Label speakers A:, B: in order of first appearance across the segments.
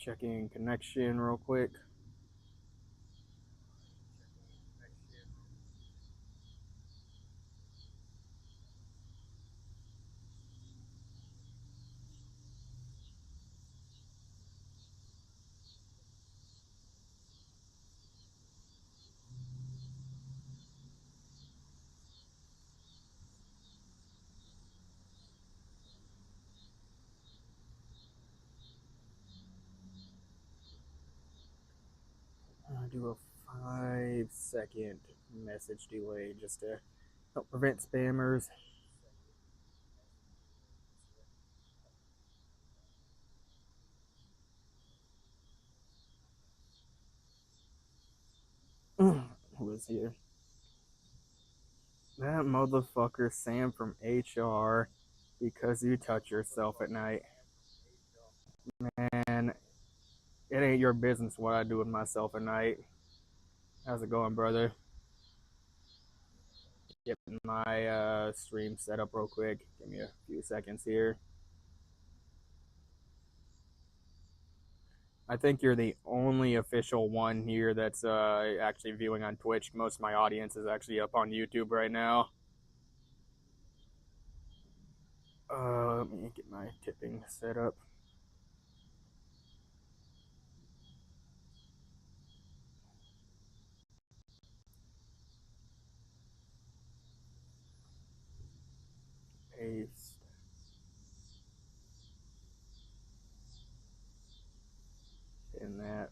A: Checking connection real quick. I'll do a 5-second message delay just to help prevent spammers. Who is here? That motherfucker Sam from HR because you touch yourself at night. Man, it ain't your business what I do with myself at night. How's it going, brother? Getting my stream set up real quick. Give me a few seconds here. I think you're the only official one here that's actually viewing on Twitch. Most of my audience is actually up on YouTube right now. Let me get my tipping set up. Paste. In that.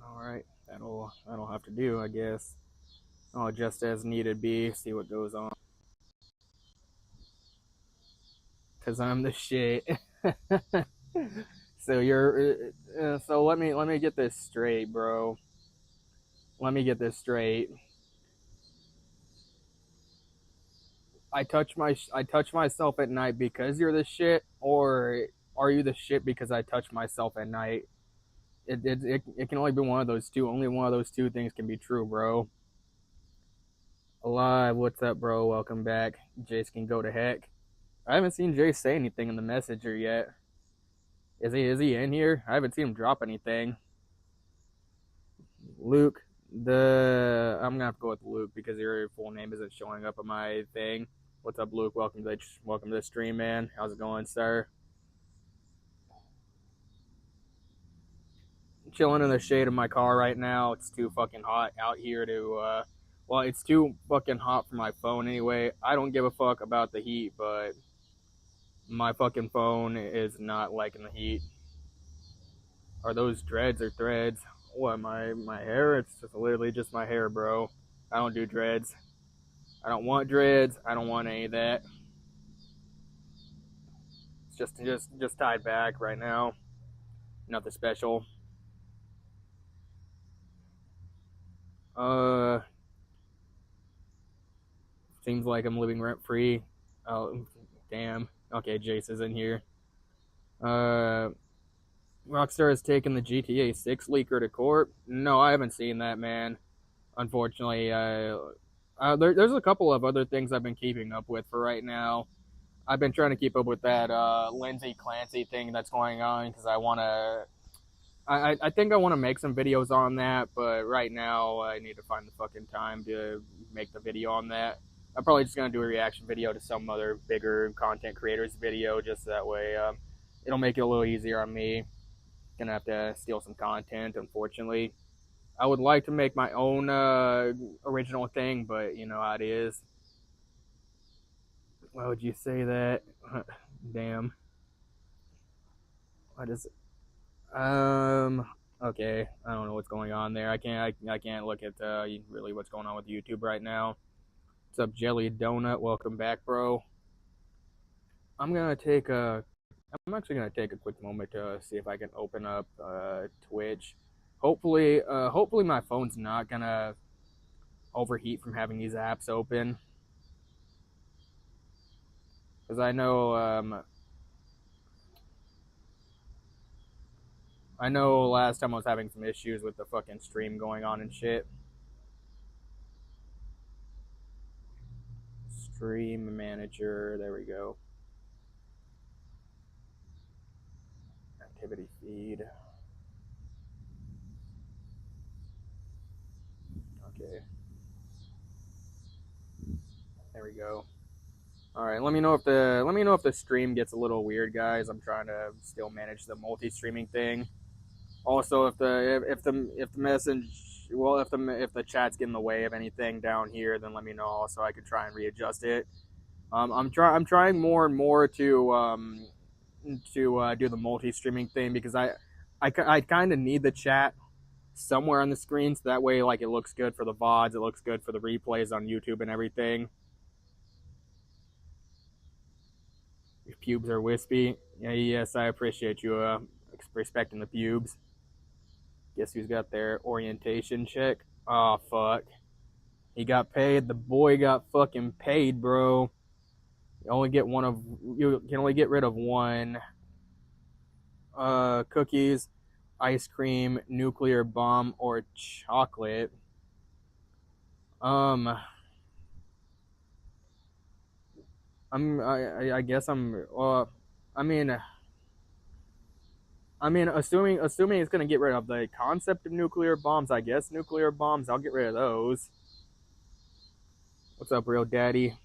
A: All right, that'll have to do, I guess. I'll adjust as needed be. See what goes on. Cause I'm the shit. So so let me get this straight, bro. Let me get this straight. I touch myself at night because you're the shit, or are you the shit because I touch myself at night? It can only be one of those two. Only one of those two things can be true, bro. Alive, what's up, bro? Welcome back. Jace can go to heck. I haven't seen Jace say anything in the messenger yet. Is he in here? I haven't seen him drop anything. Luke, I'm gonna have to go with Luke because your full name isn't showing up on my thing. What's up, Luke? Welcome to the stream, man. How's it going, sir? Chilling in the shade of my car right now. It's too fucking hot out here to well, it's too fucking hot for my phone anyway. I don't give a fuck about the heat, but my fucking phone is not liking the heat. Are those dreads or threads? What, my hair? It's just literally just my hair, bro. I don't do dreads. I don't want dreads. I don't want any of that. It's just tied back right now. Nothing special. Uh, Seems like I'm living rent free. Oh, damn. Okay, Jace is in here. Rockstar has taken the GTA 6 leaker to court. No, I haven't seen that, man. Unfortunately, there's a couple of other things I've been keeping up with for right now. I've been trying to keep up with that Lindsay Clancy thing that's going on because I want to. I think I want to make some videos on that, but right now I need to find the fucking time to make the video on that. I'm probably just gonna do a reaction video to some other bigger content creators' video, just that way it'll make it a little easier on me. Gonna have to steal some content, unfortunately. I would like to make my own original thing, but you know how it is. Why would you say that? Damn. What is it? Okay, I don't know what's going on there. I can't look at really what's going on with YouTube right now. What's up, Jelly Donut? Welcome back, bro. I'm actually gonna take a quick moment to see if I can open up Twitch. Hopefully my phone's not gonna overheat from having these apps open, because I know last time I was having some issues with the fucking stream going on and shit. Stream manager, there we go. Activity feed. Okay. There we go. All right, let me know if the stream gets a little weird, guys. I'm trying to still manage the multi-streaming thing. Also, if the message, well, if the chat's getting in the way of anything down here, then let me know so I can try and readjust it. I'm trying more and more to do the multi-streaming thing, because I kind of need the chat somewhere on the screen, so that way, like, it looks good for the VODs, it looks good for the replays on YouTube and everything. Your pubes are wispy. Yeah, yes, I appreciate you respecting the pubes. Guess who's got their orientation check? Oh, fuck. He got paid. The boy got fucking paid, bro. You can only get rid of one. Cookies, ice cream, nuclear bomb, or chocolate. I guess assuming it's gonna get rid of the concept of nuclear bombs, I guess nuclear bombs, I'll get rid of those. What's up, real daddy?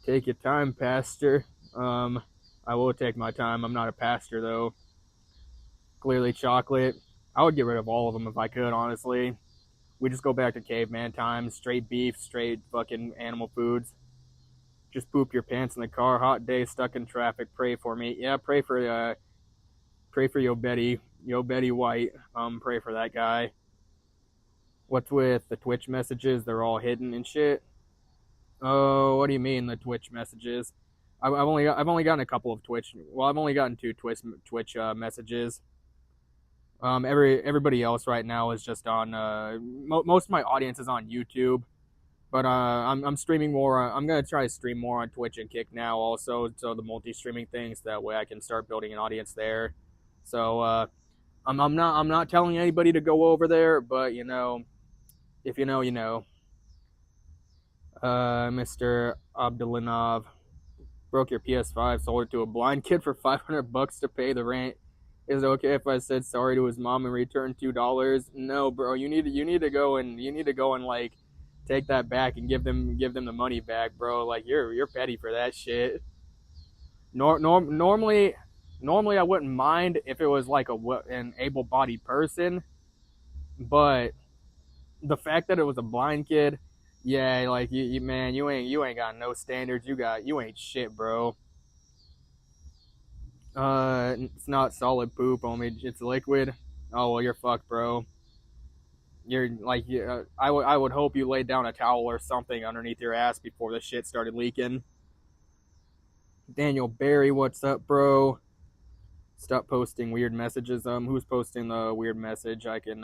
A: Take your time, pastor. I will take my time. I'm not a pastor, though. Clearly chocolate. I would get rid of all of them if I could, honestly. We just go back to caveman times. Straight beef, straight fucking animal foods. Just poop your pants in the car. Hot day, stuck in traffic. Pray for me. Yeah, pray for Yo Betty White. Pray for that guy. What's with the Twitch messages? They're all hidden and shit. Oh, what do you mean the Twitch messages? I've only gotten a couple of Twitch. Well, I've only gotten 2 Twitch messages. Everybody else right now is just on. Most of my audience is on YouTube, but I'm streaming more. I'm gonna try to stream more on Twitch and Kick now, also, so the multi-streaming things. That way, I can start building an audience there. So I'm not telling anybody to go over there, but if you know, you know. Mr. Abdulinov, broke your PS5, sold it to a blind kid for $500 to pay the rent. Is it okay if I said sorry to his mom and returned $2? No, bro. You need to go and like take that back and give them the money back, bro. Like you're petty for that shit. Normally I wouldn't mind if it was like an able-bodied person, but the fact that it was a blind kid, yeah, like you man, you ain't got no standards. You ain't shit, bro. It's not solid poop, homie. It's liquid. Oh well, you're fucked, bro. You're like, I would hope you laid down a towel or something underneath your ass before the shit started leaking. Daniel Barry, what's up, bro? Stop posting weird messages. Who's posting the weird message? I can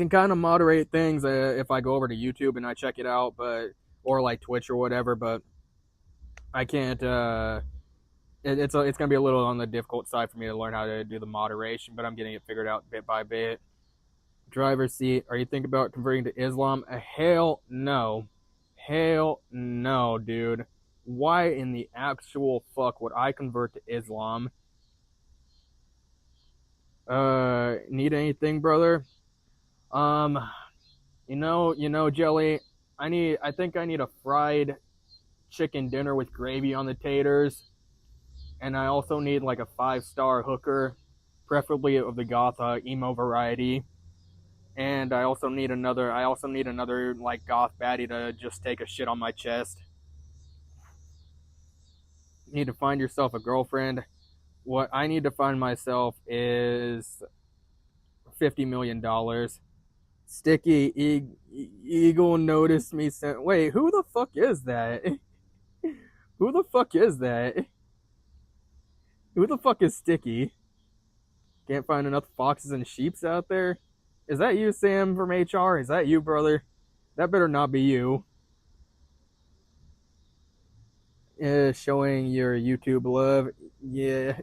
A: kind of moderate things if I go over to YouTube and I check it out, or like Twitch or whatever. But I can't. It's gonna be a little on the difficult side for me to learn how to do the moderation, but I'm getting it figured out bit by bit. Driver's seat. Are you thinking about converting to Islam? Hell no, dude. Why in the actual fuck would I convert to Islam? Need anything, brother? Jelly. I think I need a fried chicken dinner with gravy on the taters. And I also need like a 5-star hooker, preferably of the goth emo variety. And I also need another like goth baddie to just take a shit on my chest. You need to find yourself a girlfriend. What I need to find myself is $50 million. Sticky Eagle noticed me. Wait, who the fuck is that? Who the fuck is that? Who the fuck is Sticky? Can't find enough foxes and sheeps out there. Is that you, Sam from HR? Is that you, brother? That better not be you. Showing your YouTube love. Yeah.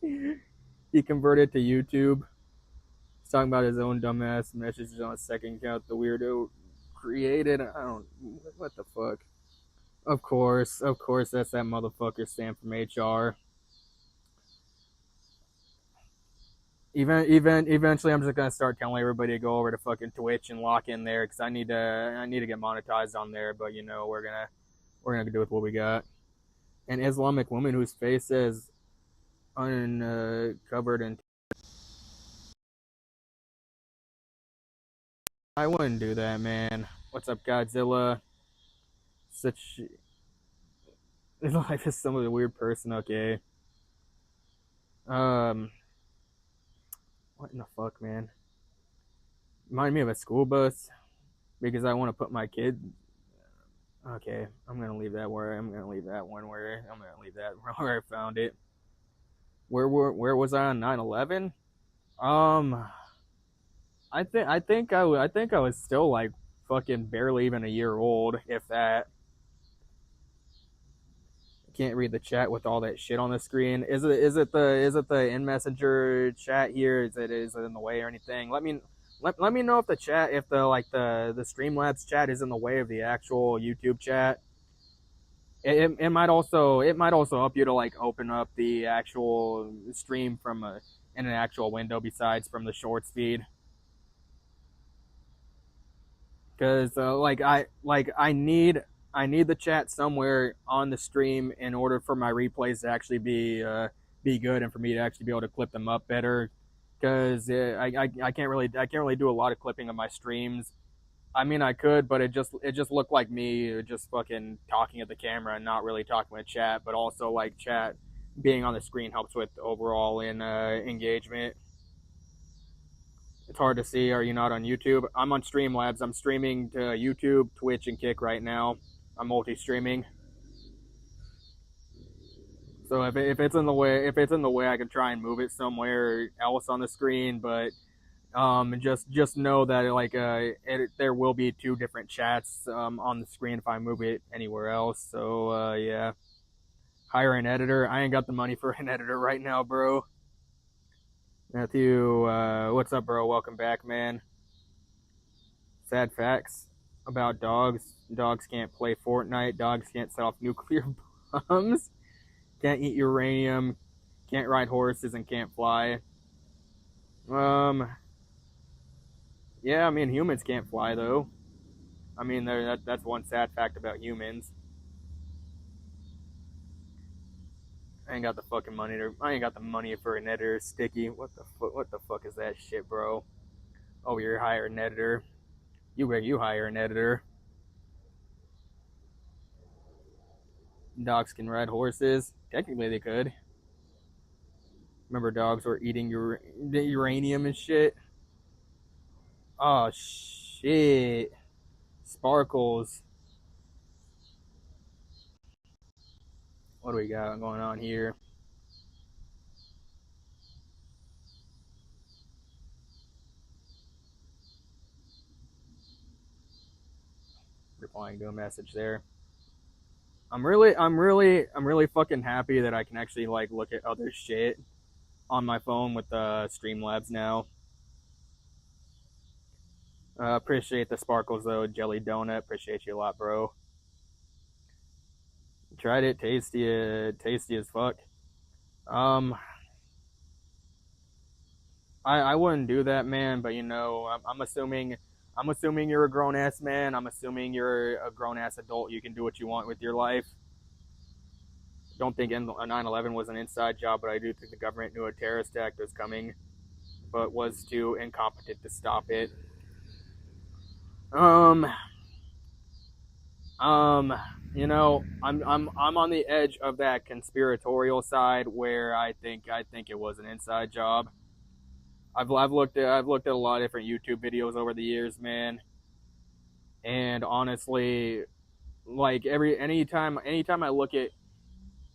A: He converted to YouTube. He's talking about his own dumbass messages on a second account the weirdo created. I don't. What the fuck? Of course, that's that motherfucker Sam from HR. Eventually, I'm just gonna start telling everybody to go over to fucking Twitch and lock in there because I need to get monetized on there. But you know, we're gonna do with what we got. An Islamic woman whose face is uncovered and I wouldn't do that, man. What's up, Godzilla? Such life is some of the weird person. Okay. Um, what in the fuck, man? Remind me of a school bus because I want to put my kid. Okay, I'm gonna leave that where I'm gonna leave that one where I'm gonna leave that where I found it. Where was I on 9/11? Um, I think I was still like fucking barely even a year old, if that. Can't read the chat with all that shit on the screen. Is it the in messenger chat here? Is it in the way or anything? Let me know if the chat if the Streamlabs chat is in the way of the actual YouTube chat. It might also help you to like open up the actual stream from in an actual window besides from the shorts feed. Because I need the chat somewhere on the stream in order for my replays to actually be good and for me to actually be able to clip them up better. Because I can't really do a lot of clipping of my streams. I mean I could, but it just looked like me just fucking talking at the camera and not really talking with chat. But also like chat being on the screen helps with overall in engagement. It's hard to see. Are you not on YouTube? I'm on Streamlabs. I'm streaming to YouTube, Twitch, and Kick right now. I'm multi-streaming. So if it's in the way, I can try and move it somewhere else on the screen. But just know that there will be two different chats on the screen if I move it anywhere else. So yeah, hire an editor. I ain't got the money for an editor right now, bro. Matthew, what's up, bro? Welcome back, man. Sad facts about dogs. Dogs can't play Fortnite. Dogs can't set off nuclear bombs. Can't eat uranium. Can't ride horses and can't fly. Yeah, I mean, humans can't fly, though. I mean, that's one sad fact about humans. I ain't got the fucking money I ain't got the money for an editor. Sticky. What the fuck is that shit, bro? Oh, you're hiring an editor. You hire an editor. Dogs can ride horses. Technically, they could. Remember, dogs were eating uranium and shit. Oh shit! Sparkles. What do we got going on here? Replying to a message there. I'm really fucking happy that I can actually like look at other shit on my phone with Streamlabs now. Appreciate the sparkles though, Jelly Donut. Appreciate you a lot, bro. Tried it, tasty as fuck. I wouldn't do that, man. But you know, I'm assuming you're a grown ass man. I'm assuming you're a grown ass adult. You can do what you want with your life. Don't think 9/11 was an inside job, but I do think the government knew a terrorist attack was coming, but was too incompetent to stop it. You know, I'm on the edge of that conspiratorial side where I think it was an inside job. I've looked at a lot of different YouTube videos over the years, man. And honestly, like anytime I look at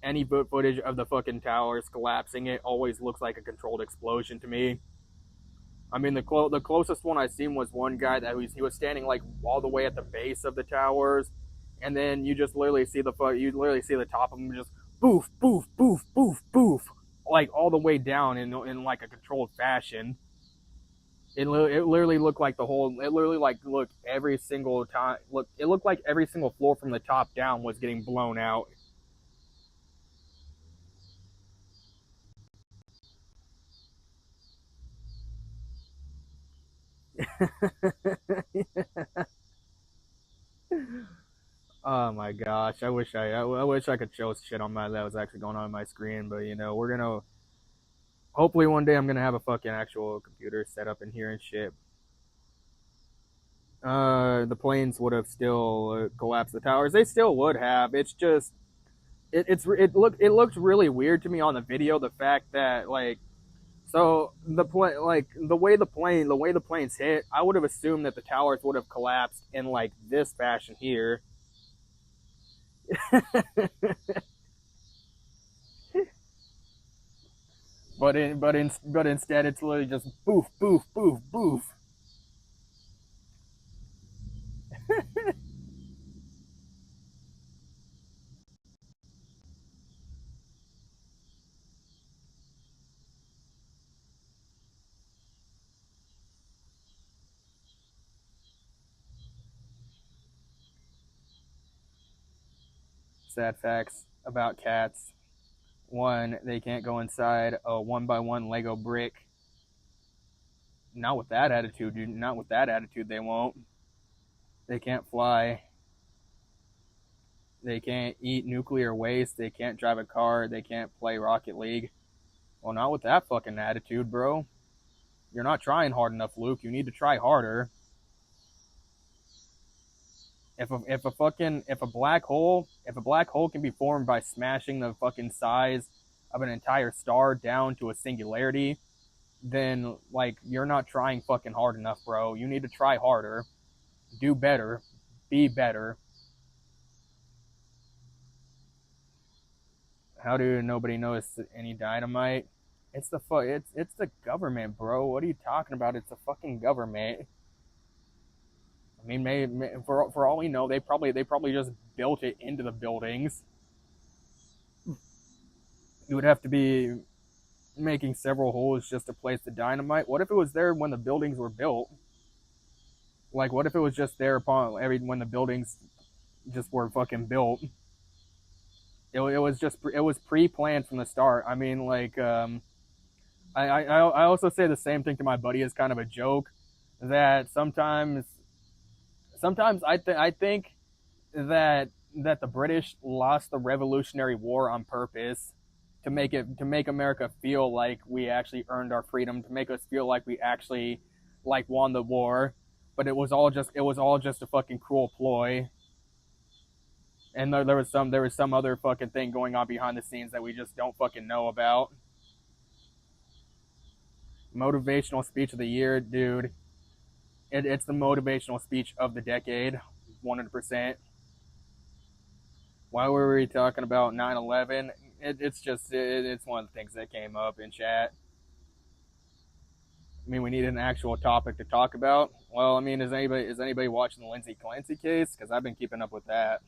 A: any footage of the fucking towers collapsing, it always looks like a controlled explosion to me. I mean, the closest one I seen was one guy that he was standing like all the way at the base of the towers, and then you just literally see the top of them just boof boof boof boof boof, like all the way down in like a controlled fashion. It literally looked like the whole. It literally like looked every single time. It looked like every single floor from the top down was getting blown out. Oh my gosh! I wish I could show shit on my that was actually going on my screen, but we're gonna hopefully one day I'm gonna have a fucking actual computer set up in here and shit. The planes would have still collapsed the towers. They still would have. It's just it looked really weird to me on the video. The fact that like so the plane like the way the planes hit, I would have assumed that the towers would have collapsed in like this fashion here. But instead it's literally just boof boof boof boof. Sad facts about cats. One, they can't go inside a 1x1 Lego brick. Not with that attitude, dude. Not with that attitude, they won't. They can't fly. They can't eat nuclear waste. They can't drive a car. They can't play Rocket League. Well, not with that fucking attitude, bro. You're not trying hard enough, Luke. You need to try harder. If a black hole can be formed by smashing the fucking size of an entire star down to a singularity, then like you're not trying fucking hard enough, bro. You need to try harder, do better, be better. How do nobody notice any dynamite? It's the government, bro. What are you talking about? It's the fucking government. I mean, for all we know, they probably just built it into the buildings. You would have to be making several holes just to place the dynamite. What if it was there when the buildings were built? Like, what if it was just there when the buildings just were fucking built? It was pre-planned from the start. I mean, like, I also say the same thing to my buddy as kind of a joke, that sometimes I think that the British lost the Revolutionary War on purpose to make America feel like we actually earned our freedom, to make us feel like we actually like won the war, but it was all just a fucking cruel ploy. And there was some other fucking thing going on behind the scenes that we just don't fucking know about. Motivational speech of the year, dude. It's the motivational speech of the decade, 100%. Why were we talking about 9/11? It's one of the things that came up in chat. I mean, we need an actual topic to talk about. Well, I mean, is anybody watching the Lindsay Clancy case? Because I've been keeping up with that.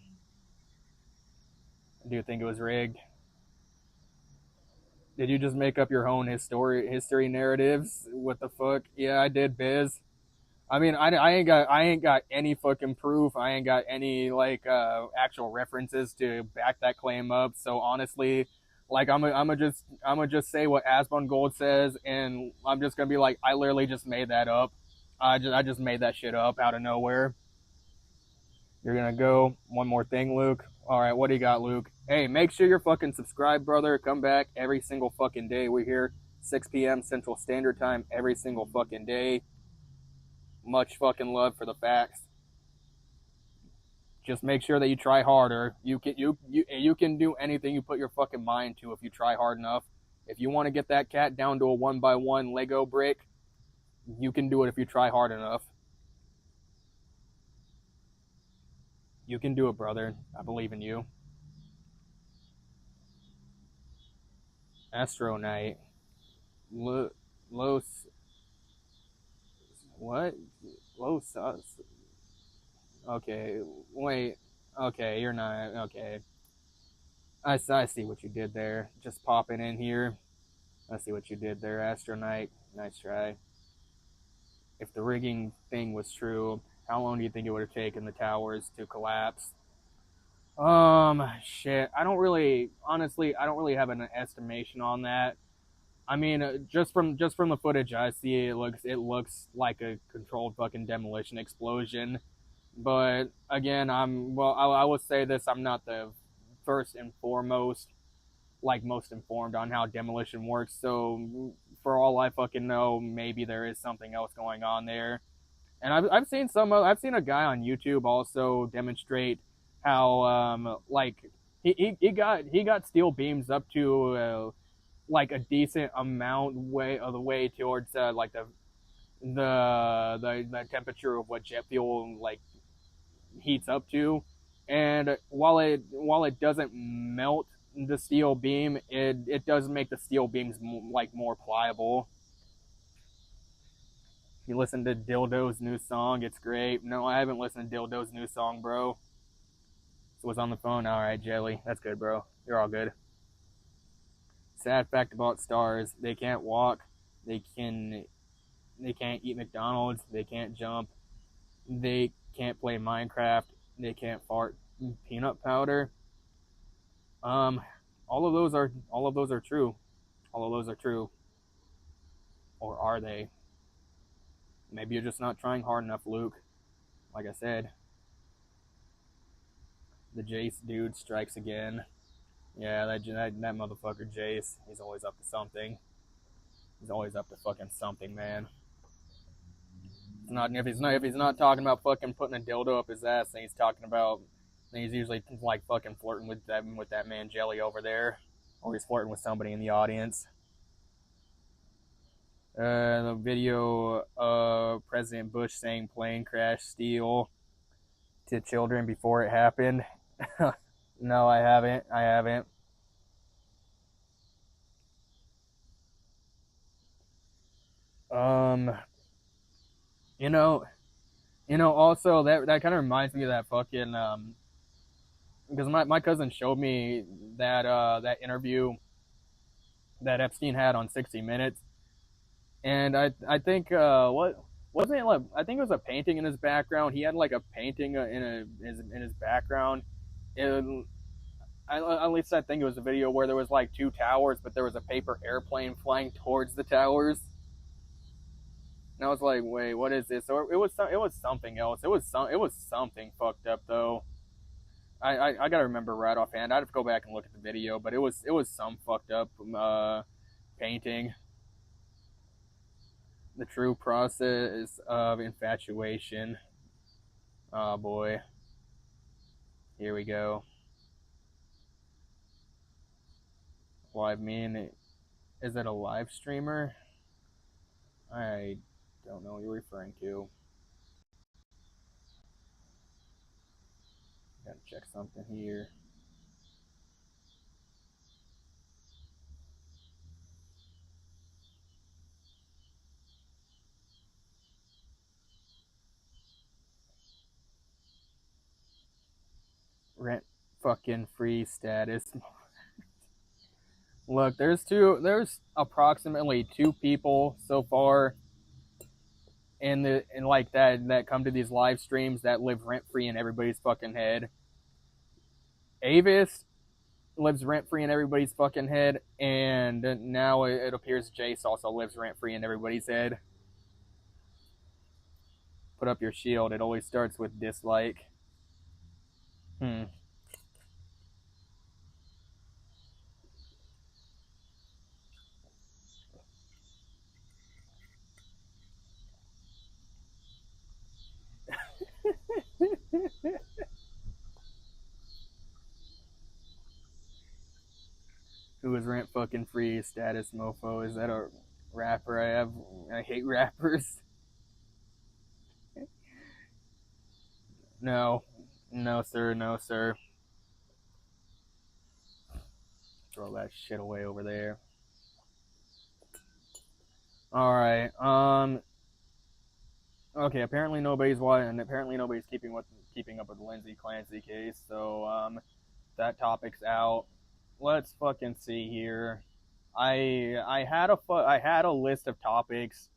A: Do you think it was rigged? Did you just make up your own history narratives? What the fuck? Yeah, I did, Biz. I mean, I ain't got any fucking proof. I ain't got any like actual references to back that claim up. So honestly, like I'm gonna just say what Asmongold says, and I'm just gonna be like, I literally just made that up. I just made that shit up out of nowhere. You're gonna go one more thing, Luke. All right, what do you got, Luke? Hey, make sure you're fucking subscribed, brother. Come back every single fucking day. We're here 6 p.m. Central Standard Time every single fucking day. Much fucking love for the facts. Just make sure that you try harder. You can do anything you put your fucking mind to if you try hard enough. If you want to get that cat down to a 1x1 Lego brick, You can do it if you try hard enough. You can do it, brother. I believe in you. Astro Knight. Los. What? Los. Okay. Wait. Okay, you're not. Okay. I see what you did there. Just popping in here. I see what you did there, Astro Knight. Nice try. If the rigging thing was true, how long do you think it would have taken the towers to collapse? Shit. I don't really, honestly, I don't really have an estimation on that. I mean, just from the footage I see, it looks like a controlled fucking demolition explosion. But again, I will say this: I'm not the first and foremost, like most informed on how demolition works. So for all I fucking know, maybe there is something else going on there. And I've seen a guy on YouTube also demonstrate how like he got steel beams up to like a decent amount way of the way towards like the temperature of what jet fuel like heats up to, and while it doesn't melt the steel beam, it does make the steel beams like more pliable. You listen to Dildo's new song, it's great. No, I haven't listened to Dildo's new song, bro. So was on the phone. All right, Jelly, that's good, bro. You're all good. Sad fact about stars: they can't walk, they can, they can't eat McDonald's, they can't jump, they can't play Minecraft, they can't fart peanut powder. Um, all of those are true. All of those are true, or are they? Maybe you're just not trying hard enough, Luke. Like I said, the Jace dude strikes again. Yeah, that motherfucker Jace. He's always up to something. He's always up to fucking something, man. If he's not talking about fucking putting a dildo up his ass, then he's talking about. Then he's usually like fucking flirting with that man Jelly over there, or he's flirting with somebody in the audience. The video of President Bush saying plane crash steal to children before it happened. No, I haven't. I haven't. Um, you know, Also that kind of reminds me of that fucking because my cousin showed me that interview that Epstein had on 60 Minutes, and I think what wasn't it like, I think it was a painting in his background. He had like a painting in his background. It, at least I think it was a video where there was like two towers, but there was a paper airplane flying towards the towers. And I was like, wait, what is this? Or it was something else. It was something fucked up though. I gotta remember right offhand. I'd have to go back and look at the video, but it was some fucked up painting. The true process of infatuation. Oh boy, here we go. Well, I mean, is it a live streamer? I don't know what you're referring to. Gotta check something here. Rent fucking free status. Look, there's approximately two people so far in like that come to these live streams that live rent free in everybody's fucking head. Avis lives rent free in everybody's fucking head, and now it appears Jace also lives rent free in everybody's head. Put up your shield. It always starts with dislike. Hmm. Who is rent fucking free status mofo? Is that a rapper I have. I hate rappers. No. No, sir. No, sir. Throw that shit away over there. Alright, okay, apparently nobody's keeping up with the Lindsay Clancy case, so, that topic's out. Let's fucking see here. I had a list of topics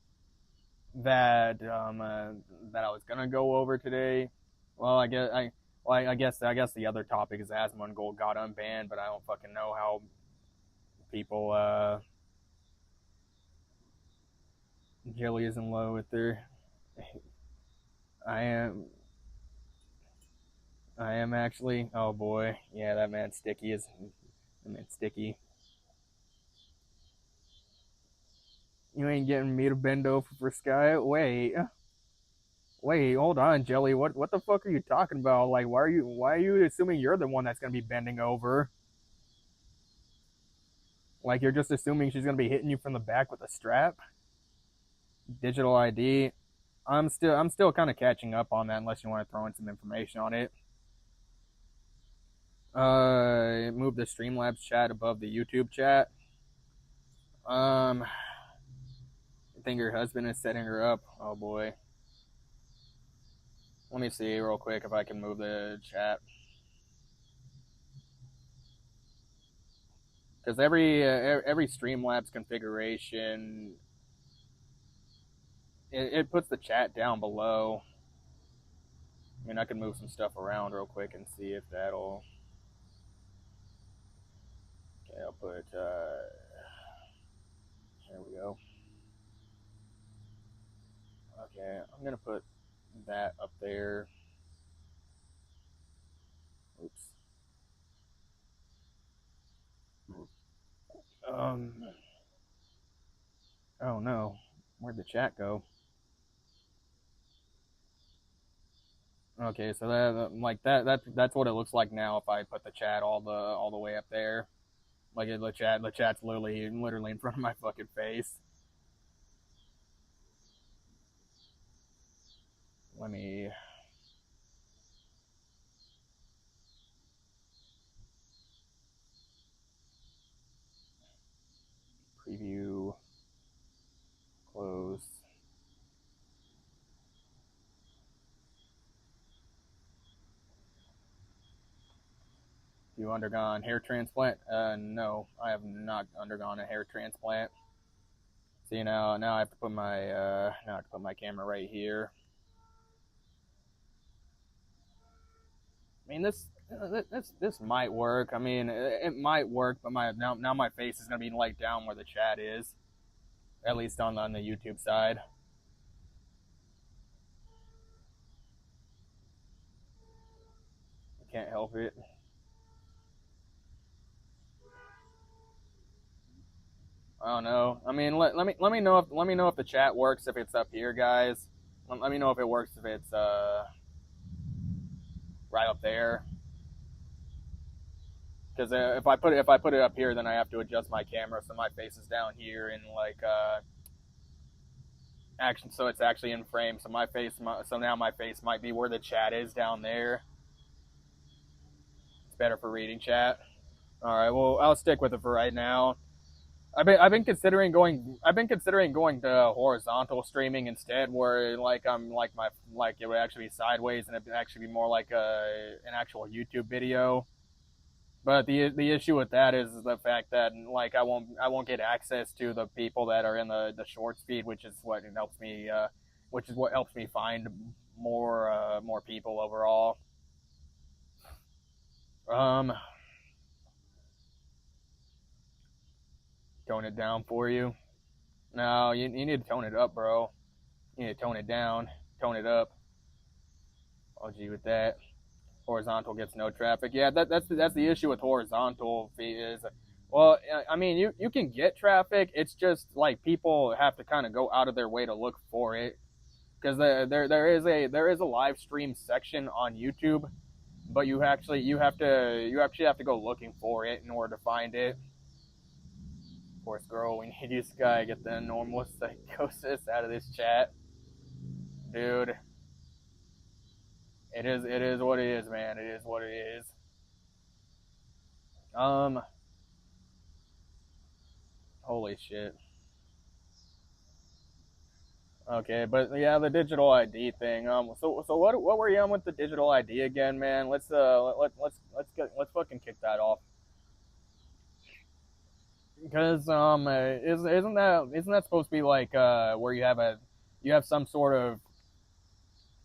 A: that that I was gonna go over today. Well, I guess the other topic is Asmongold got unbanned, but I don't fucking know how people Jelly is in love with her. I am actually. Oh boy, yeah, that man's sticky. You ain't getting me to bend over for Sky. Wait, hold on, Jelly. What the fuck are you talking about? Like, why are you assuming you're the one that's gonna be bending over? Like, you're just assuming she's gonna be hitting you from the back with a strap? Digital ID. I'm still kind of catching up on that, unless you want to throw in some information on it. Move the Streamlabs chat above the YouTube chat. I think her husband is setting her up. Oh boy. Let me see real quick if I can move the chat. Because every Streamlabs configuration, it puts the chat down below. I mean, I can move some stuff around real quick and see if that'll. Okay, I'll put. There we go. Okay, I'm gonna put that up there. Oops. Oh no, where'd the chat go? Okay, so that's what it looks like now if I put the chat all the way up there. Like the chat's literally in front of my fucking face. Let me. Preview. Close. You undergone hair transplant? No, I have not undergone a hair transplant. See, now I have to put my camera right here. I mean, this might work. I mean, it might work, but now my face is gonna be like down where the chat is, at least on the YouTube side. I can't help it. I don't know. I mean, let me know if the chat works if it's up here, guys. Let me know if it works if it's right up there. Because if I put it up here, then I have to adjust my camera so my face is down here in like action, so it's actually in frame. So now my face might be where the chat is down there. It's better for reading chat. All right, well I'll stick with it for right now. I've been considering going to horizontal streaming instead, where it would actually be sideways and it'd actually be more like an actual YouTube video. But the issue with that is the fact that like I won't get access to the people that are in the shorts feed, which is what helps me find more people overall. Tone it down for you. No, you need to tone it up, bro. You need to tone it down, tone it up. Oh gee, with that. Horizontal gets no traffic. Yeah, that's the issue with horizontal is, well, I mean, you can get traffic. It's just like people have to kind of go out of their way to look for it, because there is a live stream section on YouTube, but you actually have to go looking for it in order to find it. Force Girl, we need you, Sky. Get the normal psychosis out of this chat. Dude. It is what it is, man. It is what it is. Holy shit. Okay, but yeah, the digital ID thing. So what were you on with the digital ID again, man? Let's fucking kick that off. Because isn't that supposed to be like where you have some sort of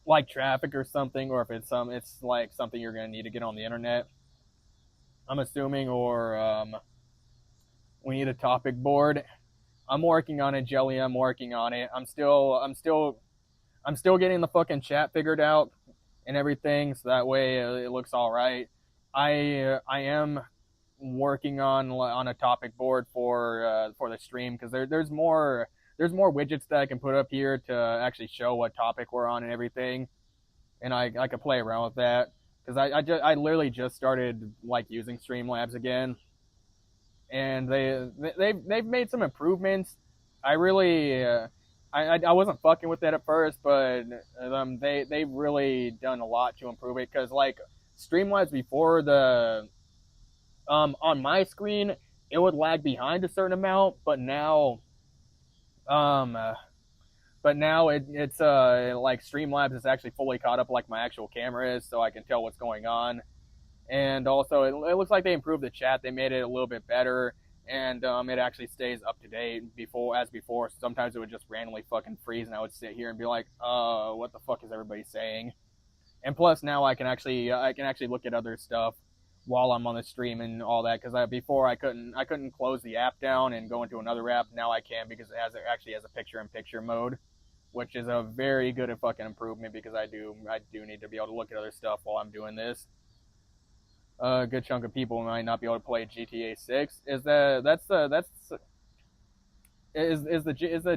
A: like traffic or something, or if it's like something you're gonna need to get on the internet, I'm assuming, or we need a topic board. I'm working on it, Jelly. I'm working on it. I'm still getting the fucking chat figured out and everything, so that way it looks all right. I am working on a topic board for the stream, because there's more widgets that I can put up here to actually show what topic we're on and everything, and I could play around with that, because I literally just started like using Streamlabs again, and they've made some improvements. I really I wasn't fucking with it at first, but they've really done a lot to improve it, because like Streamlabs before, the on my screen it would lag behind a certain amount, but now it's like Streamlabs is actually fully caught up like my actual camera is, so I can tell what's going on. And also it looks like they improved the chat. They made it a little bit better, and it actually stays up to date. Before sometimes it would just randomly fucking freeze, and I would sit here and be like, what the fuck is everybody saying? And plus now I can actually look at other stuff while I'm on the stream and all that, because before I couldn't close the app down and go into another app. Now I can, because it actually has a picture-in-picture mode, which is a very good fucking improvement, because I do need to be able to look at other stuff while I'm doing this. A good chunk of people might not be able to play GTA 6. Is the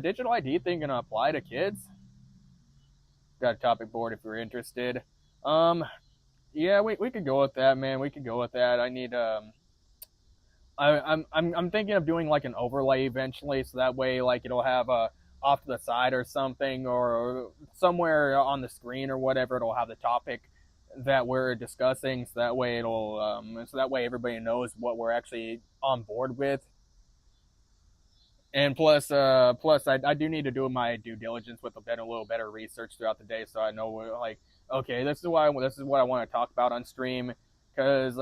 A: digital ID thing gonna apply to kids? Got a topic board if you're interested. Yeah, we could go with that, man. We could go with that. I need I'm thinking of doing like an overlay eventually, so that way like it'll have a off to the side or something, or somewhere on the screen or whatever, it'll have the topic that we're discussing, so that way everybody knows what we're actually on board with. And plus I do need to do my due diligence with a little better research throughout the day, so I know like, okay, this is what I want to talk about on stream, because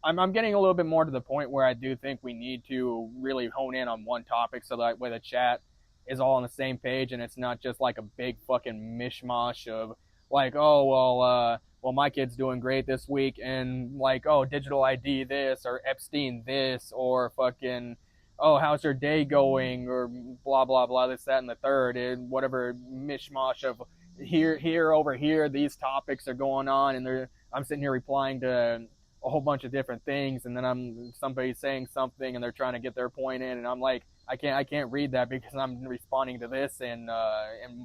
A: I'm getting a little bit more to the point where I do think we need to really hone in on one topic, so that way the chat is all on the same page, and it's not just like a big fucking mishmash of like, oh well my kid's doing great this week, and like, oh, digital ID this, or Epstein this, or fucking, oh, how's your day going, or blah blah blah, this, that, and the third, and whatever mishmash of here over here, these topics are going on, and I'm sitting here replying to a whole bunch of different things, and then somebody's saying something and they're trying to get their point in, and I'm like, I can't read that because I'm responding to this in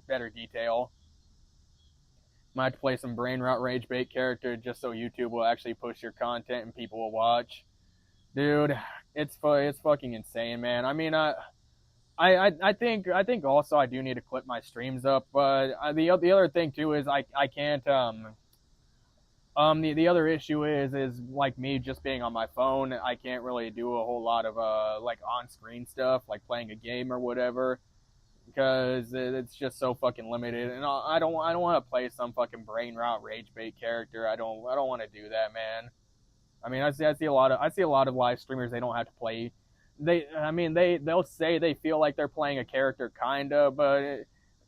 A: better detail. Might have to play some brain rot rage bait character just so YouTube will actually push your content and people will watch. Dude, it's fucking insane, man. I mean, I think also I do need to clip my streams up, but the other thing too is I can't the other issue is like me just being on my phone, I can't really do a whole lot of like on-screen stuff like playing a game or whatever, because it's just so fucking limited, and I don't want to play some fucking brain rot rage bait character. I don't want to do that, man. I mean, I see a lot of live streamers, they don't have to play. They'll say they feel like they're playing a character kinda, but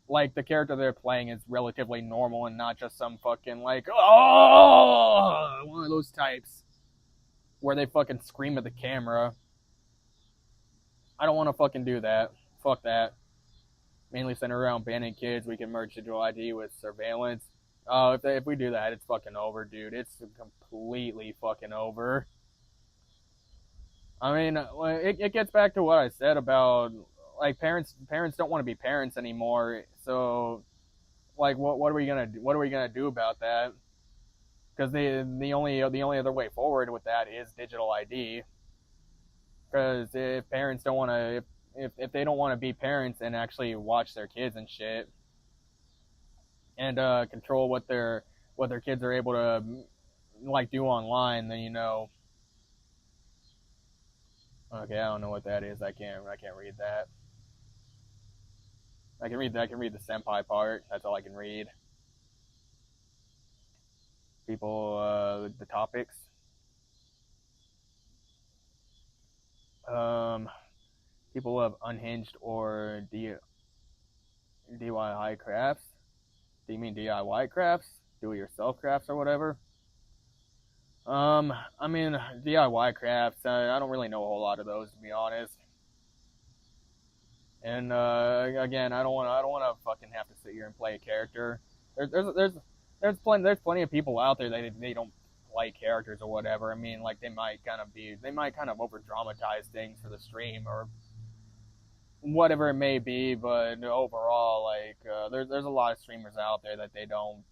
A: like the character they're playing is relatively normal and not just some fucking like, oh, one of those types where they fucking scream at the camera. I don't want to fucking do that. Fuck that. Mainly centered around banning kids. We can merge digital ID with surveillance. If we do that, it's fucking over, dude. It's completely fucking over. I mean, it gets back to what I said about like parents don't want to be parents anymore. So, like, what are we gonna do about that? Because the only other way forward with that is digital ID. Because if parents don't want to, if they don't want to be parents and actually watch their kids and shit, and control what their kids are able to like do online, then okay, I don't know what that is. I can't read that. I can read the senpai part. That's all I can read. People, the topics. Um, People love unhinged or DIY crafts. Do you mean DIY crafts? Do it yourself crafts or whatever? I mean DIY crafts. I don't really know a whole lot of those, to be honest. And again, I don't want to fucking have to sit here and play a character. There's plenty of people out there that they don't play characters or whatever. I mean, like they might kind of over dramatize things for the stream or whatever it may be, but overall, like there's a lot of streamers out there that they don't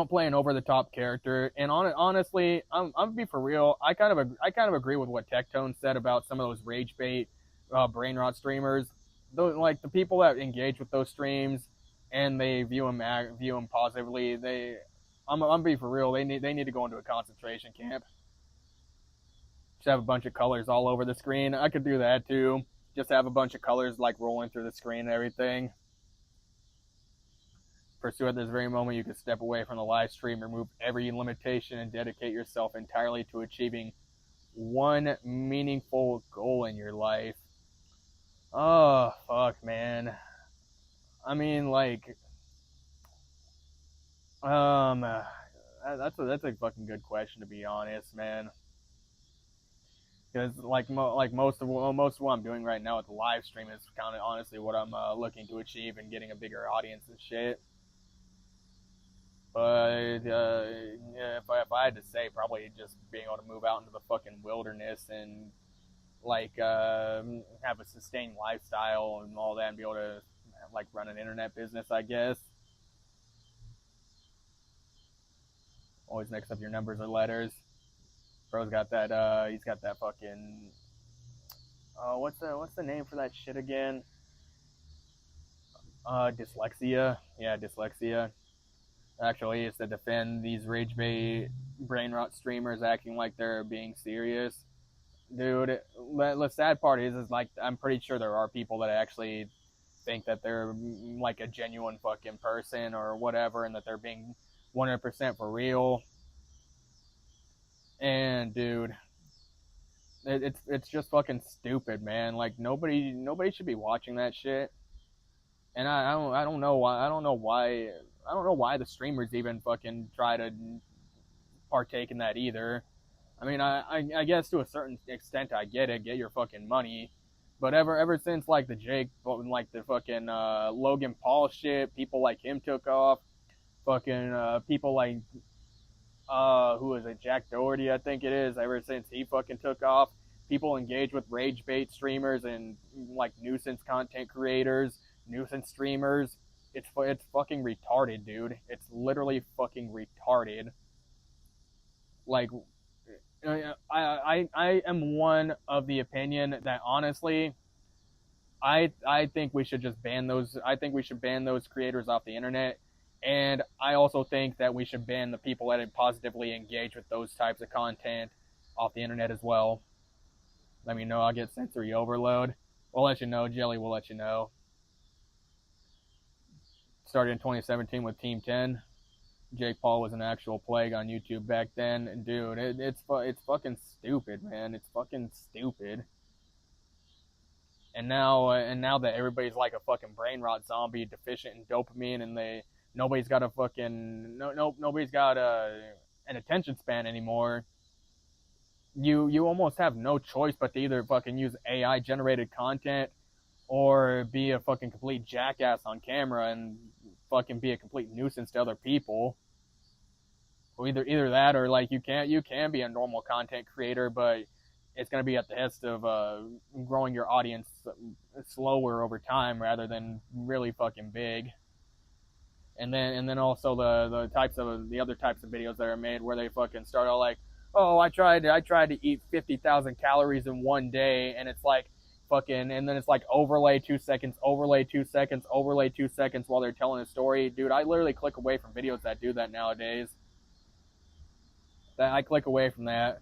A: play an over the top character. And honestly, I'm gonna be for real. I kind of agree with what Tectone said about some of those rage bait, brain rot streamers. Those, like the people that engage with those streams and they view them positively. I'm gonna be for real. They need to go into a concentration camp. Just have a bunch of colors all over the screen. I could do that too. Just have a bunch of colors like rolling through the screen and everything. Pursue at this very moment, you could step away from the live stream, remove every limitation, and dedicate yourself entirely to achieving one meaningful goal in your life. Oh, fuck, man. I mean, like, that's a fucking good question, to be honest, man. Because like most of what I'm doing right now with the live stream is kind of honestly what I'm looking to achieve and getting a bigger audience and shit. But yeah, if I had to say, probably just being able to move out into the fucking wilderness and like have a sustained lifestyle and all that, and be able to like run an internet business, I guess. Always mix up your numbers or letters. Bro's got that. He's got that fucking. What's the name for that shit again? Dyslexia. Yeah, dyslexia. Actually, is to defend these rage bait brain rot streamers acting like they're being serious. Dude, the sad part is like I'm pretty sure there are people that actually think that they're like a genuine fucking person or whatever, and that they're being 100% for real. And dude, it's just fucking stupid, man. Like nobody should be watching that shit. And I don't know why the streamers even fucking try to partake in that either. I mean, I guess to a certain extent I get it, get your fucking money, but ever since like the fucking Logan Paul shit, people like him took off, fucking people like who is it, Jack Doherty, I think it is. Ever since he fucking took off, people engage with rage bait streamers and like nuisance content creators, nuisance streamers. It's fucking retarded, dude. It's literally fucking retarded. Like, I am one of the opinion that honestly, I think we should just ban those. I think we should ban those creators off the internet. And I also think that we should ban the people that positively engage with those types of content off the internet as well. Let me know. I'll get sensory overload. We'll let you know. Jelly will let you know. Started in 2017 with Team 10. Jake Paul was an actual plague on YouTube back then. And dude, it's fucking stupid, man. It's fucking stupid. And now that everybody's like a fucking brain rot zombie, deficient in dopamine, and nobody's got an attention span anymore. You almost have no choice but to either fucking use AI generated content or be a fucking complete jackass on camera and fucking be a complete nuisance to other people. Or either that, or like you can be a normal content creator, but it's going to be at the cost of growing your audience slower over time rather than really fucking big. And then also the other types of videos that are made where they fucking start all like, oh, I tried to eat 50,000 calories in one day, and it's like fucking, and then it's like overlay 2 seconds, overlay 2 seconds, overlay 2 seconds while they're telling a story. Dude, I literally click away from videos that do that nowadays. That I click away from that.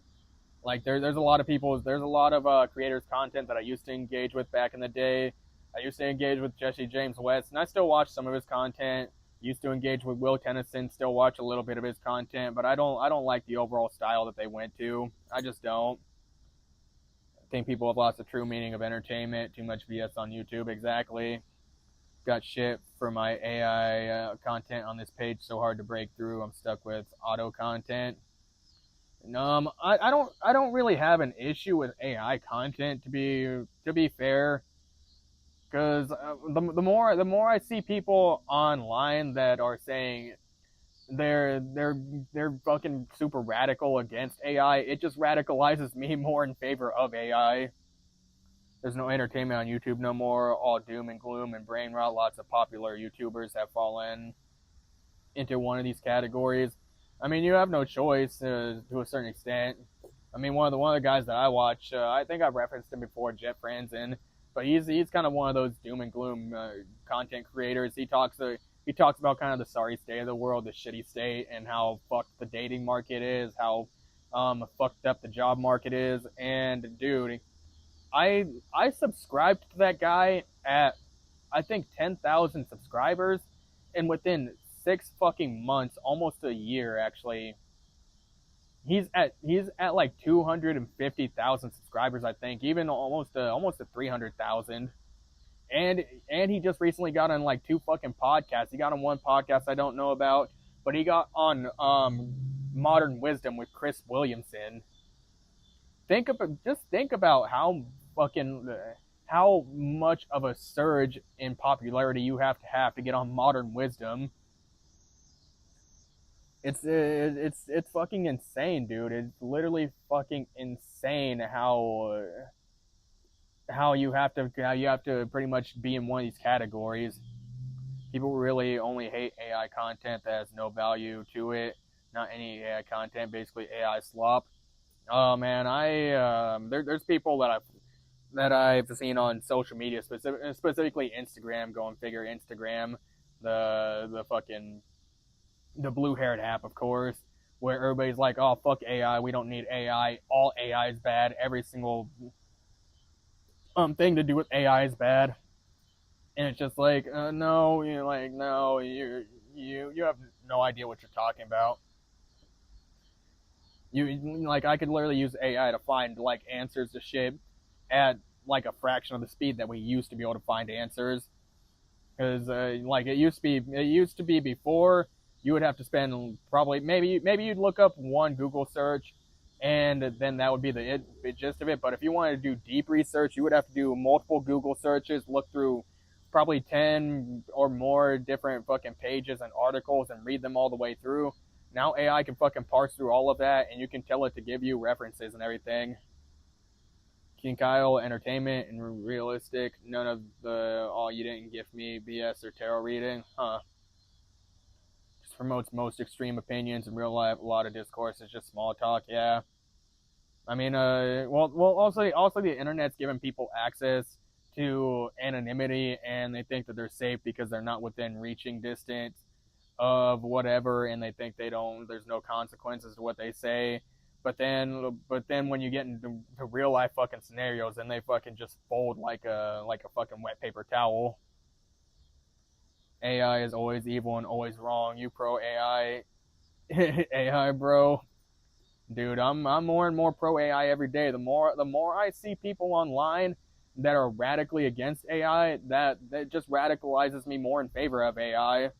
A: Like there's a lot of there's a lot of creators content that I used to engage with back in the day. I used to engage with Jesse James West, and I still watch some of his content. Used to engage with Will Tennyson, still watch a little bit of his content, but I don't like the overall style that they went to. I just don't. I think people have lost the true meaning of entertainment. Too much BS on YouTube, exactly. Got shit for my AI content on this page so hard to break through. I'm stuck with auto content. I don't really have an issue with AI content to be fair, because the more I see people online that are saying they're fucking super radical against AI, it just radicalizes me more in favor of AI. There's no entertainment on YouTube no more, all doom and gloom and brain rot. Lots of popular YouTubers have fallen into one of these categories. I mean, you have no choice to a certain extent. I mean, one of the guys that I watch, I think I've referenced him before, Jeff Franzen, but he's kind of one of those doom and gloom content creators. He talks about kind of the sorry state of the world, the shitty state, and how fucked the dating market is, how fucked up the job market is. And dude, I subscribed to that guy at I think 10,000 subscribers, and within 6 fucking months, almost a year actually, he's at like 250,000 subscribers, I think, even almost to 300,000. And he just recently got on like 2 fucking podcasts. He got on one podcast I don't know about, but he got on Modern Wisdom with Chris Williamson. Think about how much of a surge in popularity you have to get on Modern Wisdom. It's fucking insane, dude. It's literally fucking insane how you have to pretty much be in one of these categories. People really only hate AI content that has no value to it. Not any AI content, basically AI slop. Oh man, there's people that I've seen on social media, specifically Instagram. Go and figure, Instagram, the blue-haired app, of course, where everybody's like, oh, fuck AI, we don't need AI, all AI is bad, every single thing to do with AI is bad. And it's just like, no, you have no idea what you're talking about. I could literally use AI to find like answers to shit at like a fraction of the speed that we used to be able to find answers. Because it used to be before, you would have to spend probably maybe you'd look up one Google search, and then that would be the gist of it. But if you wanted to do deep research, you would have to do multiple Google searches, look through probably 10 or more different fucking pages and articles, and read them all the way through. Now AI can fucking parse through all of that, and you can tell it to give you references and everything. King Kyle, entertainment and realistic. None of the you didn't give me BS or tarot reading, huh? Just promotes most extreme opinions in real life. A lot of discourse is just small talk. Yeah. I mean, also the internet's giving people access to anonymity, and they think that they're safe because they're not within reaching distance of whatever, and they think there's no consequences to what they say. But then when you get into real life fucking scenarios, then they fucking just fold like a fucking wet paper towel. AI is always evil and always wrong. You pro AI, AI bro, dude. I'm more and more pro AI every day. The more I see people online that are radically against AI, that just radicalizes me more in favor of AI.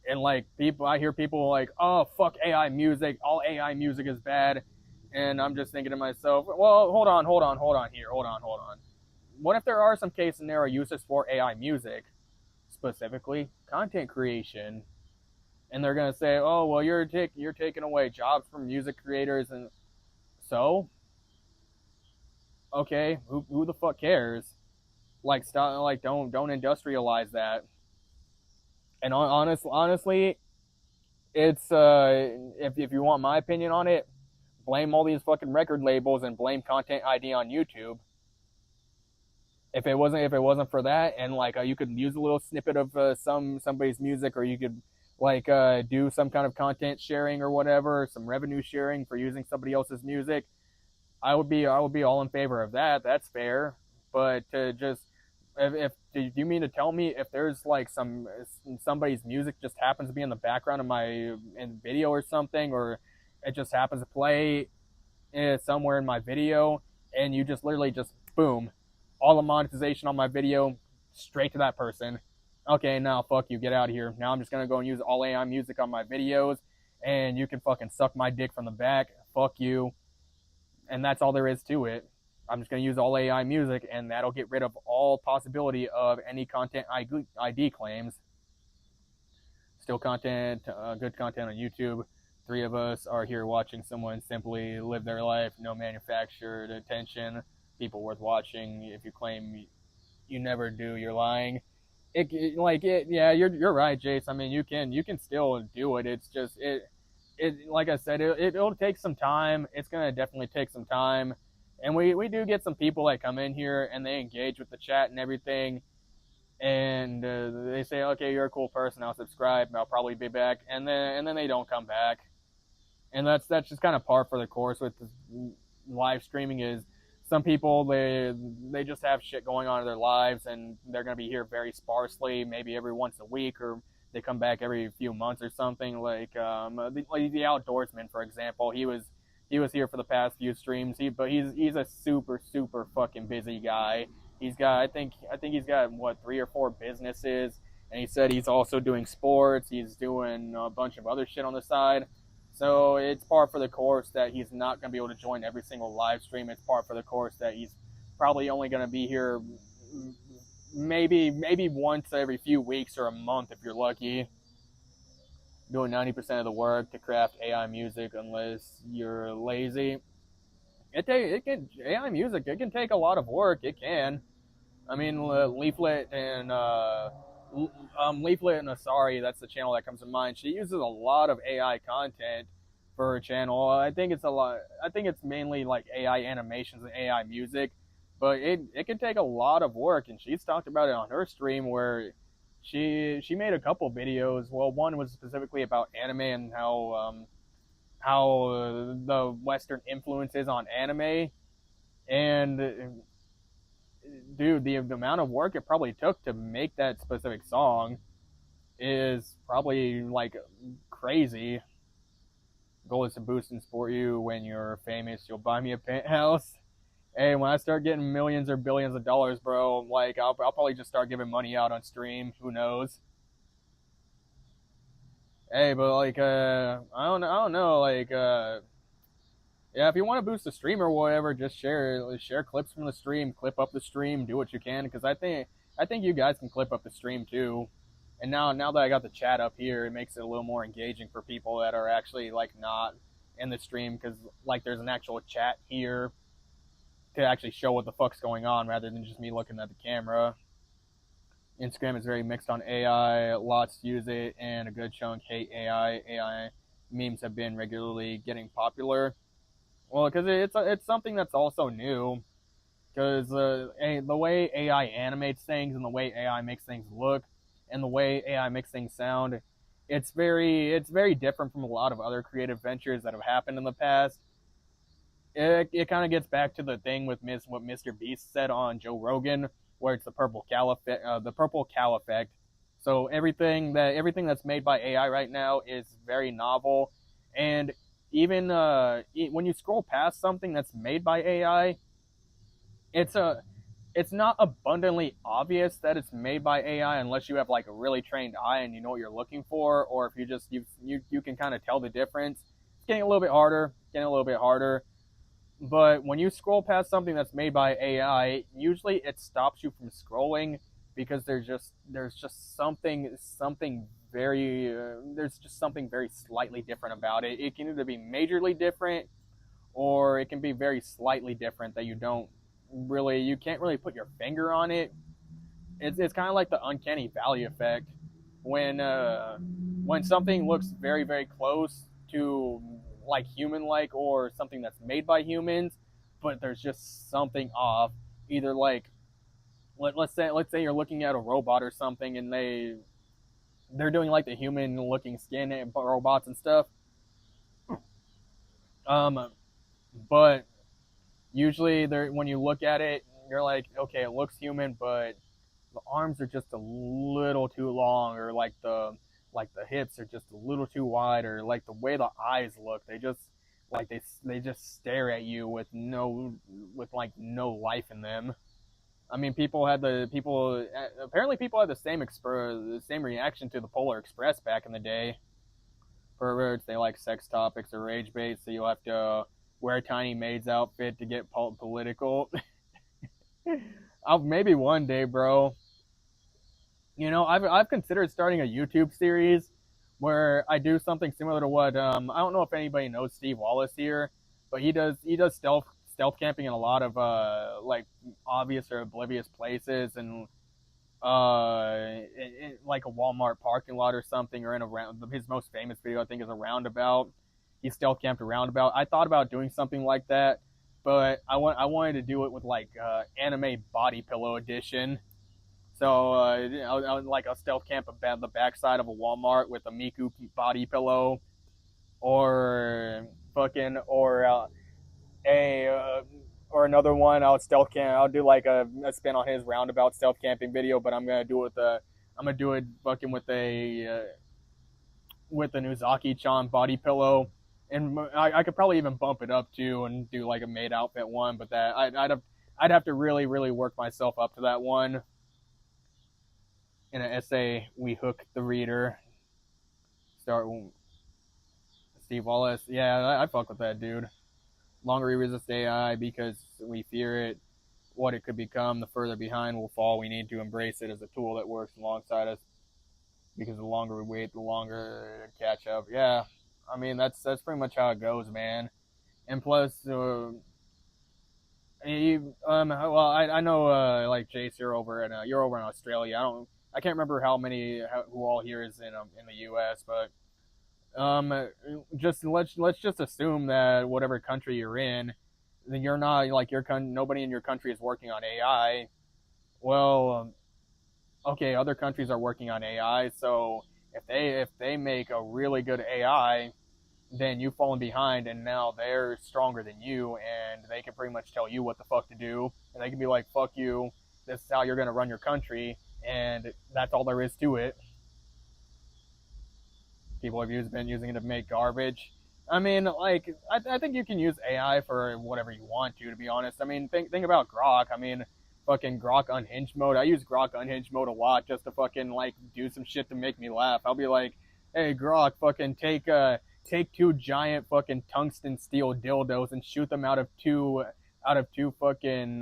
A: And like I hear people like, oh, fuck AI music, all AI music is bad. And I'm just thinking to myself, well, hold on. What if there are some case scenario uses for AI music, specifically content creation? And they're gonna say, oh, well, you're taking away jobs from music creators, and so, okay, who the fuck cares? Like, stop, like, don't industrialize that. And honestly, it's if you want my opinion on it, blame all these fucking record labels and blame Content ID on YouTube. If it wasn't for that, and like you could use a little snippet of somebody's music, or you could like do some kind of content sharing or whatever, some revenue sharing for using somebody else's music, I would be all in favor of that. That's fair. But to just if do you mean to tell me if there's like somebody's music just happens to be in the background of my in video or something, or it just happens to play somewhere in my video, and you just literally just boom, all the monetization on my video straight to that person. Okay, now fuck you, get out of here. Now I'm just gonna go and use all AI music on my videos, and you can fucking suck my dick from the back. Fuck you. And that's all there is to it. I'm just going to use all AI music, and that'll get rid of all possibility of any content ID claims. Still content, good content on YouTube. 3 of us are here watching someone simply live their life, no manufactured attention, people worth watching. If you claim you never do, you're lying. Yeah, you're right, Jace. I mean, you can still do it. It's just like I said, it'll take some time. It's gonna definitely take some time, and we do get some people that come in here and they engage with the chat and everything, and they say, okay, you're a cool person, I'll subscribe, I'll probably be back, and then they don't come back, and that's just kind of par for the course with live streaming. Is some people they just have shit going on in their lives, and they're gonna be here very sparsely, maybe every once a week, or they come back every few months or something. Like the Outdoorsman, for example, he was here for the past few streams. But he's a super fucking busy guy. He's got I think he's got what 3 or 4 businesses, and he said he's also doing sports. He's doing a bunch of other shit on the side. So it's par for the course that he's not gonna be able to join every single live stream. It's par for the course that he's probably only gonna be here maybe once every few weeks or a month if you're lucky, doing 90% of the work to craft AI music unless you're lazy. AI music, it can take a lot of work. It can. I mean, Leaflet and Asari, that's the channel that comes to mind. She uses a lot of AI content for her channel. I think it's mainly like AI animations and AI music, but it can take a lot of work, and she's talked about it on her stream where she made a couple videos. Well, one was specifically about anime and how the Western influence is on anime, and dude, the amount of work it probably took to make that specific song is probably like crazy. Goal is to boost and support you. When you're famous, you'll buy me a penthouse. Hey, when I start getting millions or billions of dollars, bro, like I'll probably just start giving money out on stream. Who knows? Hey, but like I don't know, like yeah, if you want to boost the stream or whatever, just share clips from the stream, clip up the stream, do what you can, because I think you guys can clip up the stream too. And now that I got the chat up here, it makes it a little more engaging for people that are actually like not in the stream, because like there's an actual chat here to actually show what the fuck's going on rather than just me looking at the camera. Instagram is very mixed on AI. Lots use it, and a good chunk hate AI. AI memes have been regularly getting popular. Well, because it's something that's also new. Because the way AI animates things, and the way AI makes things look, and the way AI makes things sound, it's very different from a lot of other creative ventures that have happened in the past. It kind of gets back to the thing with what Mr. Beast said on Joe Rogan, where it's the purple cow effect. So everything that's made by AI right now is very novel, and even when you scroll past something that's made by AI, it's not abundantly obvious that it's made by AI unless you have like a really trained eye and you know what you're looking for, or if you can kind of tell the difference. It's getting a little bit harder. But when you scroll past something that's made by AI, usually it stops you from scrolling because there's just something very slightly different about it. It can either be majorly different, or it can be very slightly different that you can't really put your finger on it. It's kind of like the uncanny valley effect when something looks very, very close to like human-like or something that's made by humans, but there's just something off. Either like let's say you're looking at a robot or something, and they're doing like the human-looking skin and robots and stuff. But usually they're when you look at it, you're like, okay, it looks human, but the arms are just a little too long, or like the hips are just a little too wide, or like the way the eyes look, they just like they just stare at you with like no life in them. I mean, people apparently people had the same reaction to the Polar Express back in the day. Perverts, they like sex topics or rage bait, so you have to wear a tiny maid's outfit to get political. Maybe one day, bro. I've considered starting a YouTube series where I do something similar to what I don't know if anybody knows Steve Wallace here, but he does stealth camping in a lot of like obvious or oblivious places, and like a Walmart parking lot or something, or in a round. His most famous video I think is a roundabout. He stealth camped a roundabout. I thought about doing something like that, but I wanted to do it with like anime body pillow edition. So I would like a stealth camp about the backside of a Walmart with a Miku body pillow, or fucking a or another one. I'll stealth camp. I'll do like a spin on his roundabout stealth camping video, but I'm gonna do it fucking with the Nuzaki-chan body pillow, and I could probably even bump it up too and do like a maid outfit one. But that I'd have to really really work myself up to that one. In an essay, we hook the reader. Start Steve Wallace. Yeah, I fuck with that dude. Longer we resist AI because we fear it, what it could become, the further behind we'll fall. We need to embrace it as a tool that works alongside us, because the longer we wait, the longer it catch up. Yeah, I mean that's pretty much how it goes, man. And plus, well, I know like Jace, you're over in Australia. I can't remember who all here is in the U.S., but just let's just assume that whatever country you're in, then you're not like nobody in your country is working on AI. Well, okay, other countries are working on AI, so if they make a really good AI, then you've fallen behind, and now they're stronger than you, and they can pretty much tell you what the fuck to do, and they can be like, fuck you, this is how you're gonna run your country, and that's all there is to it. People have been using it to make garbage. I mean, like, I think you can use AI for whatever you want to be honest. I mean, think about Grok. I mean, fucking Grok Unhinged mode. I use Grok Unhinged mode a lot just to fucking, like, do some shit to make me laugh. I'll be like, hey, Grok, fucking take two giant fucking tungsten steel dildos and shoot them out of two fucking,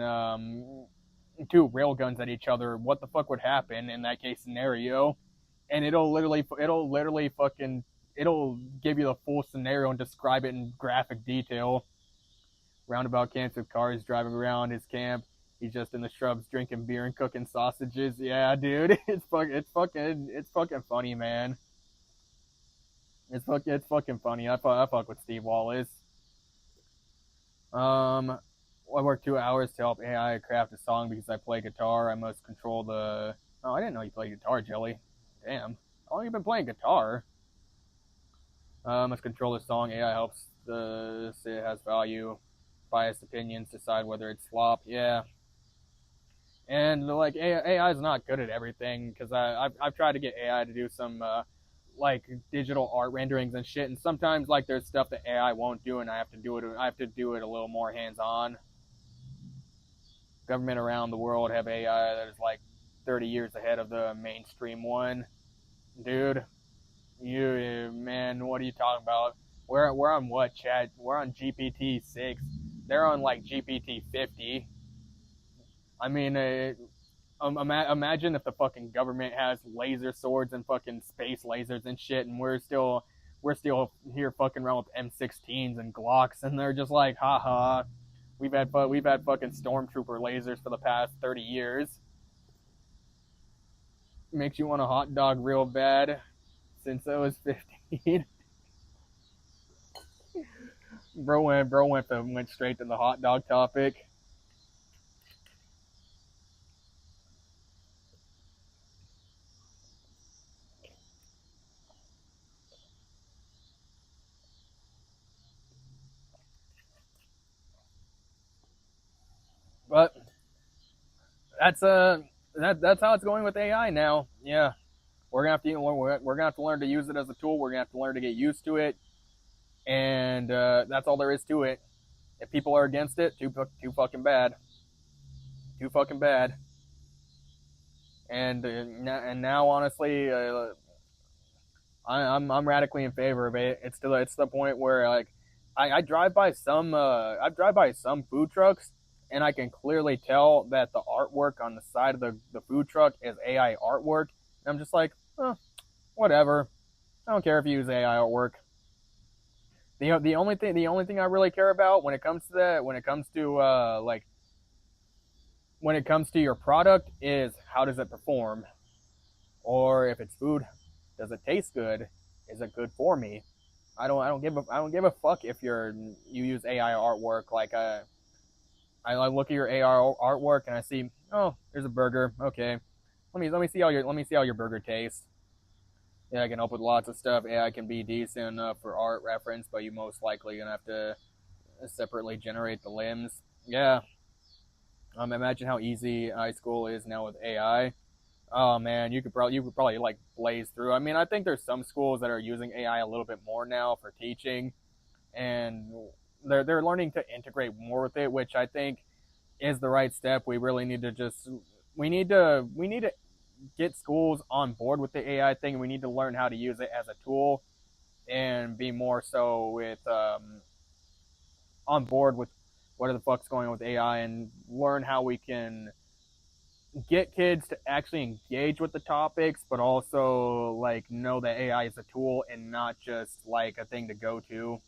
A: two railguns at each other. What the fuck would happen in that case scenario? And it'll give you the full scenario and describe it in graphic detail. Roundabout camps with cars driving around his camp. He's just in the shrubs drinking beer and cooking sausages. Yeah, dude, it's fucking funny, man. It's fucking funny. I fuck with Steve Wallace. I work 2 hours to help AI craft a song because I play guitar. I must control the. Oh, I didn't know you play guitar, Jelly. Damn. How long have you been playing guitar? Must control the song. AI helps say it has value. Biased opinions decide whether it's slop. Yeah. And like AI is not good at everything, because I've tried to get AI to do some like digital art renderings and shit, and sometimes like there's stuff that AI won't do, and I have to do it a little more hands on. Government around the world have AI that is like 30 years ahead of the mainstream one. Dude, man, what are you talking about? We're on what, chat? We're on GPT 6. They're on like GPT 50. I mean, imagine if the fucking government has laser swords and fucking space lasers and shit, and we're still here fucking around with M16s and Glocks, and they're just like, haha, we've had fucking stormtrooper lasers for the past 30 years. Makes you want a hot dog real bad since I was 15. went straight to the hot dog topic. But that's that's how it's going with AI now. Yeah, we're gonna have to learn to use it as a tool. We're gonna have to learn to get used to it, and that's all there is to it. If people are against it, too fucking bad, too fucking bad. And now honestly, I'm radically in favor of it. It's the point where like I drive by some food trucks, and I can clearly tell that the artwork on the side of the food truck is AI artwork. And I'm just like, oh, whatever. I don't care if you use AI artwork. The only thing I really care about when it comes to that, when it comes to your product, is how does it perform, or if it's food, does it taste good? Is it good for me? I don't give a fuck if you use AI artwork. Like I look at your AI artwork and I see, oh, there's a burger. Okay, let me see how your burger tastes. Yeah, I can help with lots of stuff. AI can be decent enough for art reference, but you most likely gonna have to separately generate the limbs. Yeah, imagine how easy high school is now with AI. Oh man, you could probably like blaze through. I mean, I think there's some schools that are using AI a little bit more now for teaching, and they're learning to integrate more with it, which I think is the right step. We really need to just we need to get schools on board with the AI thing. And we need to learn how to use it as a tool and be more so with on board with what the fuck's going on with AI, and learn how we can get kids to actually engage with the topics, but also like know that AI is a tool and not just like a thing to go to.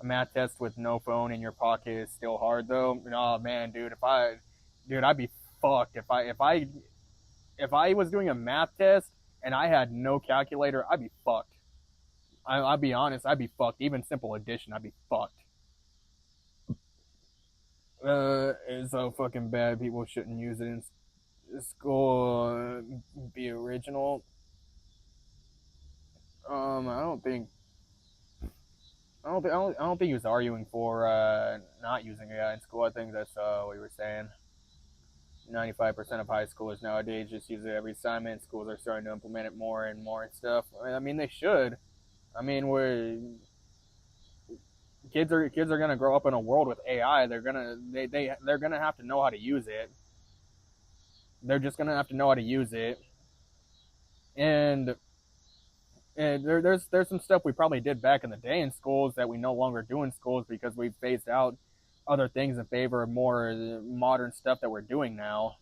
A: A math test with no phone in your pocket is still hard though. Oh man, dude, I'd be fucked if I was doing a math test and I had no calculator. I'd be fucked. I'll be honest, I'd be fucked. Even simple addition, I'd be fucked. It's so fucking bad. People shouldn't use it in school. Be original. I don't think. I don't think he was arguing for not using AI in school. I think that's what you were saying. 95% of high schoolers nowadays just use it every assignment. Schools are starting to implement it more and more and stuff. I mean, they should. I mean, we're kids are gonna grow up in a world with AI. They're gonna have to know how to use it. They're just gonna have to know how to use it. And there's some stuff we probably did back in the day in schools that we no longer do in schools because we've phased out other things in favor of more modern stuff that we're doing now.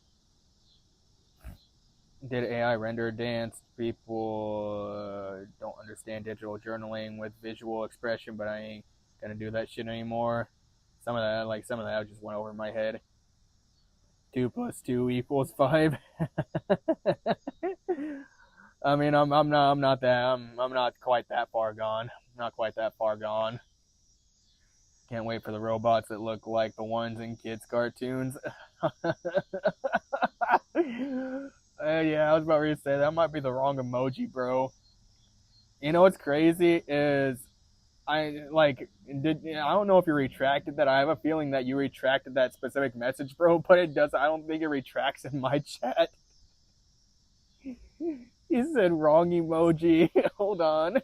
A: Did AI render dance? People don't understand digital journaling with visual expression, but I ain't gonna do that shit anymore. Some of that just went over my head. 2 + 2 = 5. I mean, I'm not quite that far gone. Not quite that far gone. Can't wait for the robots that look like the ones in kids' cartoons. Yeah, I was about to say that might be the wrong emoji, bro. You know what's crazy is I don't know if you retracted that. I have a feeling that you retracted that specific message, bro, but it does. I don't think it retracts in my chat. He said wrong emoji. Hold on.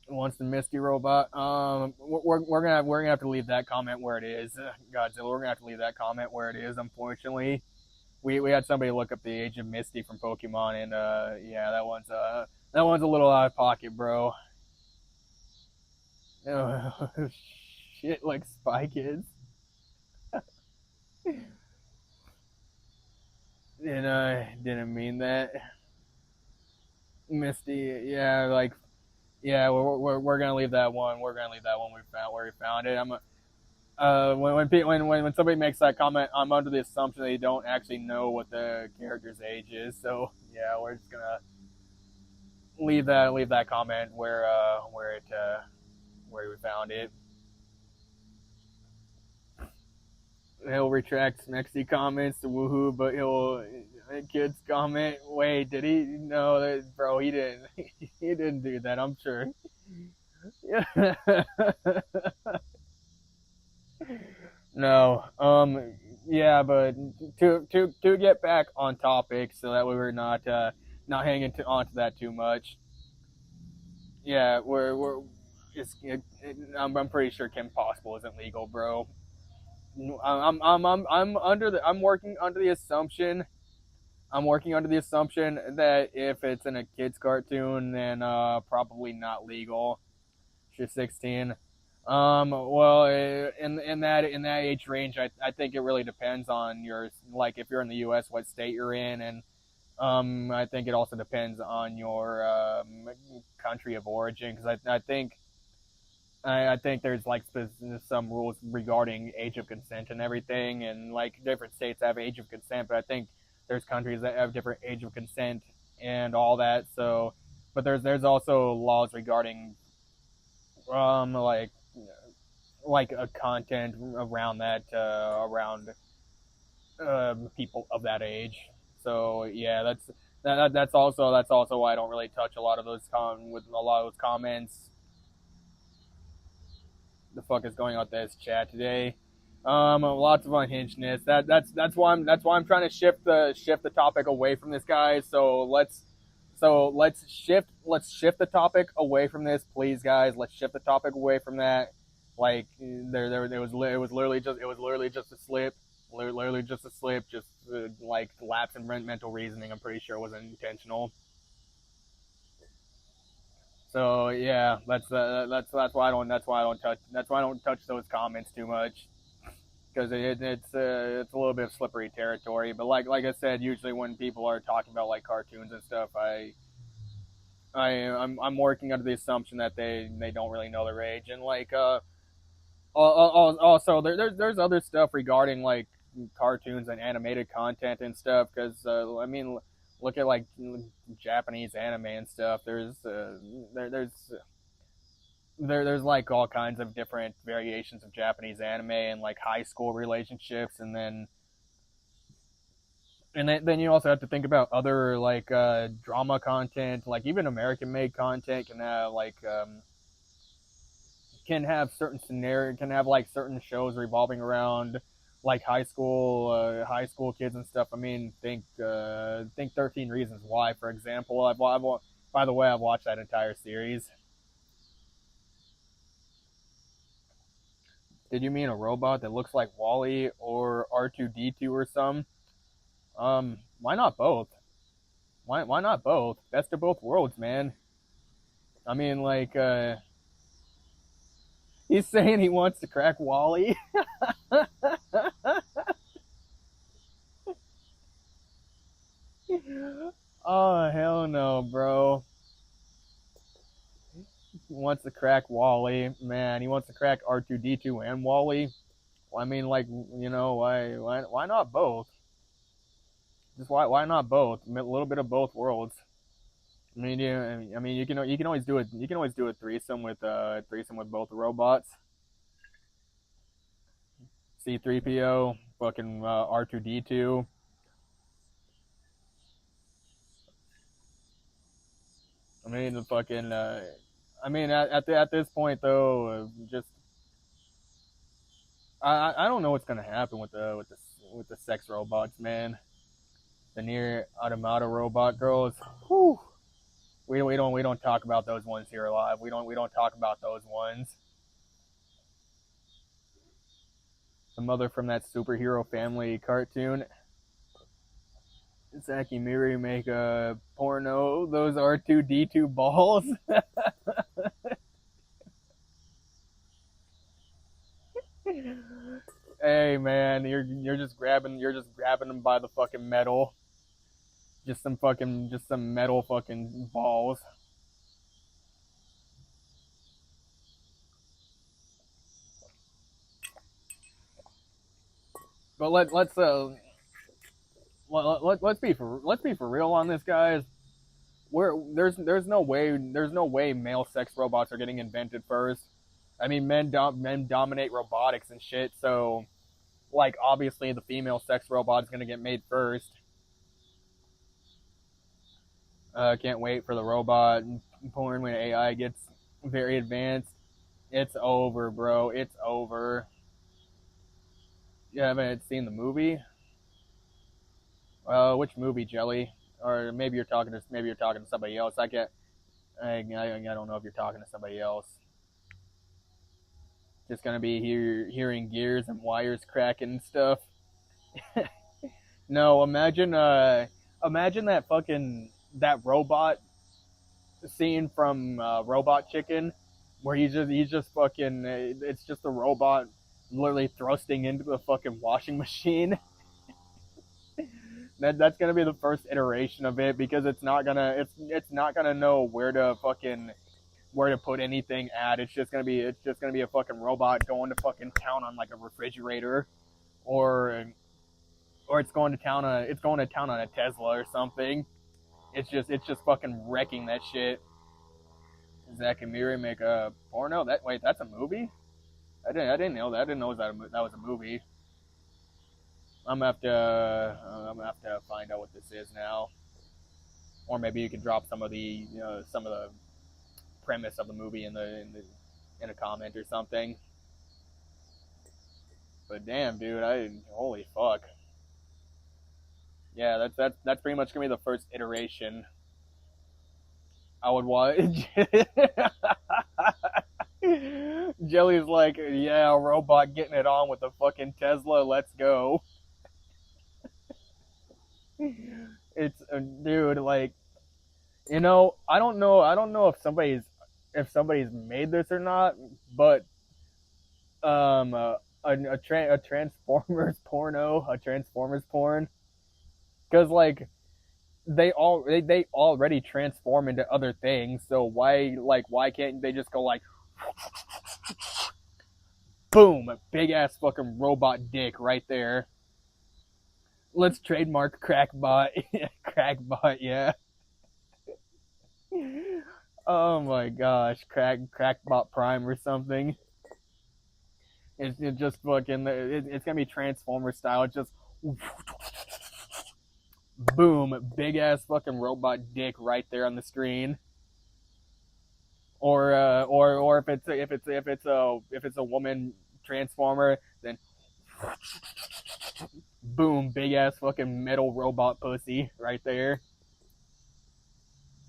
A: Wants the Misty robot. We're gonna have to leave that comment where it is. Godzilla. We're gonna have to leave that comment where it is. Unfortunately, we had somebody look up the age of Misty from Pokemon, and yeah, that one's a little out of pocket, bro. Oh, shit, like Spy Kids. And I didn't mean that. Misty, yeah, like, yeah, we're gonna leave that one. We're gonna leave that one we found where we found it. When somebody makes that comment, I'm under the assumption they don't actually know what the character's age is. So yeah, we're just gonna leave that comment where it where we found it. He'll retract Smexy comments to woohoo, but he'll kids comment. Wait, did he? No, bro, he didn't. He didn't do that. I'm sure. No. Yeah, but to get back on topic, so that way we're not hanging onto that too much. Yeah, I'm pretty sure Kim Possible isn't legal, bro. I'm working under the assumption. I'm working under the assumption that if it's in a kids cartoon, then probably not legal. She's 16. Well, in that age range, I think it really depends on your, like, if you're in the U.S., what state you're in, and I think it also depends on your country of origin, because I think there's like some rules regarding age of consent and everything, and like different states have age of consent, but I think there's countries that have different age of consent and all that. So, but there's also laws regarding like a content around that around people of that age. So yeah, that's also why I don't really touch a lot of those comments. The fuck is going on with this chat today? Lots of unhingedness. That's why I'm trying to shift the topic away from this, guys. So let's shift the topic away from this, please, guys. Let's shift the topic away from that. Like it was literally just a slip, just like lapse in mental reasoning. I'm pretty sure it wasn't intentional. So yeah, that's why I don't touch those comments too much, because it's a little bit of slippery territory. But like I said, usually when people are talking about like cartoons and stuff, I'm working under the assumption that they don't really know their age, and like also there's other stuff regarding like cartoons and animated content and stuff, because I mean, look at like Japanese anime and stuff. There's like all kinds of different variations of Japanese anime and like high school relationships, and then you also have to think about other like drama content, like even American made content can have like can have like certain shows revolving around like high school kids and stuff. I mean, think 13 Reasons Why, for example. By the way, I've watched that entire series. Did you mean a robot that looks like Wall-E or R2-D2 or some? Why not both? Why not both? Best of both worlds, man. I mean, like, he's saying he wants to crack Wall-E. Oh, hell no, bro. He wants to crack Wall-E. Man, he wants to crack R2-D2 and Wall-E. I mean, like, you know, why not both? Just why not both? A little bit of both worlds. I mean, you can always do it. You can always do a threesome with both robots. C-3PO, fucking R2-D2. I mean, the fucking. I mean, at this point though, just I don't know what's gonna happen with the sex robots, man. The Nier Automata robot girls. Whew. We don't talk about those ones here live. We don't talk about those ones. The mother from that superhero family cartoon. Zaki Miri make a porno. Those R2-D2 balls. Hey man, you're just grabbing them by the fucking metal. Just some metal fucking balls. But let's be for real on this, guys. There's no way male sex robots are getting invented first. I mean, men dominate robotics and shit. So, like, obviously, the female sex robot is gonna get made first. Can't wait for the robot porn when AI gets very advanced. It's over, bro. It's over. You haven't seen the movie? Which movie, Jelly? Or maybe you're talking to somebody else. I don't know if you're talking to somebody else. Just gonna be hearing gears and wires cracking and stuff. No, imagine that robot scene from Robot Chicken, where he's just fucking. It's just a robot literally thrusting into the fucking washing machine. That's gonna be the first iteration of it because it's not gonna know where to put anything at. It's just gonna be a fucking robot going to fucking town on like a refrigerator, or it's going to town on a Tesla or something. It's just fucking wrecking that shit. Zack and Miri make a porno. That's a movie. I didn't know that. I didn't know that was a movie. I'm gonna have to find out what this is now, or maybe you can drop some of the premise of the movie in a comment or something. But damn, dude, holy fuck. Yeah, that's pretty much gonna be the first iteration. I would watch. Jelly's like, yeah, robot getting it on with the fucking Tesla. Let's go. It's dude, like, I don't know if somebody's made this or not, but a Transformers porno, a Transformers porn, because like they already transform into other things, so why can't they just go like boom, big ass fucking robot dick right there. Let's trademark Crackbot. Crackbot, yeah. Oh my gosh, Crackbot Prime or something. It's just fucking. It's gonna be Transformer style. It's just boom, big ass fucking robot dick right there on the screen. Or if it's a woman Transformer, then boom, big ass fucking metal robot pussy right there.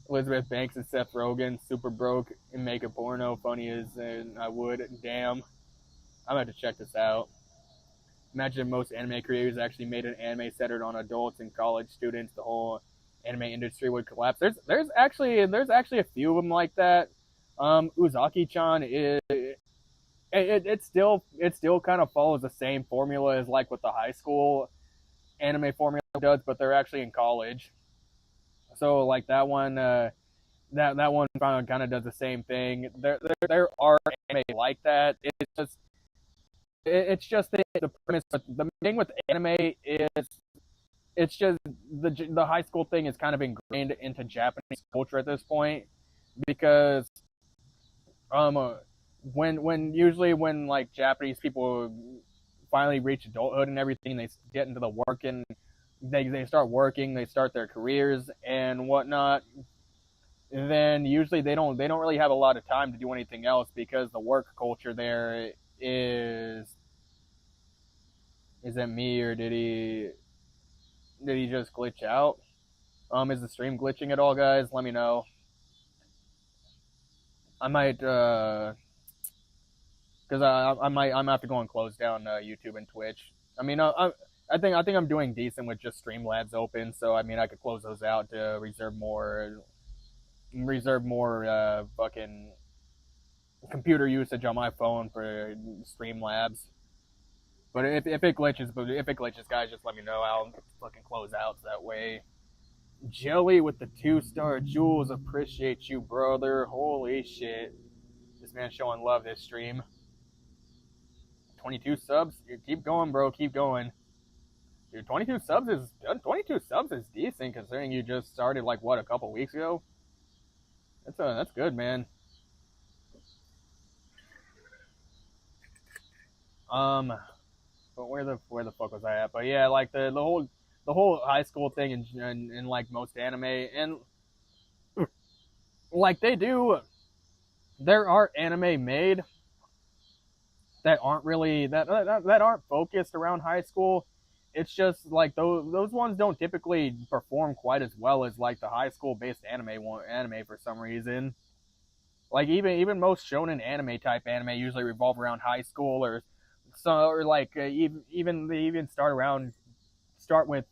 A: Elizabeth Banks and Seth Rogen, super broke, and make a porno funny as I would. Damn. I'm going to have to check this out. Imagine if most anime creators actually made an anime centered on adults and college students. The whole anime industry would collapse. There's actually a few of them like that. Uzaki-chan is it still kind of follows the same formula as like what the high school anime formula does, but they're actually in college. So like that one that one kind of does the same thing. There are anime like that. It's just the premise. But the thing with anime is it's just the high school thing is kind of ingrained into Japanese culture at this point, because when like Japanese people finally reach adulthood and everything, they get into the work and they start working, they start their careers and whatnot. And then usually they don't really have a lot of time to do anything else, because the work culture there is it me, or did he just glitch out? Is the stream glitching at all, guys? Let me know. I might because I'm gonna have to go and close down YouTube and Twitch. I mean, I think I'm doing decent with just Streamlabs open, so I mean I could close those out to reserve more fucking computer usage on my phone for Streamlabs. But if it glitches, guys, just let me know. I'll fucking close out that way. Jelly with the 2-star Jules, appreciate you, brother. Holy shit, this man showing love this stream. 22 subs, keep going, bro. Keep going, dude. 22 subs is decent considering you just started like what, a couple weeks ago. That's good, man. but where the fuck was I at? But yeah, like the whole high school thing in like most anime, and like there are anime made that aren't really that aren't focused around high school. It's just like those ones don't typically perform quite as well as like the high school based anime for some reason. Like even most shonen anime type anime usually revolve around high school, or like even they even start with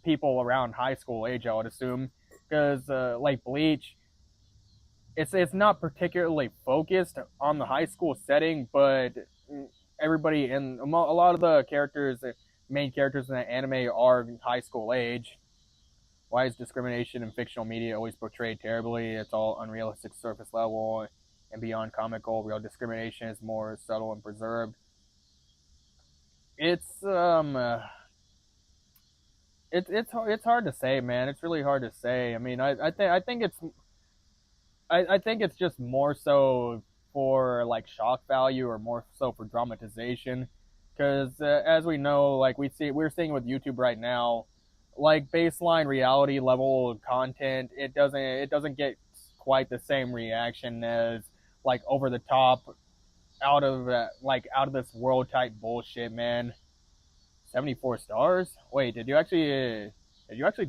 A: people around high school age, I would assume, because like Bleach, it's not particularly focused on the high school setting, but everybody and a lot of the main characters in the anime are high school age. Why is discrimination in fictional media always portrayed terribly? It's all unrealistic, surface level, and beyond comical. Real discrimination is more subtle and preserved. It's it's hard to say, man. It's really hard to say. I mean, I think it's just more so for like shock value, or more so for dramatization, because as we know, like we're seeing with YouTube right now, like baseline reality level content, it doesn't get quite the same reaction as like over the top, out of this world type bullshit, man. 74 stars? Wait, did you actually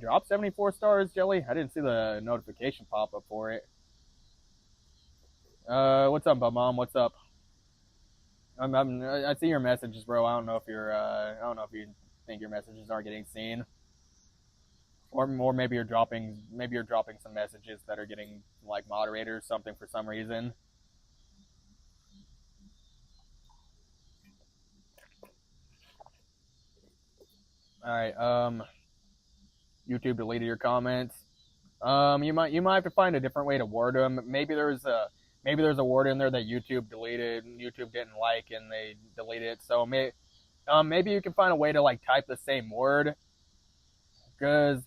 A: drop 74 stars, Jelly? I didn't see the notification pop up for it. What's up, Mom? What's up? I see your messages, bro. I don't know if you think your messages aren't getting seen, or maybe you're dropping some messages that are getting like moderators something for some reason. All right. YouTube deleted your comments. You might have to find a different way to word them. Maybe there's a word in there that YouTube deleted. YouTube didn't like, and they deleted it. So maybe you can find a way to like type the same word, because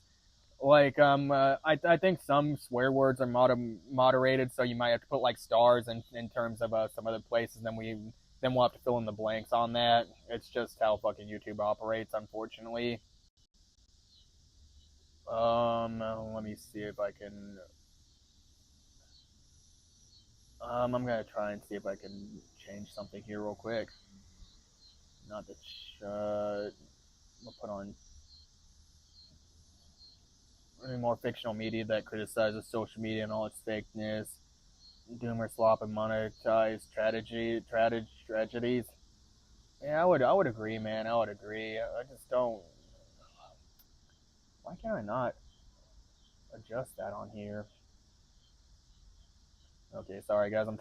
A: like I think some swear words are moderated, so you might have to put like stars in terms of some other places. Then we'll have to fill in the blanks on that. It's just how fucking YouTube operates, unfortunately. Let me see if I can. I'm gonna try and see if I can change something here real quick. Not the we'll put on any more fictional media that criticizes social media and all its fakeness, doomer slop, and monetized tragedies. Yeah, I would agree, man. I would agree. I just don't. Why can't I not adjust that on here? Okay, sorry guys. I'm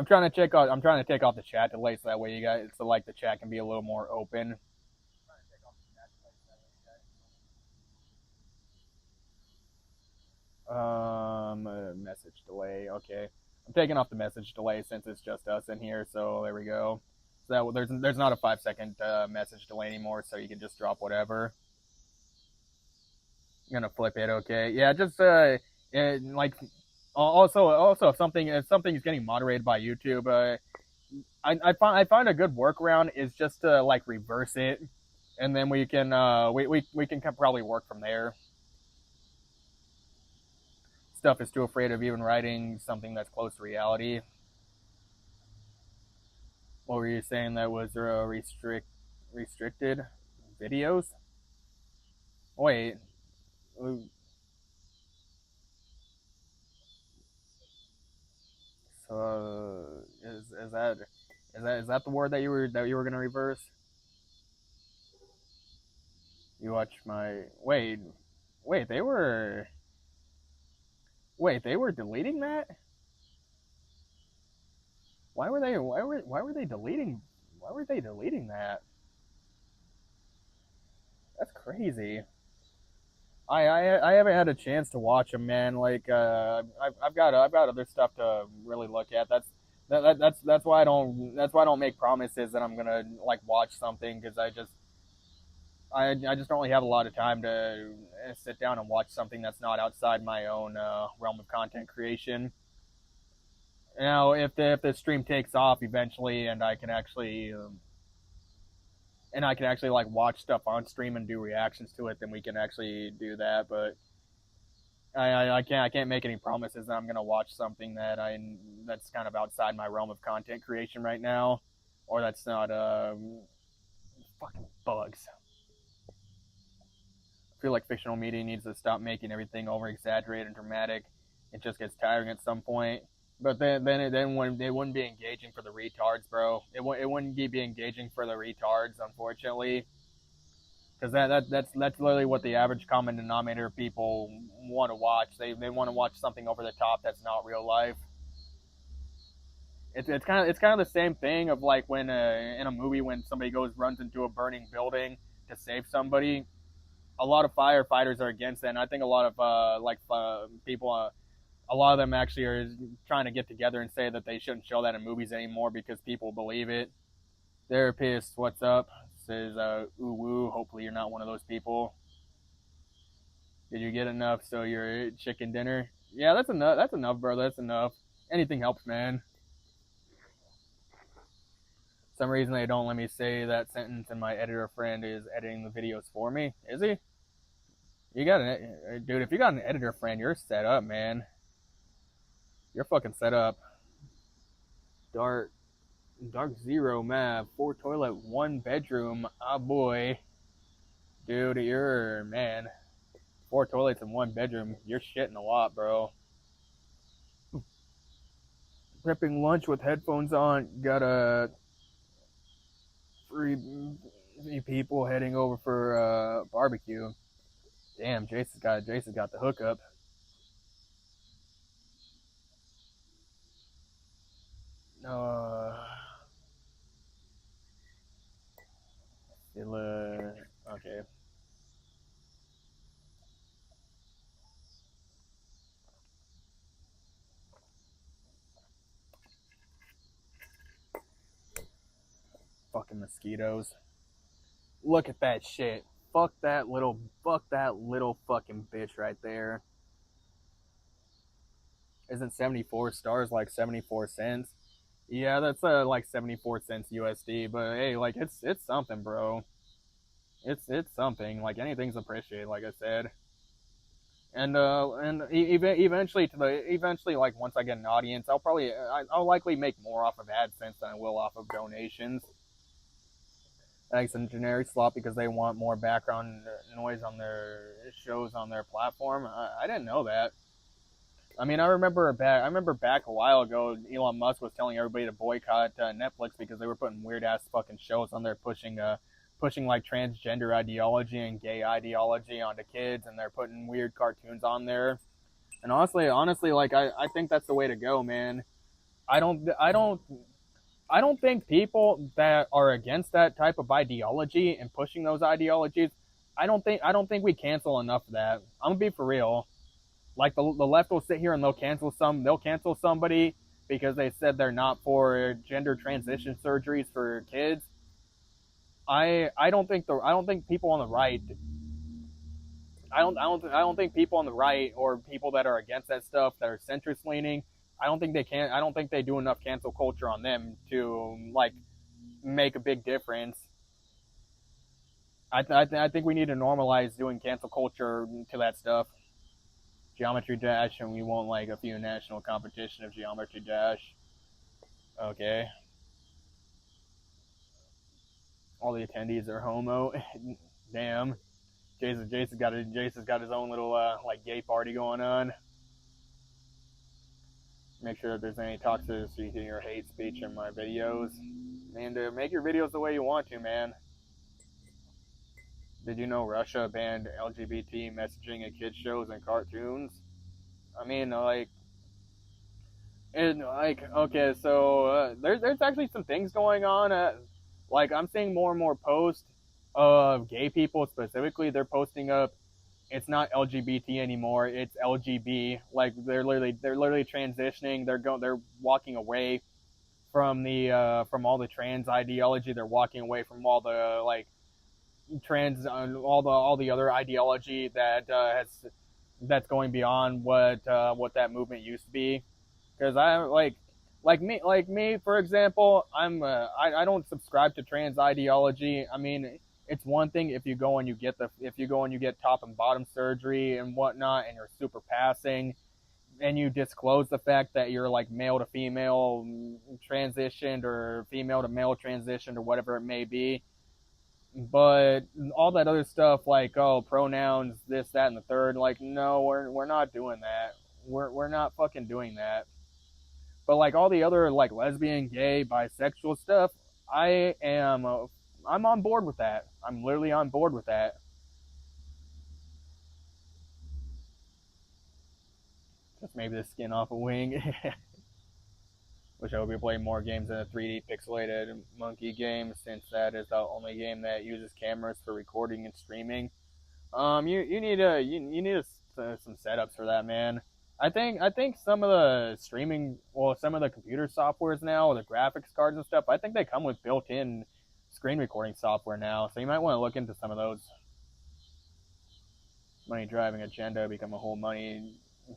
A: trying to take off the chat delay so that way so like the chat can be a little more open. Message delay. Okay, I'm taking off the message delay since it's just us in here. So there we go. So there's not a 5 second message delay anymore. So you can just drop whatever. I'm gonna flip it. Okay, yeah, just like also if something is getting moderated by YouTube, I find a good workaround is just to like reverse it, and then we can probably work from there. Stuff is too afraid of even writing something that's close to reality. What were you saying that was restricted videos? Wait, so is that the word that you were gonna reverse? You watch my wait they were deleting that? Why were they deleting that? That's crazy. I haven't had a chance to watch them, man. Like I've got other stuff to really look at. That's why I don't make promises that I'm gonna like watch something, because I just don't really have a lot of time to sit down and watch something that's not outside my own realm of content creation. Now, if the stream takes off eventually, and I can actually and I can actually like watch stuff on stream and do reactions to it, then we can actually do that. But I can't make any promises that I'm gonna watch something that's kind of outside my realm of content creation right now, or that's not fucking bugs. I feel like fictional media needs to stop making everything over exaggerated and dramatic. It just gets tiring at some point. But then when it wouldn't be engaging for the retards, bro. It wouldn't be engaging for the retards, unfortunately. Because that's literally what the average common denominator people want to watch. They want to watch something over the top that's not real life. It's kind of the same thing of like when in a movie when somebody runs into a burning building to save somebody. A lot of firefighters are against that, and I think a lot of people. A lot of them actually are trying to get together and say that they shouldn't show that in movies anymore because people believe it. Therapist, what's up? Says, ooh woo. Hopefully you're not one of those people. Did you get enough? So your chicken dinner? Yeah, that's enough. That's enough, bro. That's enough. Anything helps, man. Some reason they don't let me say that sentence, and my editor friend is editing the videos for me. Is he? You got dude. If you got an editor friend, you're set up, man. You're fucking set up. Dark Zero Mav, 4 toilet, 1 bedroom. Ah, boy. Dude, you're, man. 4 toilets and 1 bedroom. You're shitting a lot, bro. Prepping lunch with headphones on. Got a 3 people heading over for barbecue. Damn, Jason's got the hookup. Okay. Fucking mosquitoes. Look at that shit. Fuck that little fucking bitch right there. Isn't 74 stars like 74 cents? Yeah, that's like 74 cents USD, but hey, like it's something, bro. It's something. Like anything's appreciated, like I said. And eventually like once I get an audience, I'll likely make more off of AdSense than I will off of donations. Thanks, and generic slot because they want more background noise on their shows on their platform. I didn't know that. I mean, I remember back a while ago, Elon Musk was telling everybody to boycott Netflix because they were putting weird ass fucking shows on there, pushing like transgender ideology and gay ideology onto kids, and they're putting weird cartoons on there. And honestly, like I think that's the way to go, man. I don't think people that are against that type of ideology and pushing those ideologies, I don't think we cancel enough of that. I'm gonna be for real. Like the left will sit here and they'll cancel somebody because they said they're not for gender transition surgeries for kids. I don't think people on the right. I don't think people on the right or people that are against that stuff that are centrist leaning. I don't think they do enough cancel culture on them to like make a big difference. I think we need to normalize doing cancel culture to that stuff. Geometry Dash, and we want like a few national competition of Geometry Dash. Okay. All the attendees are homo. Damn. Jason's got his own little like gay party going on. Make sure that there's any toxicity or hate speech in my videos. And make your videos the way you want to, man. Did you know Russia banned LGBT messaging at kids shows and cartoons? I mean, okay, so there's actually some things going on. Like I'm seeing more and more posts of gay people specifically. They're posting up. It's not LGBT anymore. It's LGB. Like they're literally transitioning. They're walking away from all the trans ideology. They're walking away from all the like trans all the other ideology that's going beyond what that movement used to be. Because like me, for example, I don't subscribe to trans ideology. I mean, it's one thing if you go and you get top and bottom surgery and whatnot, and you're super passing, and you disclose the fact that you're like male to female transitioned or female to male transitioned or whatever it may be. But all that other stuff like, oh, pronouns, this, that, and the third, like, no, we're not doing that. We're not fucking doing that. But like all the other like lesbian, gay, bisexual stuff, I am I'm on board with that. I'm literally on board with that. Just maybe the skin off a wing. Wish I would be playing more games than a 3D pixelated monkey game, since that is the only game that uses cameras for recording and streaming. You need some setups for that, man. I think some of the streaming, well, some of the computer softwares now, the graphics cards and stuff, I think they come with built-in screen recording software now. So you might want to look into some of those. Money driving agenda become a whole money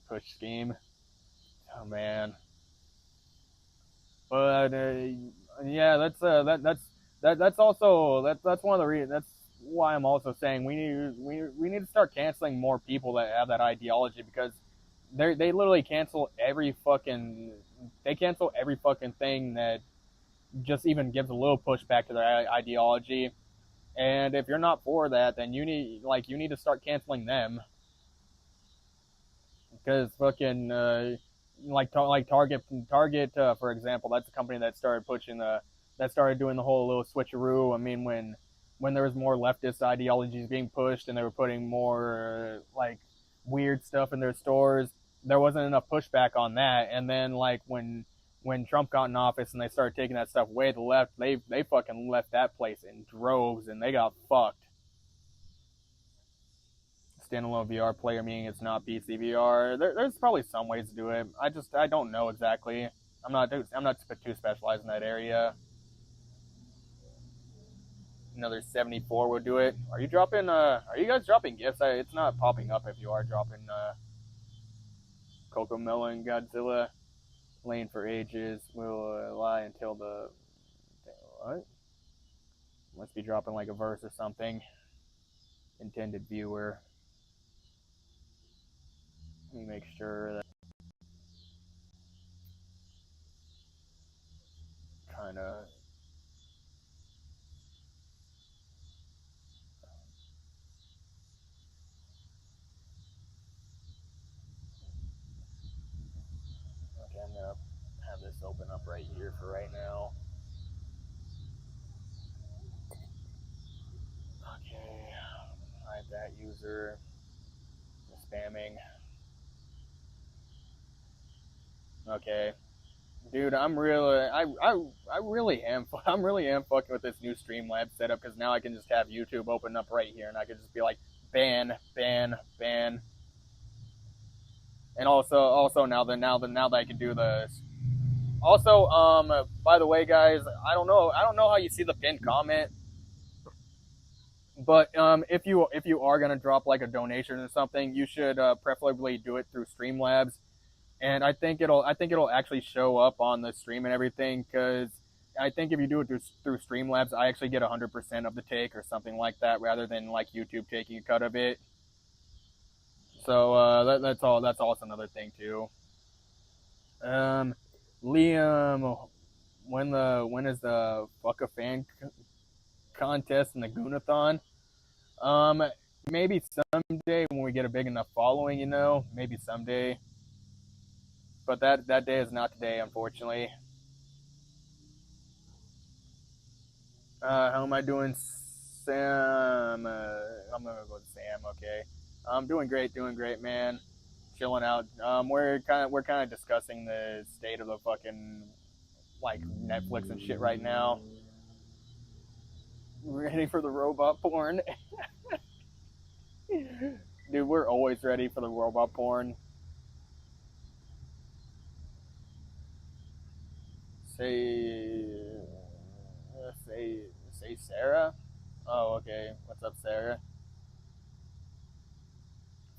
A: push scheme. Oh man, but yeah, that's also that's one of the reasons. That's why I'm also saying we need to start canceling more people that have that ideology, because they literally cancel every fucking thing that just even gives a little pushback to their ideology. And if you're not for that, then you need to start canceling them, because fucking like Target for example, that's a company that started that started doing the whole little switcheroo. I mean, when there was more leftist ideologies being pushed and they were putting more like weird stuff in their stores, there wasn't enough pushback on that. And then like when Trump got in office and they started taking that stuff away, the left they fucking left that place in droves and they got fucked. Standalone VR player, meaning it's not PC VR. There's probably some ways to do it. I don't know exactly. I'm not too specialized in that area. Another 74 would do it. Are you guys dropping gifts? It's not popping up if you are dropping Coco Melon Godzilla. Lane for ages will lie until the what? Must be dropping like a verse or something. Intended viewer. Let me make sure that kind of. Okay, I'm gonna have this open up right here for right now. Okay, hide that user. Spamming. Okay, dude, I really am fucking with this new Streamlabs setup, because now I can just have YouTube open up right here and I can just be like ban, ban, ban. And also now that I can do the. Also, by the way, guys, I don't know how you see the pinned comment, but if you are gonna drop like a donation or something, you should preferably do it through Streamlabs, and I think it'll actually show up on the stream and everything, because I think if you do it through Streamlabs, I actually get 100% of the take or something like that, rather than like YouTube taking a cut of it. So that's also another thing too. Um, Liam, when is the fuck a fan contest and the Goonathon? Um, maybe someday when we get a big enough following, maybe someday. But that day is not today, unfortunately. How am I doing, Sam? I'm gonna go with Sam. Okay, I'm doing great, man. Chilling out. We're kind of discussing the state of the fucking like Netflix and shit right now. Ready for the robot porn, dude? We're always ready for the robot porn. Say, say Sarah. Oh, okay. What's up, Sarah?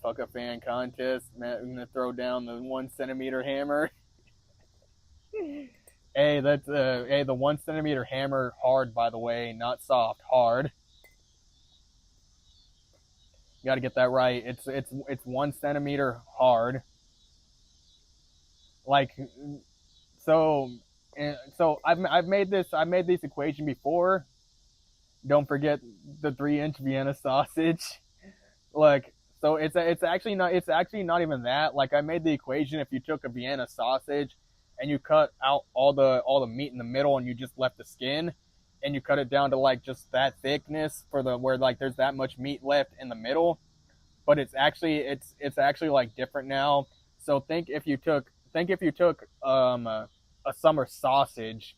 A: Fuck a fan contest. Man, I'm gonna throw down the 1 centimeter hammer. Hey, that's hey, the 1 centimeter hammer, hard, by the way, not soft, hard. You got to get that right. It's 1 centimeter hard. Like, so, so I've made this equation before. Don't forget the 3-inch Vienna sausage. Like, so it's actually not even that. Like, I made the equation. If you took a Vienna sausage and you cut out all the meat in the middle and you just left the skin, and you cut it down to like just that thickness for the where like there's that much meat left in the middle, but it's actually like different now. So think if you took a summer sausage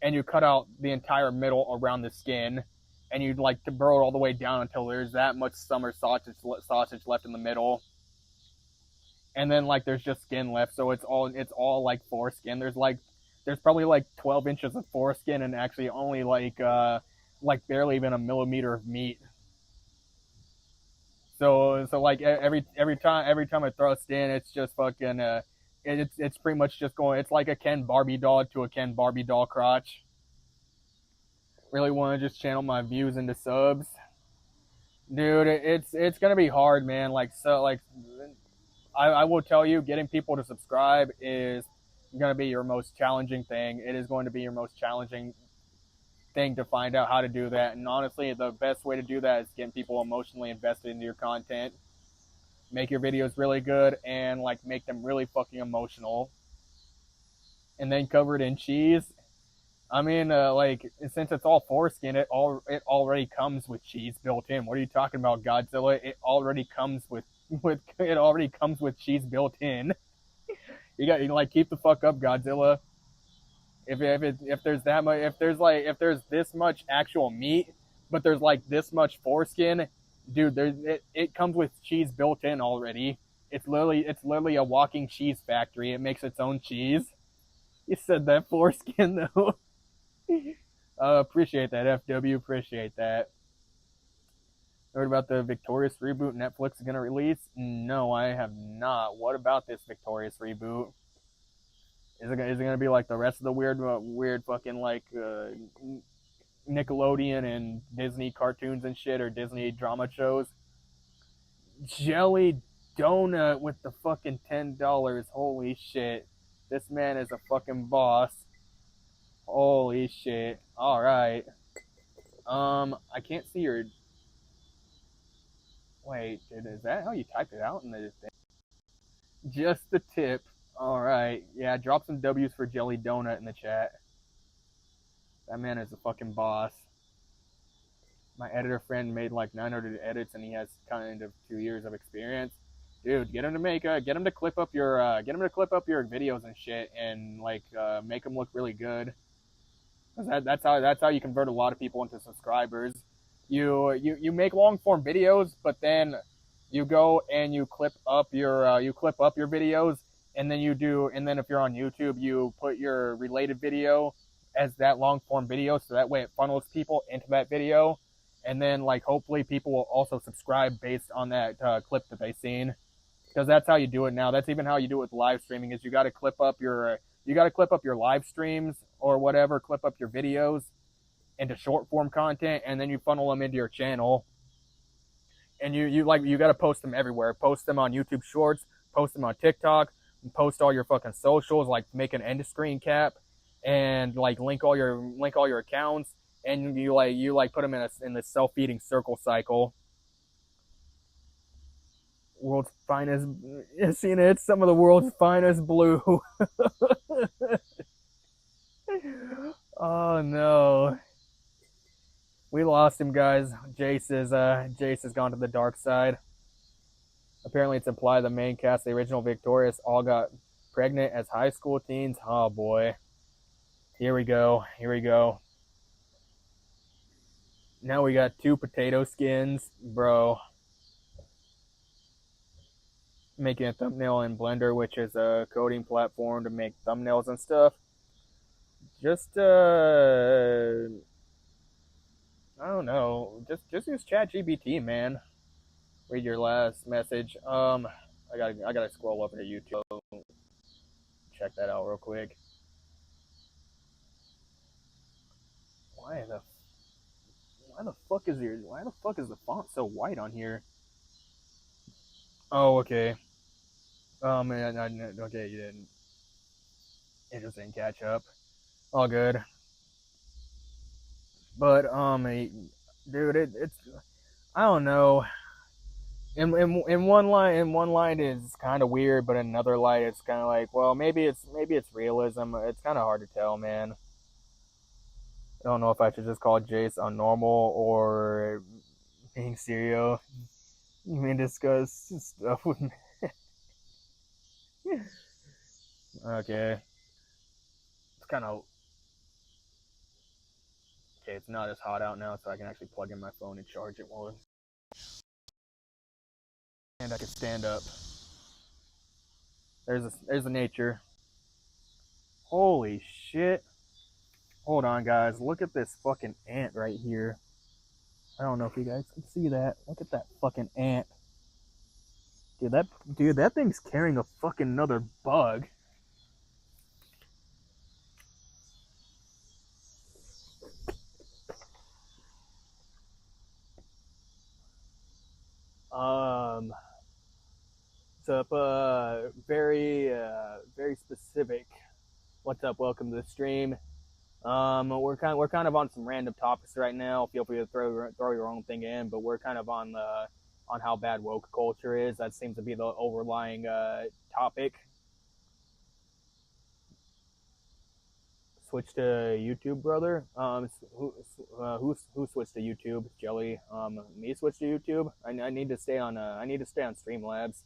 A: and you cut out the entire middle around the skin, and you'd like to burrow it all the way down until there's that much summer sausage left in the middle, and then like there's just skin left, so it's all like foreskin. There's probably like 12 inches of foreskin and actually only like barely even a millimeter of meat. So like every time I thrust in, it's just fucking it's pretty much just going. It's like a Ken Barbie doll to a Ken Barbie doll crotch. Really want to just channel my views into subs, dude. It's gonna be hard, man. I will tell you, getting people to subscribe is gonna be your most challenging thing. It is going to be your most challenging thing to find out how to do that. And honestly, the best way to do that is getting people emotionally invested into your content. Make your videos really good and like make them really fucking emotional, and then cover it in cheese. I mean, like since it's all foreskin, it already comes with cheese built in. What are you talking about, Godzilla? It already comes with cheese built in. You like keep the fuck up, Godzilla. If there's that much, if there's this much actual meat, but there's like this much foreskin, dude, it comes with cheese built in already. It's literally a walking cheese factory. It makes its own cheese. You said that foreskin though. Appreciate that, FW. Appreciate that. Heard about the Victorious reboot Netflix is gonna release? No, I have not. What about this Victorious reboot? Is it gonna be like the rest of the weird fucking like Nickelodeon and Disney cartoons and shit, or Disney drama shows? Jelly donut with the fucking $10. Holy shit! This man is a fucking boss. Holy shit! All right. I can't see your. Wait, dude, is that how you typed it out in the thing? Just the tip. All right. Yeah, drop some W's for Jelly Donut in the chat. That man is a fucking boss. My editor friend made like 900 edits, and he has kind of 2 years of experience. Dude, get him to clip up your videos and shit, and like make them look really good. That's how you convert a lot of people into subscribers. You make long form videos, but then you go and you clip up your videos, and then if you're on YouTube, you put your related video as that long form video, so that way it funnels people into that video, and then like hopefully people will also subscribe based on that clip that they've seen, because that's how you do it now. That's even how you do it with live streaming. Is you got to clip up your live streams or whatever, clip up your videos into short form content, and then you funnel them into your channel. And you got to post them everywhere. Post them on YouTube Shorts, post them on TikTok, and post all your fucking socials. Like make an end screen cap, and like link all your accounts, and you put them in this self-feeding circle cycle. World's finest, seen it. Some of the world's finest blue. Oh no. We lost him, guys. Jace has gone to the dark side. Apparently, it's implied the main cast, the original Victorious, all got pregnant as high school teens. Oh boy. Here we go. Now we got 2 potato skins, bro. Making a thumbnail in Blender, which is a coding platform to make thumbnails and stuff. Just I don't know. Just use ChatGPT, man. Read your last message. I gotta scroll up into YouTube. Check that out real quick. why the fuck is the font so white on here? Oh, okay. Man, okay, you didn't. It just didn't catch up. All good. But dude, it's I don't know. In one line is kind of weird, but in another light it's kind of like, well, maybe it's realism. It's kind of hard to tell, man. I don't know if I should just call Jace unnormal or being serial. You mean discuss stuff with me? Okay, it's kind of okay. It's not as hot out now, so I can actually plug in my phone and charge it while and I can stand up. There's the nature. Holy shit! Hold on, guys. Look at this fucking ant right here. I don't know if you guys can see that. Look at that fucking ant. Dude, that thing's carrying a fucking another bug. What's up? Very specific. What's up? Welcome to the stream. We're kind of on some random topics right now. Feel free to throw your own thing in, but we're kind of on how bad woke culture is. That seems to be the overlying topic. Switch to YouTube, brother. Who switched to YouTube? Jelly. Me switch to YouTube. I need to stay on Streamlabs.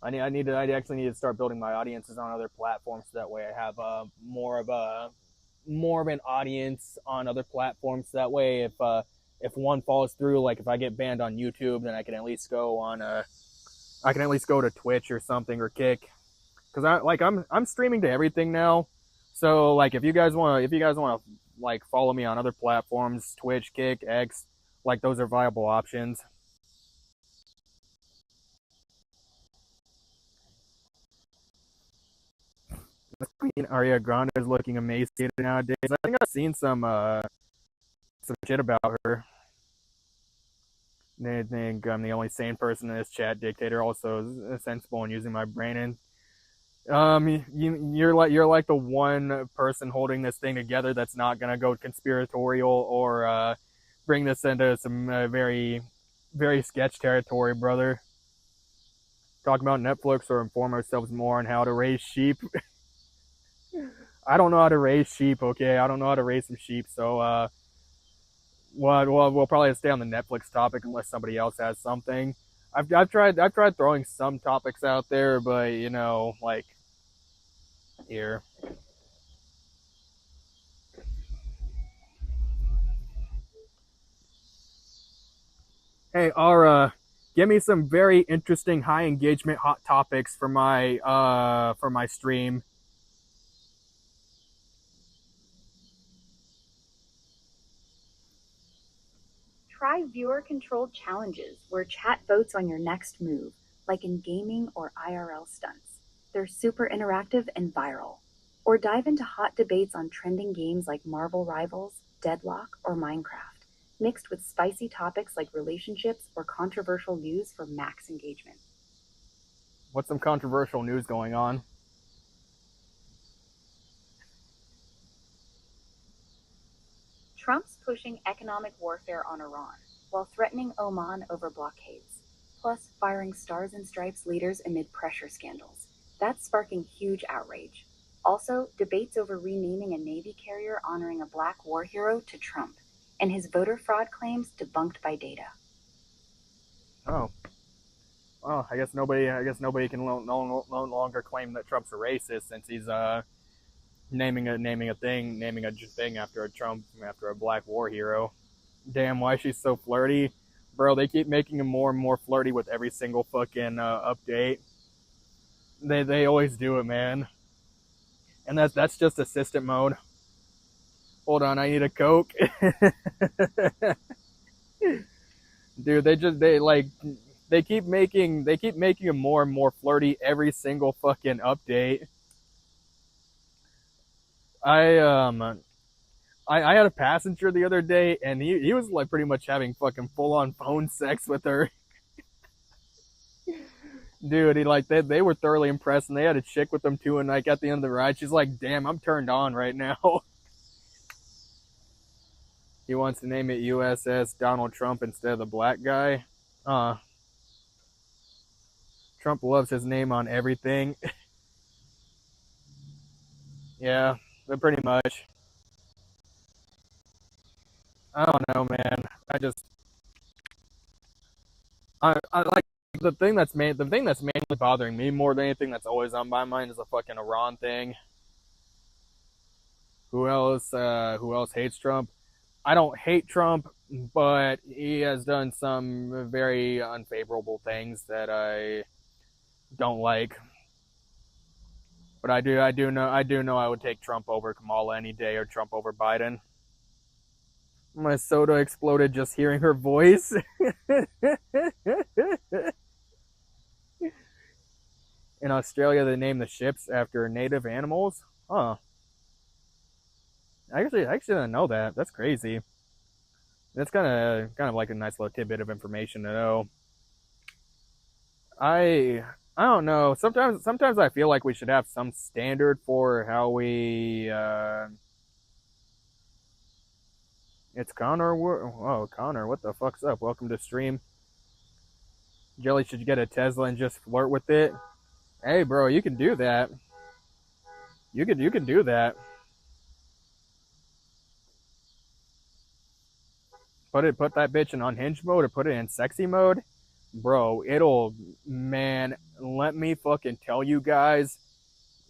A: I actually need to start building my audiences on other platforms, so that way I have more of an audience on other platforms. So that way, if one falls through, like if I get banned on YouTube, then I can at least go to Twitch or something, or Kick, because I'm streaming to everything now. So like if you guys want to like follow me on other platforms, Twitch, Kick, X, like those are viable options. Queen Ariana Grande is looking emaciated nowadays. I think I've seen some shit about her. They think I'm the only sane person in this chat. Dictator also is sensible in using my brain. And you're like the one person holding this thing together that's not gonna go conspiratorial or bring this into some very, very sketch territory, brother. Talk about Netflix or inform ourselves more on how to raise sheep. I don't know how to raise sheep, okay? I don't know how to raise some sheep, so we'll probably stay on the Netflix topic unless somebody else has something. I've tried throwing some topics out there, but like here. Hey, Ara, give me some very interesting, high engagement, hot topics for my stream.
B: Try viewer-controlled challenges where chat votes on your next move, like in gaming or IRL stunts. They're super interactive and viral. Or dive into hot debates on trending games like Marvel Rivals, Deadlock, or Minecraft, mixed with spicy topics like relationships or controversial news for max engagement.
A: What's some controversial news going on?
B: Trump's pushing economic warfare on Iran, while threatening Oman over blockades, plus firing Stars and Stripes leaders amid pressure scandals. That's sparking huge outrage. Also, debates over renaming a Navy carrier honoring a black war hero to Trump, and his voter fraud claims debunked by data.
A: Oh. Well, I guess nobody can no longer claim that Trump's a racist, since he's naming a thing after a black war hero. Damn, why she's so flirty, bro? They keep making him more and more flirty with every single fucking update. They always do it, man. And that's just assistant mode. Hold on, I need a Coke. Dude, they keep making him more and more flirty every single fucking update. I had a passenger the other day, and he was like pretty much having fucking full on phone sex with her. Dude, they were thoroughly impressed, and they had a chick with them too. And like at the end of the ride, she's like, "Damn, I'm turned on right now." He wants to name it USS Donald Trump instead of the black guy. Uh, Trump loves his name on everything. Yeah, but pretty much. I don't know, man. I like the thing that's mainly bothering me more than anything that's always on my mind is the fucking Iran thing. Who else hates Trump? I don't hate Trump, but he has done some very unfavorable things that I don't like. But I do know I would take Trump over Kamala any day, or Trump over Biden. My soda exploded just hearing her voice. In Australia, they name the ships after native animals. Huh. I actually didn't know that. That's crazy. That's kind of like a nice little tidbit of information to know. I don't know. Sometimes I feel like we should have some standard for how we. It's Connor. Oh, Connor, what the fuck's up? Welcome to stream. Jelly should get a Tesla and just flirt with it. Hey, bro, you can do that. You can do that. Put that bitch in unhinged mode or put it in sexy mode, bro. Man. Let me fucking tell you guys,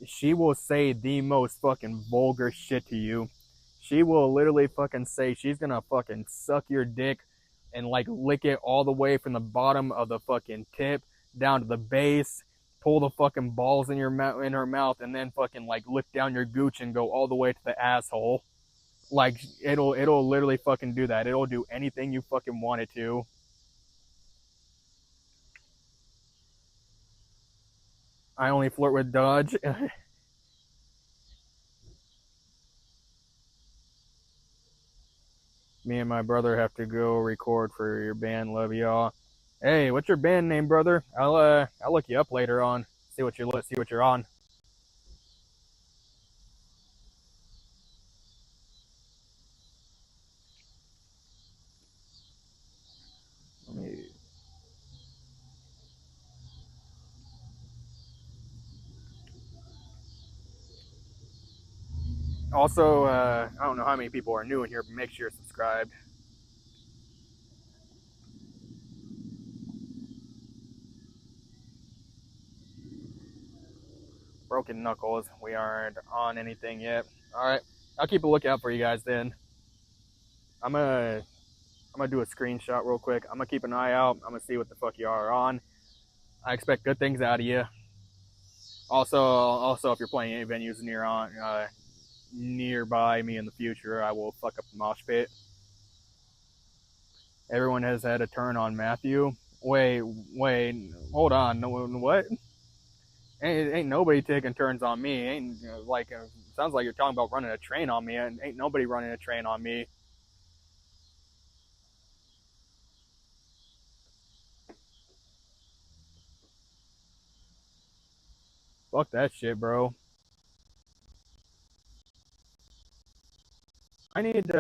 A: she will say the most fucking vulgar shit to you. She will literally fucking say she's gonna fucking suck your dick and like lick it all the way from the bottom of the fucking tip down to the base, pull the fucking balls in her mouth, and then fucking like lick down your gooch and go all the way to the asshole. Like it'll literally fucking do that. It'll do anything you fucking want it to. I only flirt with Dodge. Me and my brother have to go record for your band. Love y'all. Hey, what's your band name, brother? I'll look you up later on. See what you're on. Let me. Also, I don't know how many people are new in here, but make sure you're subscribed. Broken Knuckles. We aren't on anything yet. All right, I'll keep a lookout for you guys then. I'm gonna do a screenshot real quick. I'm gonna keep an eye out. I'm gonna see what the fuck you are on. I expect good things out of you. Also, if you're playing any venues nearby me in the future, I will fuck up the mosh pit. Everyone has had a turn on Matthew. Wait, hold on. No, what? Ain't nobody taking turns on me. Ain't like sounds like you're talking about running a train on me. And ain't nobody running a train on me. Fuck that shit, bro. I need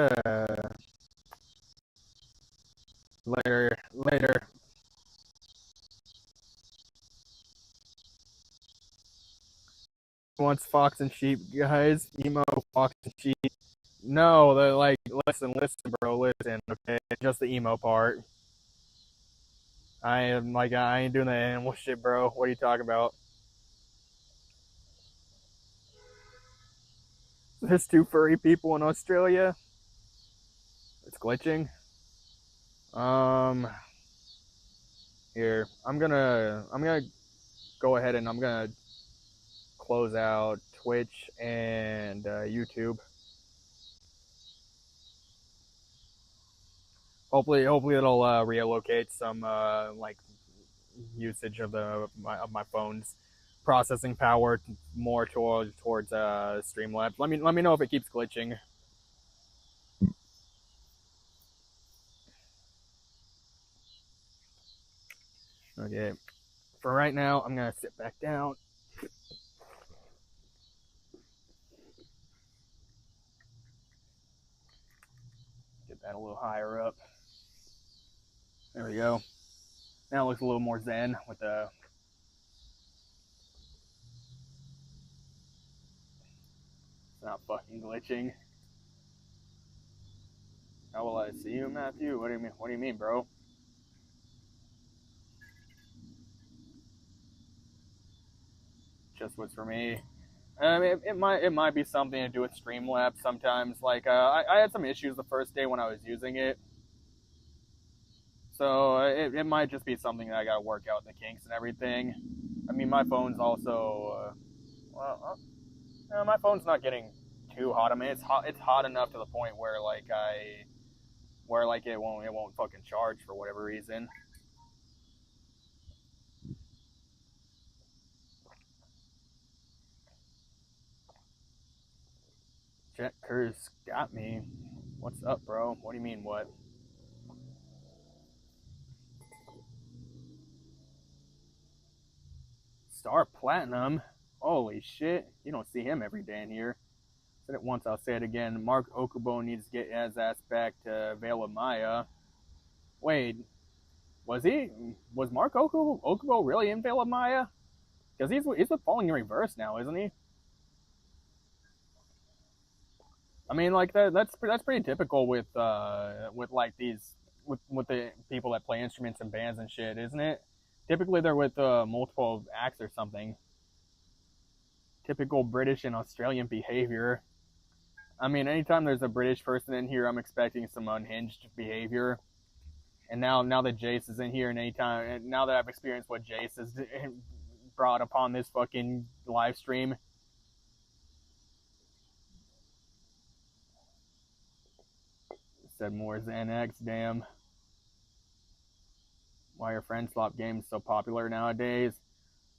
A: later. Wants Fox and Sheep, guys. Emo Fox and Sheep. No, they're like, listen, bro, listen. Okay, just the emo part. I ain't doing that animal shit, bro. What are you talking about? There's two furry people in Australia. It's glitching. Here, I'm gonna go ahead and I'm gonna close out Twitch and YouTube. Hopefully it'll reallocate some like usage of my phone's processing power more towards Streamlabs. Let me know if it keeps glitching. Okay. For right now, I'm gonna sit back down. Get that a little higher up. There we go. Now it looks a little more zen with the... It's not fucking glitching. How will I see you, Matthew? What do you mean? What do you mean, bro? Just what's for me. It might be something to do with Streamlabs sometimes. Like I had some issues the first day when I was using it, so it might just be something that I gotta work out the kinks and everything. I mean, my phone's also my phone's not getting too hot. I mean, it's hot enough to the point where it won't fucking charge for whatever reason. Jet Curse got me. What's up, bro? What do you mean, what? Star Platinum? Holy shit. You don't see him every day in here. Said it once, I'll say it again. Mark Okubo needs to get his ass back to Vela Maya. Wait, was Mark Okubo really in Vela Maya? Because he's with Falling in Reverse now, isn't he? I mean, like that's pretty typical with like these with the people that play instruments in bands and shit, isn't it? Typically, they're with multiple acts or something. Typical British and Australian behavior. I mean, anytime there's a British person in here, I'm expecting some unhinged behavior. And now that Jace is in here, and now that I've experienced what Jace has brought upon this fucking live stream. Said more Xanax, damn. Why are friend swap games so popular nowadays?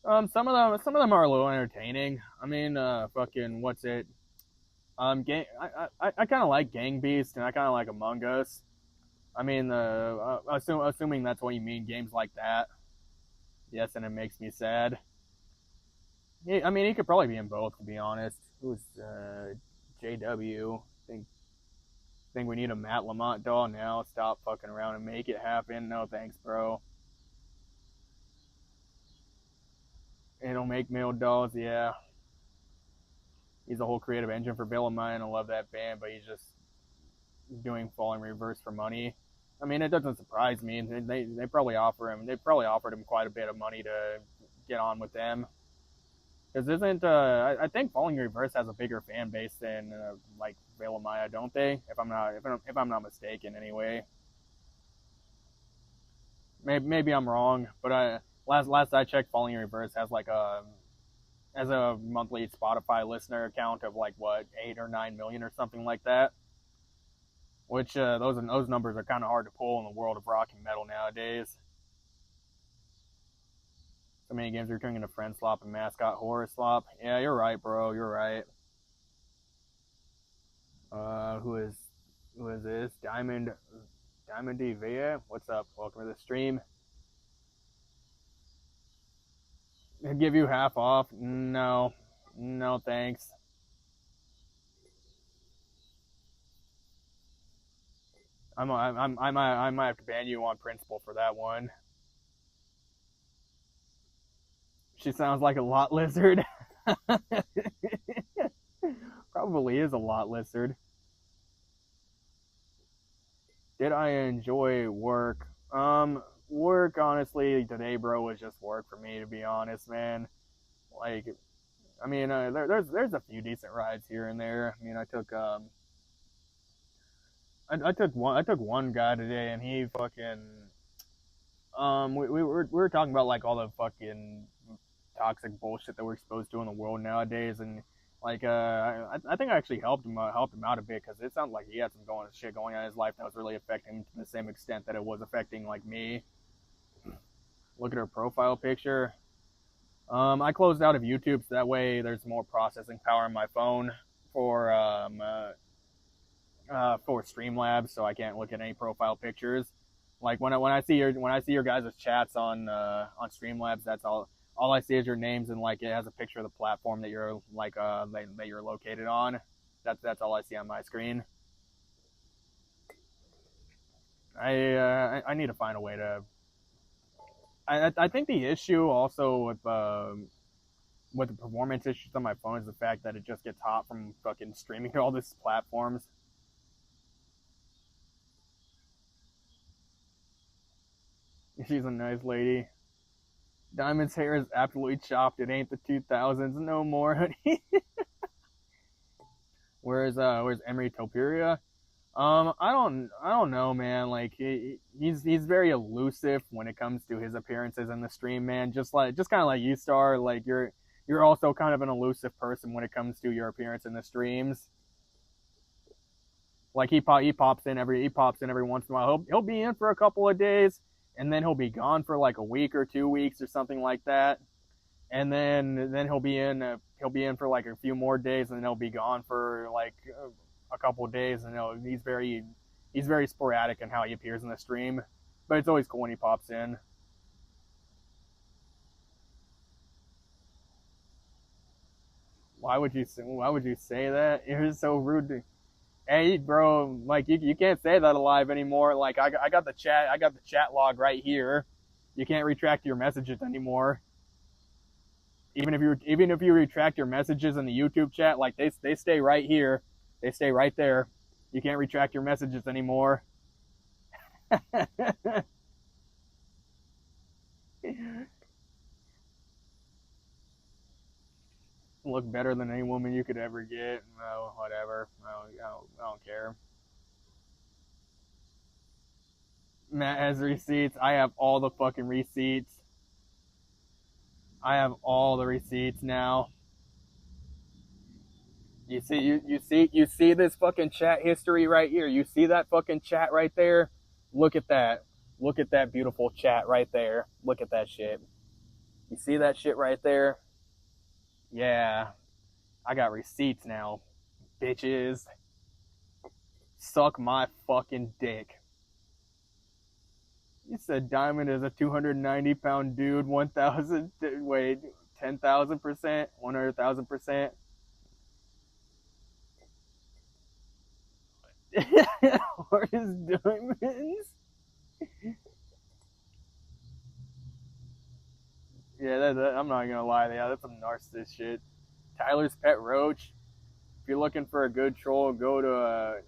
A: Some of them are a little entertaining. I mean, fucking what's it? I kind of like Gang Beast and I kind of like Among Us. I mean, assuming that's what you mean, games like that. Yes, and it makes me sad. I mean, he could probably be in both, to be honest. Who's JW? Think we need a Matt Lamont doll now. Stop fucking around and make it happen. No thanks, bro. It'll make male dolls, yeah. He's a whole creative engine for Vela Maya, and I love that band, but he's just doing Falling Reverse for money. I mean, it doesn't surprise me. They probably offered him quite a bit of money to get on with them. Because I think Falling Reverse has a bigger fan base than like Vela Maya, don't they? If I'm not mistaken, anyway. Maybe I'm wrong, but last I checked, Falling Reverse has a monthly Spotify listener count of like what 8 or 9 million or something like that. Which those numbers are kind of hard to pull in the world of rock and metal nowadays. So many games are turning into friend slop and mascot horror slop. Yeah, you're right, bro. You're right. Who is this? Diamond DV? What's up? Welcome to the stream. I'd give you half off. No, thanks. I might have to ban you on principle for that one. She sounds like a lot lizard. Probably is a lot lizard. Did I enjoy work? Work, honestly, today, bro, was just work for me, to be honest, man. Like, I mean, there's a few decent rides here and there. I mean, I took one guy today, and he fucking we were talking about like all the fucking toxic bullshit that we're exposed to in the world nowadays, and like I think I actually helped him out a bit, because it sounded like he had some shit going on in his life that was really affecting him to the same extent that it was affecting like me. Look at her profile picture. I closed out of YouTube, so that way there's more processing power on my phone for Streamlabs, so I can't look at any profile pictures. Like when I see your guys' chats on Streamlabs, that's all I see is your names, and like it has a picture of the platform that you're like that you're located on. That's all I see on my screen. I need to find a way to. I think the issue also with the performance issues on my phone is the fact that it just gets hot from fucking streaming to all these platforms. She's a nice lady. Diamond's hair is absolutely chopped. It ain't the 2000s no more, honey. Where's Emery Topuria? I don't know, man. Like he's very elusive when it comes to his appearances in the stream, man. Just kind of like you, Star. Like you're also kind of an elusive person when it comes to your appearance in the streams. Like he pops in every once in a while. He'll be in for a couple of days, and then he'll be gone for like a week or 2 weeks or something like that. And then he'll be in for like a few more days, and then he'll be gone for like a couple of days. And he's very sporadic in how he appears in the stream, but it's always cool when he pops in. Why would you say that? You're so rude to. Hey, bro, like you can't say that alive anymore. Like I got the chat log right here. You can't retract your messages anymore. Even if you retract your messages in the YouTube chat, like they stay right here. They stay right there. You can't retract your messages anymore. Look better than any woman you could ever get. Oh, whatever. I don't care. Matt has receipts. I have all the fucking receipts. I have all the receipts now. You see this fucking chat history right here. You see that fucking chat right there? Look at that. Look at that beautiful chat right there. Look at that shit. You see that shit right there? Yeah. I got receipts now, bitches. Suck my fucking dick. You said Diamond is a 290-pound dude, 10,000%, 100,000%. Or his diamonds? Yeah, I'm not gonna lie, that's some narcissist shit. Tyler's Pet Roach. If you're looking for a good troll, go to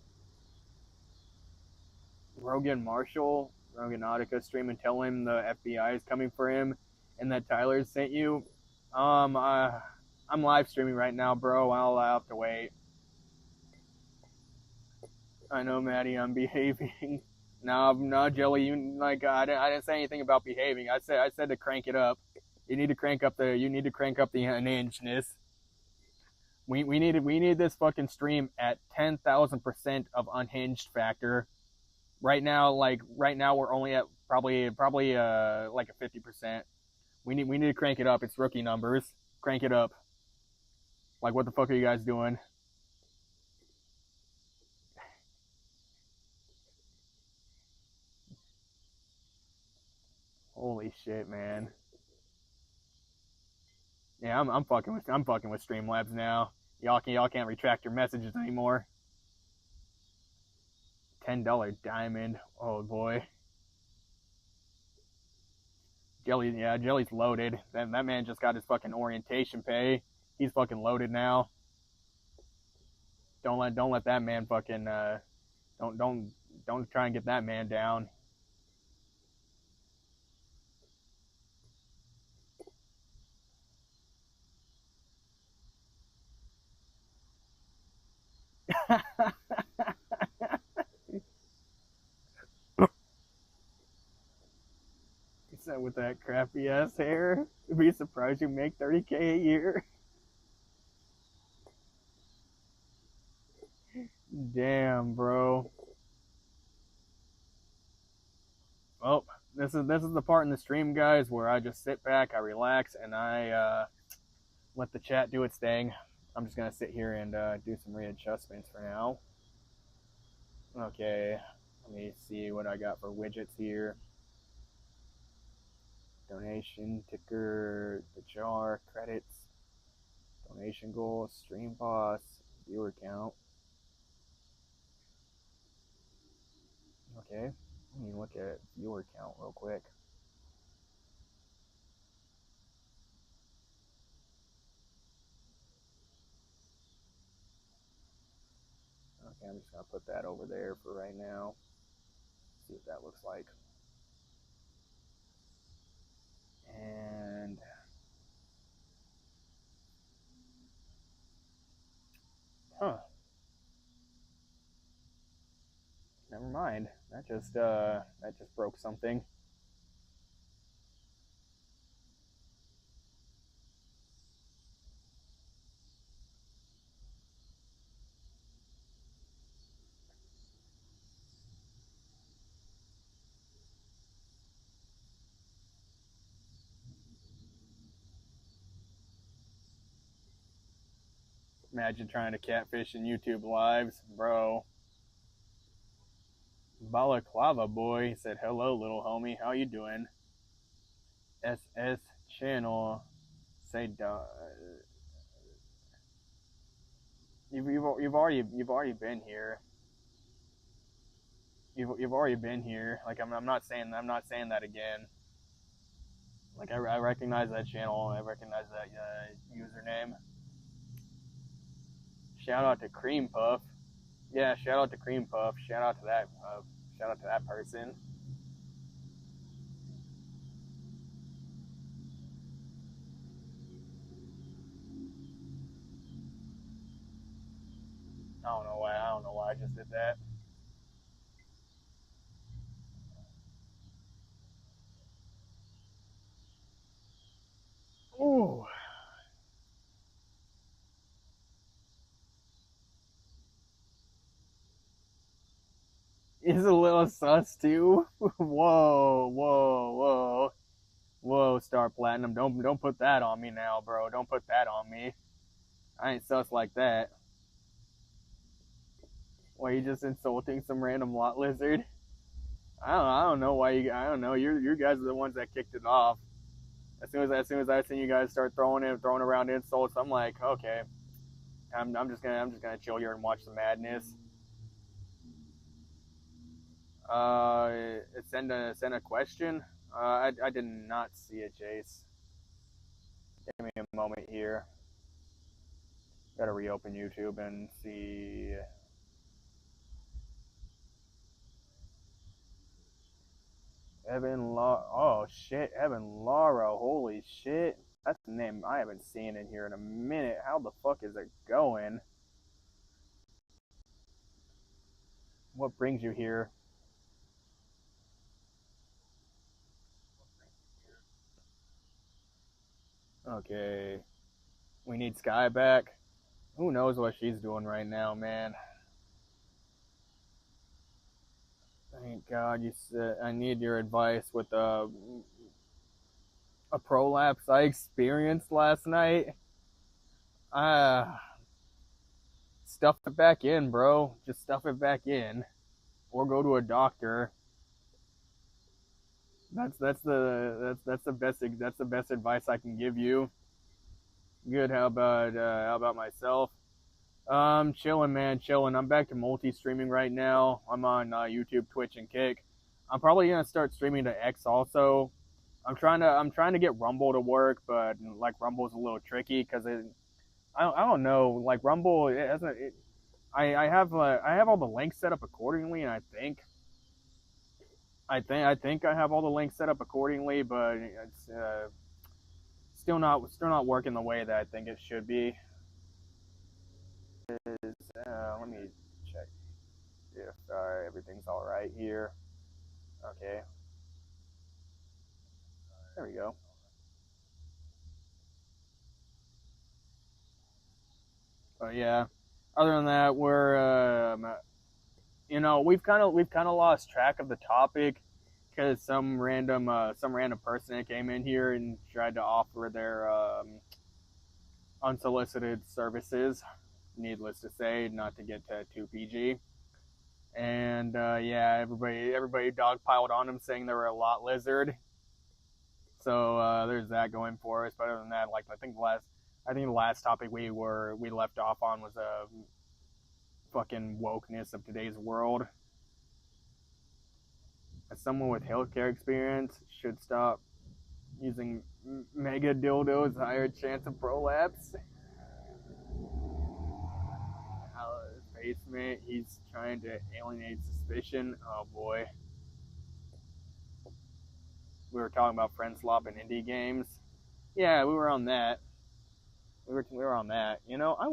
A: Rogan Marshall, Roganautica stream, and tell him the FBI is coming for him and that Tyler sent you. I'm live streaming right now, bro. I'll have to wait. I know, Maddie, I'm behaving. No, Jelly, I didn't say anything about behaving. I said to crank it up. You need to crank up the unhingedness. We need this fucking stream at 10,000% of unhinged factor. Right now we're only at probably like a 50%. We need to crank it up. It's rookie numbers. Crank it up. Like, what the fuck are you guys doing? Holy shit, man. Yeah, I'm fucking with Streamlabs now. Y'all can't retract your messages anymore. $10 diamond. Oh boy. Jelly's loaded. That man just got his fucking orientation pay. He's fucking loaded now. Don't let that man fucking don't try and get that man down. He said, with that crappy ass hair, you'd be surprised you make $30K a year. Damn, bro. Well, this is the part in the stream, guys, where I just sit back, I relax, and I let the chat do its thing. I'm just gonna sit here and do some readjustments for now. Okay. Let me see what I got for widgets here. Donation, ticker, the jar, credits, donation goal, stream boss, viewer count. Okay, let me look at viewer count real quick. Okay, I'm just gonna put that over there for right now. See what that looks like. And never mind. That just broke something. Imagine trying to catfish in YouTube lives, bro. Balaclava boy said, "Hello, little homie. How you doing?" SS channel say, you've already been here. You've already been here. Like I'm not saying that again. Like I recognize that channel. I recognize that username. Shout out to Cream Puff. Yeah, shout out to Cream Puff. Shout out to that. Shout out to that person. I don't know why I just did that. Ooh. Is a little sus too. Whoa, Star Platinum. Don't put that on me now, bro. Don't put that on me. I ain't sus like that. Why you just insulting some random lot lizard? I don't know why you. I don't know. You guys are the ones that kicked it off. As soon as I seen you guys start throwing around insults, I'm like, okay, I'm just gonna chill here and watch the madness. Send a question. I did not see it, Jace. Give me a moment here. Gotta reopen YouTube and see. Oh shit, Evan Lara. Holy shit. That's the name I haven't seen in here in a minute. How the fuck is it going? What brings you here? Okay. We need Sky back. Who knows what she's doing right now, man. Thank God you said I need your advice with a prolapse I experienced last night. Stuff it back in, bro. Just stuff it back in, or go to a doctor. That's the best advice I can give you. Good. How about myself? Chilling, man, chilling. I'm back to multi-streaming right now. I'm on YouTube, Twitch, and Kick. I'm probably gonna start streaming to X also. I'm trying to get Rumble to work, but like Rumble's a little tricky because I don't know. Like Rumble, it hasn't. I have all the links set up accordingly, and I think I have all the links set up accordingly, but it's still not working the way that I think it should be. Let me check if everything's all right here. Okay, there we go. But yeah, other than that, we've kind of lost track of the topic because some random person that came in here and tried to offer their unsolicited services. Needless to say, not to get too PG. And yeah, everybody dogpiled on him, saying they were a lot lizard. So there's that going for us. But other than that, like I think the last topic we left off on was fucking wokeness of today's world. As someone with healthcare experience, should stop using mega dildos, higher chance of prolapse. Basement, he's trying to alienate suspicion. Oh boy. We were talking about friend slop and indie games. Yeah, we were on that. We were on that. You know, I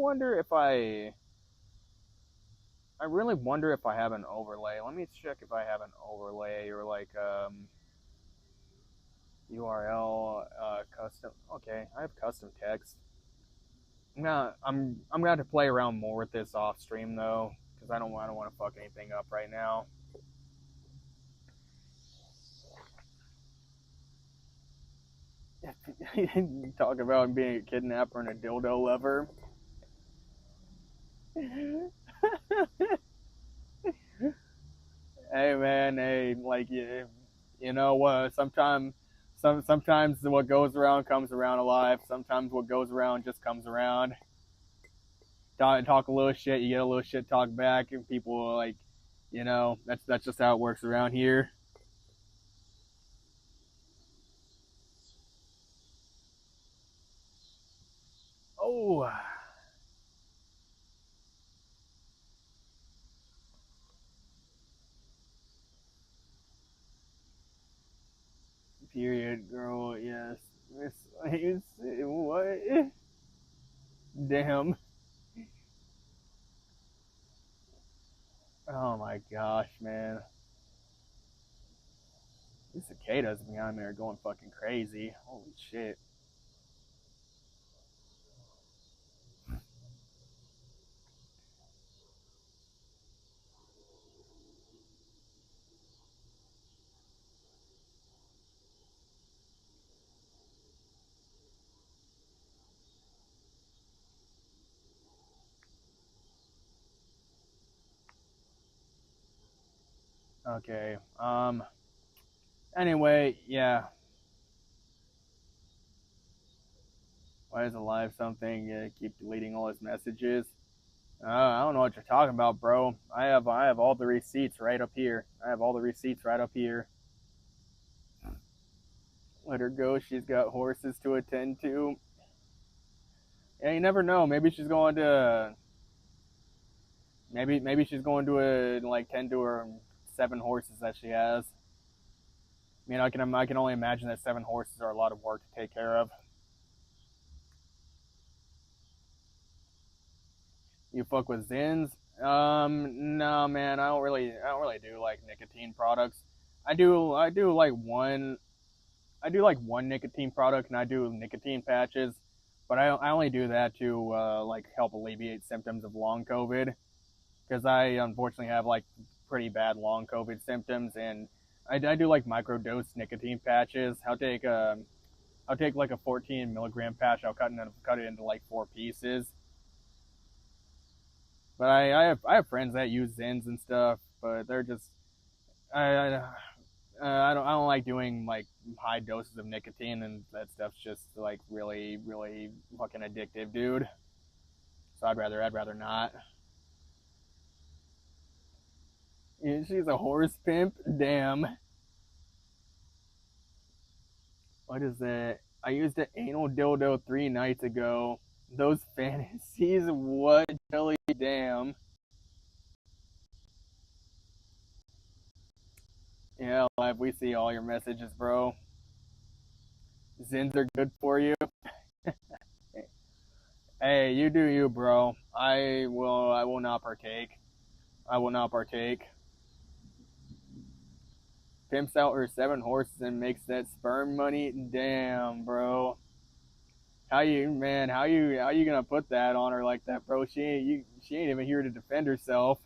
A: really wonder if I have an overlay. Let me check if I have an overlay or like URL custom. Okay, I have custom text. I'm gonna have to play around more with this off stream though, because I don't want to fuck anything up right now. Talk about being a kidnapper and a dildo lover. Hey man, hey, like you know what? Sometimes what goes around comes around alive. Sometimes what goes around just comes around. Talk a little shit, you get a little shit talk back, and people like, you know, that's just how it works around here. Oh. Period, girl. Yes. It's what? Damn. Oh my gosh, man. These cicadas behind me are going fucking crazy. Holy shit. Okay. Anyway, yeah. Why is alive something? Yeah, keep deleting all his messages. I don't know what you're talking about, bro. I have all the receipts right up here. I have all the receipts right up here. Let her go. She's got horses to attend to. Yeah, you never know. Maybe she's going to. Maybe she's going to like tend to her 7 horses that she has. I mean, I can only imagine that 7 horses are a lot of work to take care of. You fuck with Zins? No, man. I don't really do like nicotine products. I do like one nicotine product, and I do nicotine patches, but I only do that to like help alleviate symptoms of long COVID, because I unfortunately have like pretty bad long COVID symptoms, and I do like microdose nicotine patches. I'll take like a 14 milligram patch. I'll cut it into like 4 pieces. But I have friends that use Zins and stuff, but they're just I I don't like doing like high doses of nicotine, and that stuff's just like really fucking addictive, dude. So I'd rather not. Yeah, she's a horse pimp. Damn. What is that? I used an anal dildo 3 nights ago. Those fantasies, what? Really? Damn. Yeah, live. We see all your messages, bro. Zins are good for you. Hey, you do you, bro. I will not partake. I will not partake. Pimps out her 7 horses and makes that sperm money. Damn, bro. How you gonna put that on her like that, bro? She ain't even here to defend herself.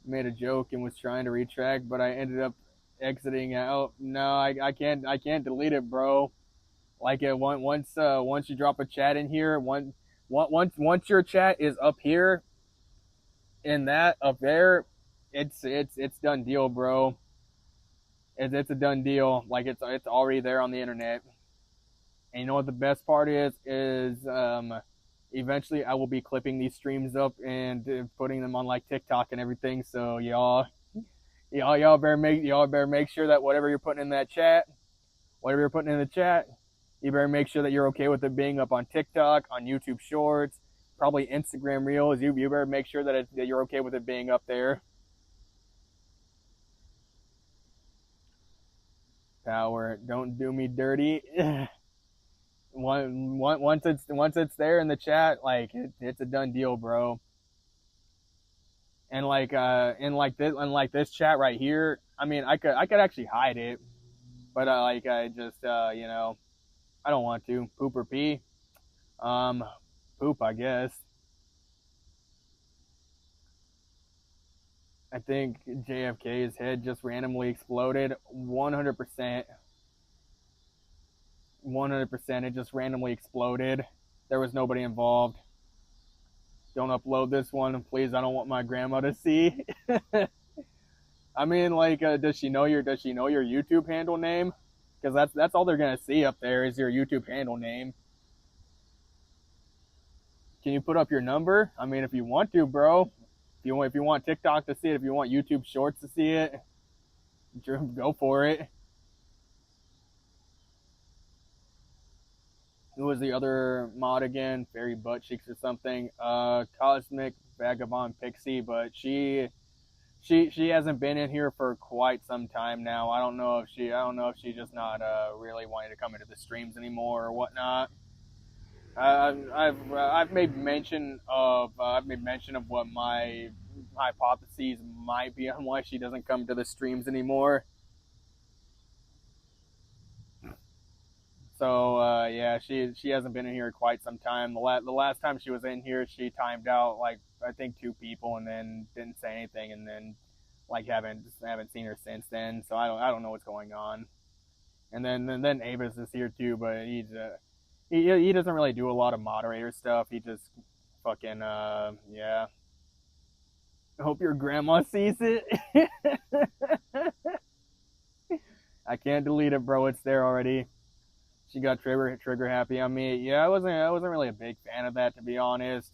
A: Made a joke and was trying to retract, but I ended up exiting out. No, I can't delete it, bro. Like once you drop a chat in here, once your chat is up here, And that up there, it's done deal, bro. It's a done deal. Like it's already there on the internet. And you know what the best part is eventually I will be clipping these streams up and putting them on like TikTok and everything. So y'all better make sure that whatever you're putting in that chat, whatever you're putting in the chat, you better make sure that you're okay with it being up on TikTok, on YouTube Shorts, probably Instagram Reels. You better make sure that you're okay with it being up there. Power, don't do me dirty. Once it's there in the chat, like it's a done deal, bro. And like this chat right here, I mean, I could actually hide it, but like I just I don't want to. Poop or pee, poop, I guess. I think JFK's head just randomly exploded. 100%. 100%. It just randomly exploded. There was nobody involved. Don't upload this one, please. I don't want my grandma to see. I mean, like, does she know your YouTube handle name? Because that's all they're gonna see up there is your YouTube handle name. Can you put up your number? I mean, if you want to, bro. If you want TikTok to see it, if you want YouTube Shorts to see it, go for it. Who was the other mod again? Fairy Butt Cheeks or something. Cosmic Vagabond Pixie, but she hasn't been in here for quite some time now. I don't know if she just not really wanting to come into the streams anymore or whatnot. I've made mention of what my hypotheses might be on why she doesn't come to the streams anymore. So yeah, she hasn't been in here quite some time. The last time she was in here, she timed out like I think 2 people and then didn't say anything, and then like haven't seen her since then. So I don't know what's going on. And then Avis is here too, but he doesn't really do a lot of moderator stuff. He just fucking yeah. I hope your grandma sees it. I can't delete it, bro. It's there already. She got trigger happy on me. Yeah, I wasn't really a big fan of that, to be honest.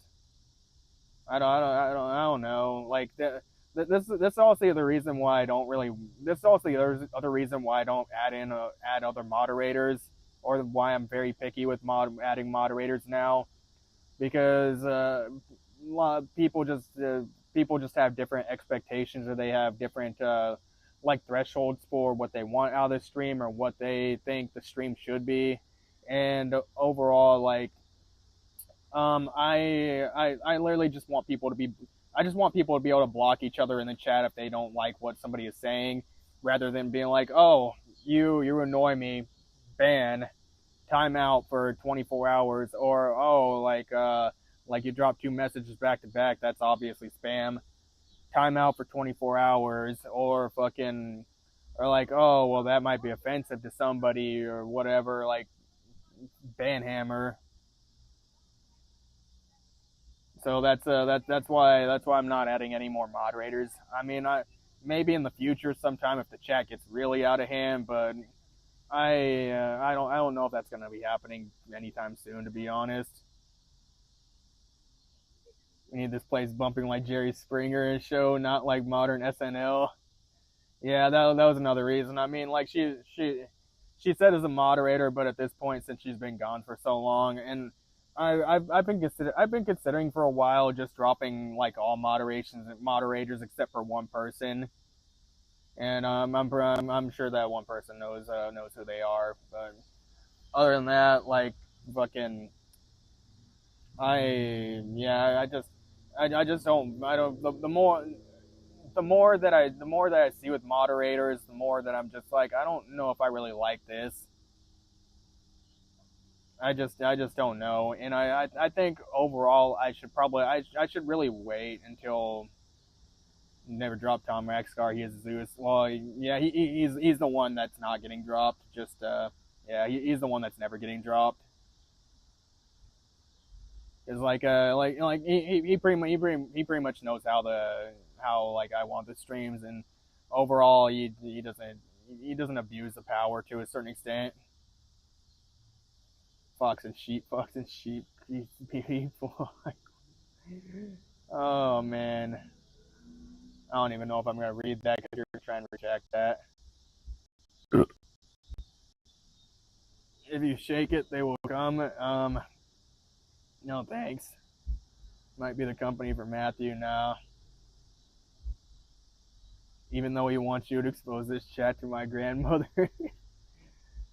A: I don't know. Like this also the reason why I don't really. This is also the other reason why I don't add other moderators, or why I'm very picky with adding moderators now, because a lot of people just have different expectations, or they have different like thresholds for what they want out of the stream or what they think the stream should be. And overall, like I literally just want people to be able to block each other in the chat if they don't like what somebody is saying, rather than being like, oh, you annoy me, ban, time out for 24 hours, or oh, like you dropped 2 messages back to back, that's obviously spam, time out for 24 hours, or fucking, or like, oh, well, that might be offensive to somebody or whatever, like banhammer. So that's why I'm not adding any more moderators. I mean, maybe in the future sometime if the chat gets really out of hand, but I don't know if that's gonna be happening anytime soon, to be honest. We need this place bumping like Jerry Springer show, not like modern SNL. Yeah, that was another reason. I mean, like she said as a moderator, but at this point, since she's been gone for so long, and I've been considering for a while just dropping like all moderators except for one person, and I'm sure that one person knows who they are. But other than that, like fucking, I just don't. The more that I see with moderators, the more that I'm just like, I don't know if I really like this. I just don't know, and I think overall I should really wait until never drop Tom Raxcar. He is Zeus. Well, yeah, he's the one that's not getting dropped. Just yeah, he's the one that's never getting dropped. Is like he pretty much knows how like I want the streams, and overall he doesn't abuse the power to a certain extent. Fox and sheep, these people. Oh man, I don't even know if I'm gonna read that because you're trying to reject that. If you shake it, they will come. No thanks. Might be the company for Matthew now. Even though he wants you to expose this chat to my grandmother.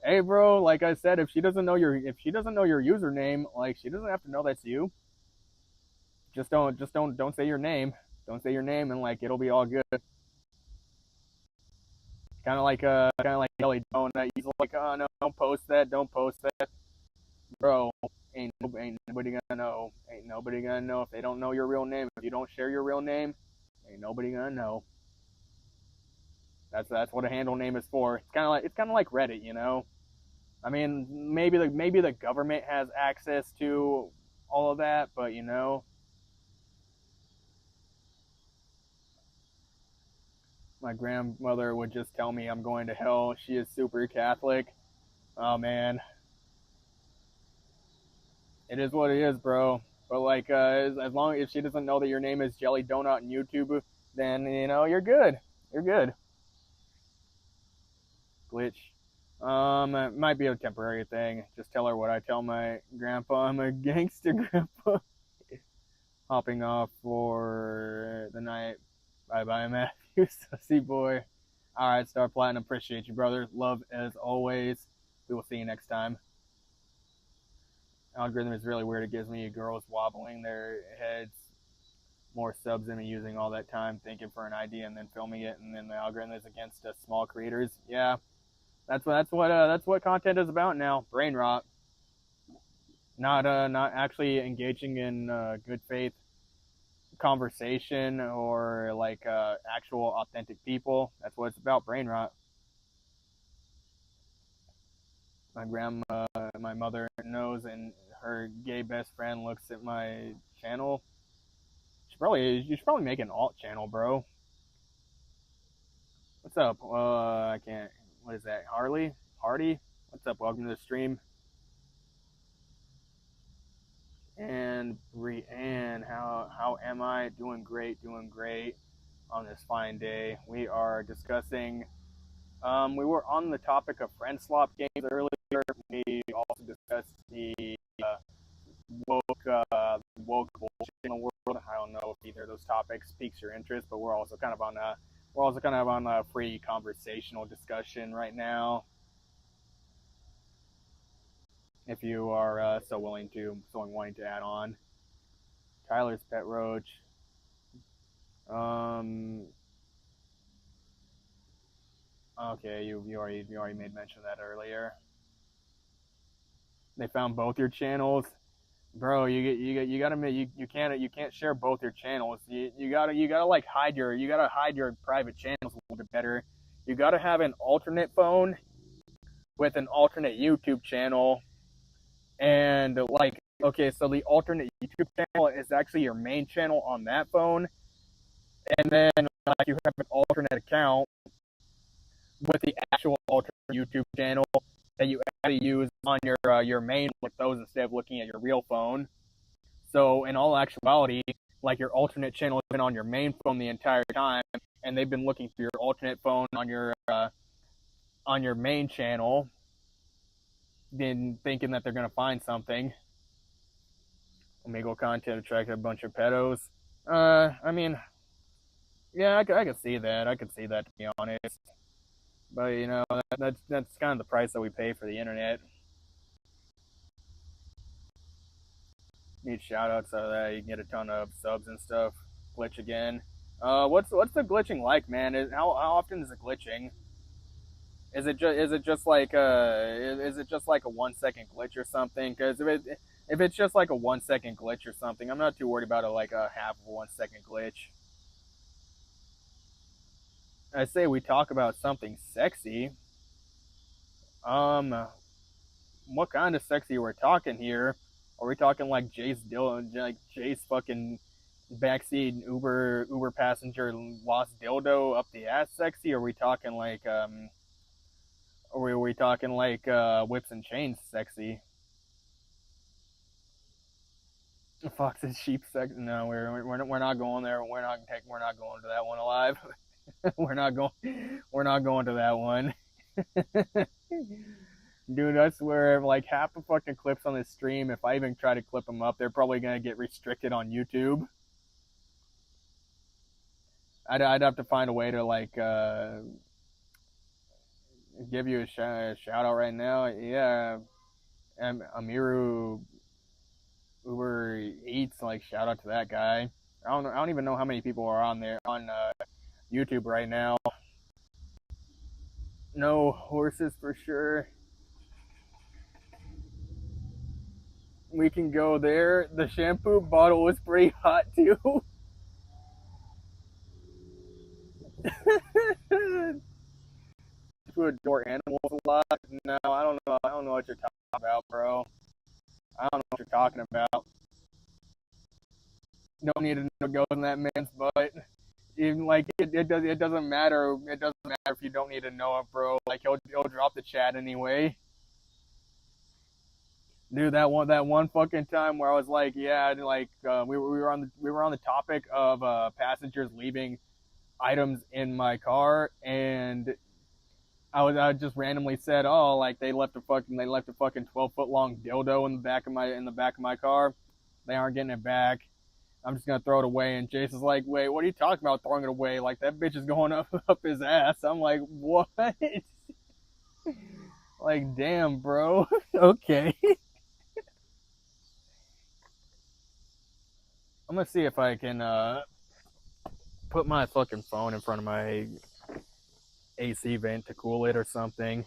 A: Hey bro, like I said, if she doesn't know your username, like she doesn't have to know that's you. Just don't say your name. Don't say your name, and like it'll be all good. Kind of like Jelly Donut. He's like, oh no, don't post that, bro. Ain't nobody gonna know. Ain't nobody gonna know if they don't know your real name. If you don't share your real name, ain't nobody gonna know. That's what a handle name is for. It's kind of like Reddit, you know. I mean, maybe the government has access to all of that, but you know, my grandmother would just tell me I'm going to hell. She is super Catholic. Oh man, it is what it is, bro. But like, as long as she doesn't know that your name is Jelly Donut on YouTube, then you know you're good. You're good. Glitch. It might be a temporary thing. Just tell her what I tell my grandpa. I'm a gangster grandpa. Hopping off for the night. Bye bye, Matthew. Sussy boy. Alright, Star Platinum. Appreciate you, brother. Love as always. We will see you next time. Algorithm is really weird. It gives me girls wobbling their heads, more subs than me using all that time thinking for an idea and then filming it, and then the algorithm is against us small creators. Yeah, that's what content is about now. Brain rot. Not actually engaging in good faith conversation or like actual authentic people. That's what it's about. Brain rot. My grandma, my mother knows, and her gay best friend looks at my channel. You should probably make an alt channel, bro. What's up? I can't. What is that? Hardy? What's up? Welcome to the stream. And Brianne, how am I? Doing great on this fine day. We are discussing. We were on the topic of friend swap games earlier. We also discussed the woke bullshit in the world. I don't know if either of those topics piques your interest, but we're also kind of on a free conversational discussion right now. If you are so wanting to add on, Tyler's Pet Roach. Okay, you already made mention of that earlier. They found both your channels, bro. You can't share both your channels. You gotta like hide your private channels a little bit better. You gotta have an alternate phone with an alternate YouTube channel, and like, okay, so the alternate YouTube channel is actually your main channel on that phone, and then like you have an alternate account with the actual alternate YouTube channel that you actually use on your main with those instead of looking at your real phone. So in all actuality, like your alternate channel has been on your main phone the entire time, and they've been looking through your alternate phone on your main channel, then thinking that they're gonna find something. Omegle content attracted a bunch of pedos. I mean, yeah, I could see that. I could see that, to be honest. But you know, that's kind of the price that we pay for the internet. Need shout outs so that you can get a ton of subs and stuff. Glitch again. What's the glitching like, man? How often is it glitching? Is it just like a 1 second glitch or something? Because if it's just like a 1 second glitch or something, I'm not too worried about like a half of a 1 second glitch. I say we talk about something sexy. What kind of sexy we're talking here? Are we talking like Jace Dillon, like Jace fucking backseat Uber passenger lost dildo up the ass sexy? Or are we talking like are we talking like whips and chains sexy? Fox and sheep sex? No, we're not going there. We're not going to that one alive. We're not going to that one. Dude, I swear, like half the fucking clips on this stream, if I even try to clip them up, they're probably gonna get restricted on YouTube. I'd have to find a way to like give you a shout out right now. Yeah, Amiru Uber Eats, like shout out to that guy. I don't even know how many people are on there on YouTube right now. No horses for sure. We can go there. The shampoo bottle was pretty hot too. To adore animals a lot. No, I don't know. I don't know what you're talking about, bro. I don't know what you're talking about. You don't need to know goes in that man's butt. Even like it doesn't matter. It doesn't matter if you don't need to know it, bro. Like he'll drop the chat anyway. Dude, that one fucking time where I was like, yeah, like we were on the topic of passengers leaving items in my car, and I just randomly said, oh, like they left a fucking 12-foot long dildo in the back of my car. They aren't getting it back. I'm just gonna throw it away. And Jason's like, wait, what are you talking about throwing it away? Like that bitch is going up his ass. I'm like, what? Like, damn, bro. Okay. I'm gonna see if I can put my fucking phone in front of my AC vent to cool it or something.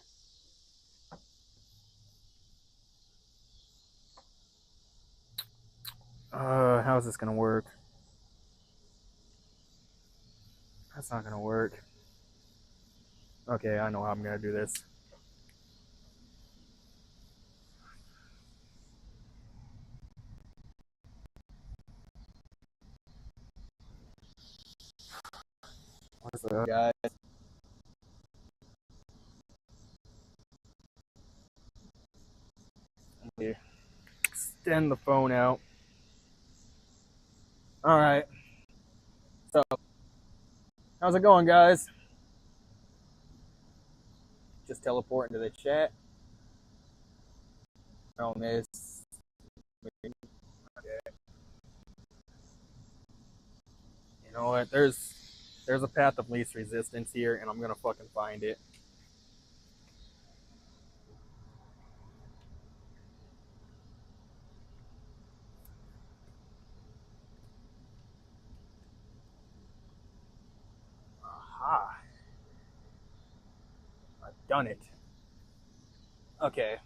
A: How's this gonna work? That's not gonna work. Okay, I know how I'm gonna do this. What's up, guys? Let me extend the phone out. All right. So, how's it going, guys? Just teleporting to the chat. On this. You know what? There's a path of least resistance here, and I'm gonna fucking find it. Aha! I've done it. Okay.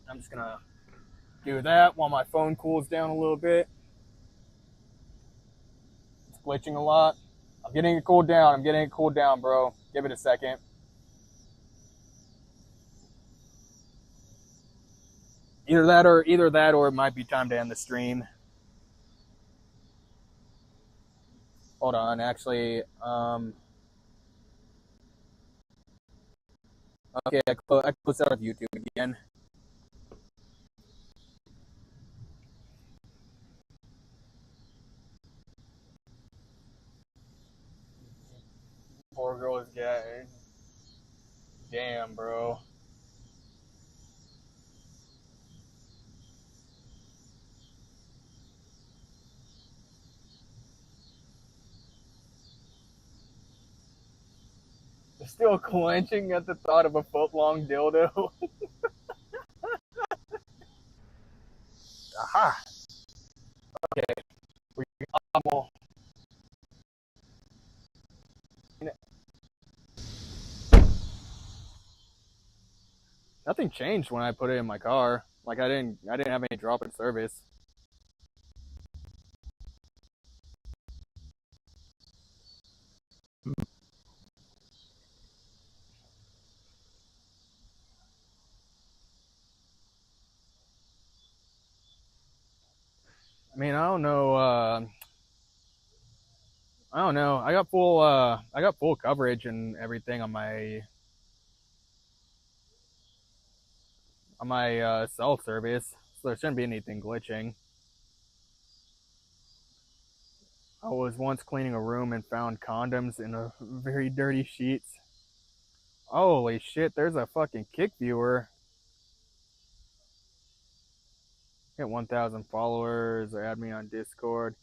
A: I'm just gonna do that while my phone cools down a little bit. It's glitching a lot. I'm getting it cooled down, bro. Give it a second. Either that or it might be time to end the stream. Hold on, actually, okay, I closed out of YouTube again. Poor girl's getting. Damn, bro. Still clenching at the thought of a foot-long dildo. Aha. Okay. We will. Nothing changed when I put it in my car. Like I didn't have any drop in service. I mean, I don't know. I don't know. I got full coverage and everything on my cell service, so there shouldn't be anything glitching. I was once cleaning a room and found condoms in a very dirty sheets. Holy shit! There's a fucking kick viewer. Hit 1,000 followers or add me on Discord.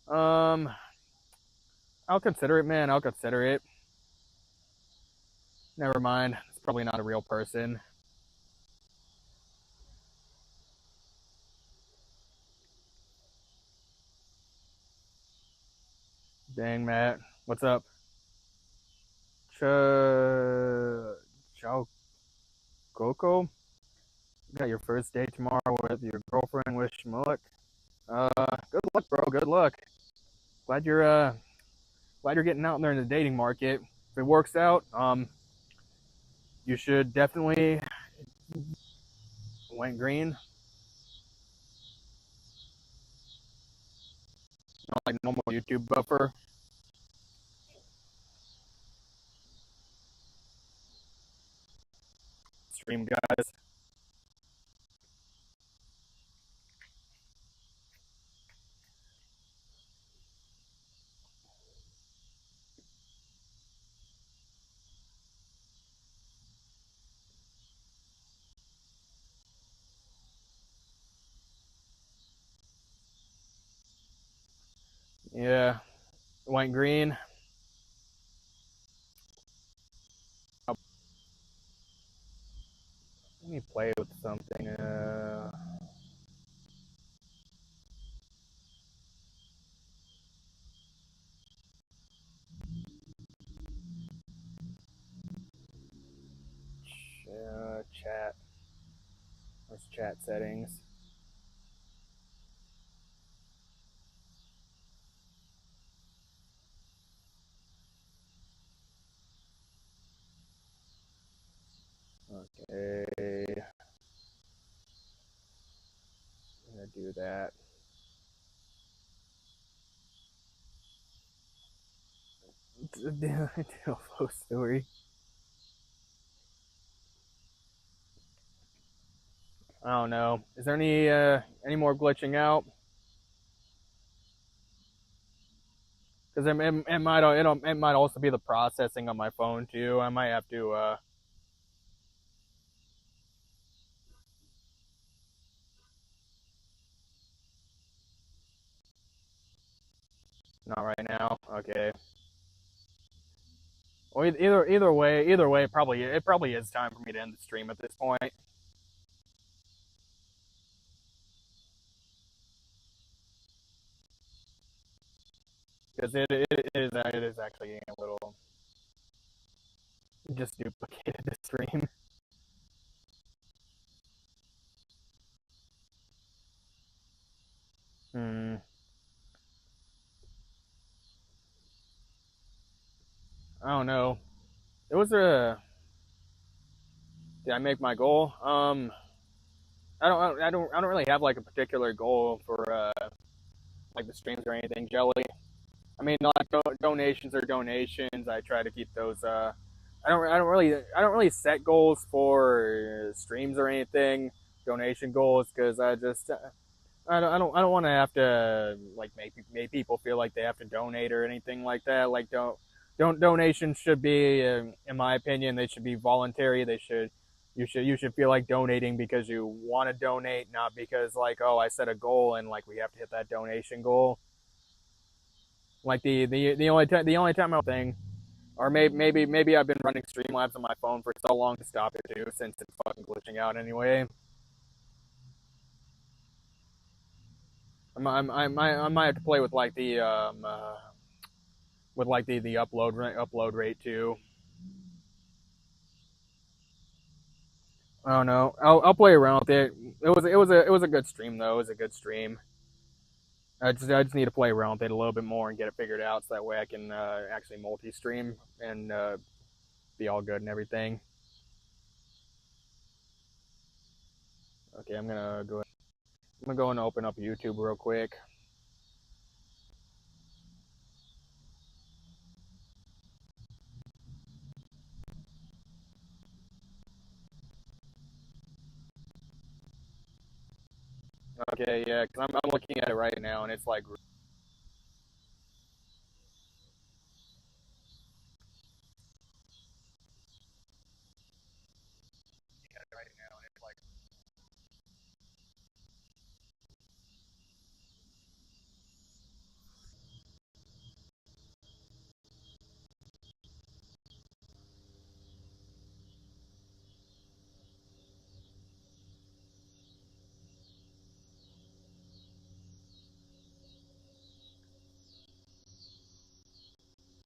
A: Um, I'll consider it, man. I'll consider it. Never mind. It's probably not a real person. Dang, Matt. What's up? Chow Coco? You got your first date tomorrow with your girlfriend. Wish me luck. Good luck, bro. Good luck. Glad you're getting out there in the dating market. If it works out, you should definitely went green. Not like normal YouTube buffer. Stream guys. Yeah, went green. Let me play with something. Chat. Where's chat settings? Okay. I'm gonna do that. Do a post story. I don't know. Is there any more glitching out? Because it might also be the processing on my phone too. I might have to not right now. Okay. Well, either way, it probably is time for me to end the stream at this point. Because it is actually a little just duplicated the stream. I don't know. It was a. Did I make my goal? I don't really have like a particular goal for like the streams or anything. Jelly. I mean, like donations are donations. I try to keep those. I don't really set goals for streams or anything. Donation goals because I don't want to have to like make people feel like they have to donate or anything like that. Like don't donations should be, in my opinion, they should be voluntary. You should feel like donating because you want to donate, not because like, oh, I set a goal and like we have to hit that donation goal. Like the only time I'll thing, or maybe I've been running Streamlabs on my phone for so long to stop it too, since it's fucking glitching out anyway. I might have to play with like the upload rate too. I don't know. I'll play around with it. It was a good stream though. It was a good stream. I just need to play around with it a little bit more and get it figured out, so that way I can actually multi-stream and be all good and everything. Okay, I'm gonna go and open up YouTube real quick. Okay, yeah, because I'm looking at it right now, and it's like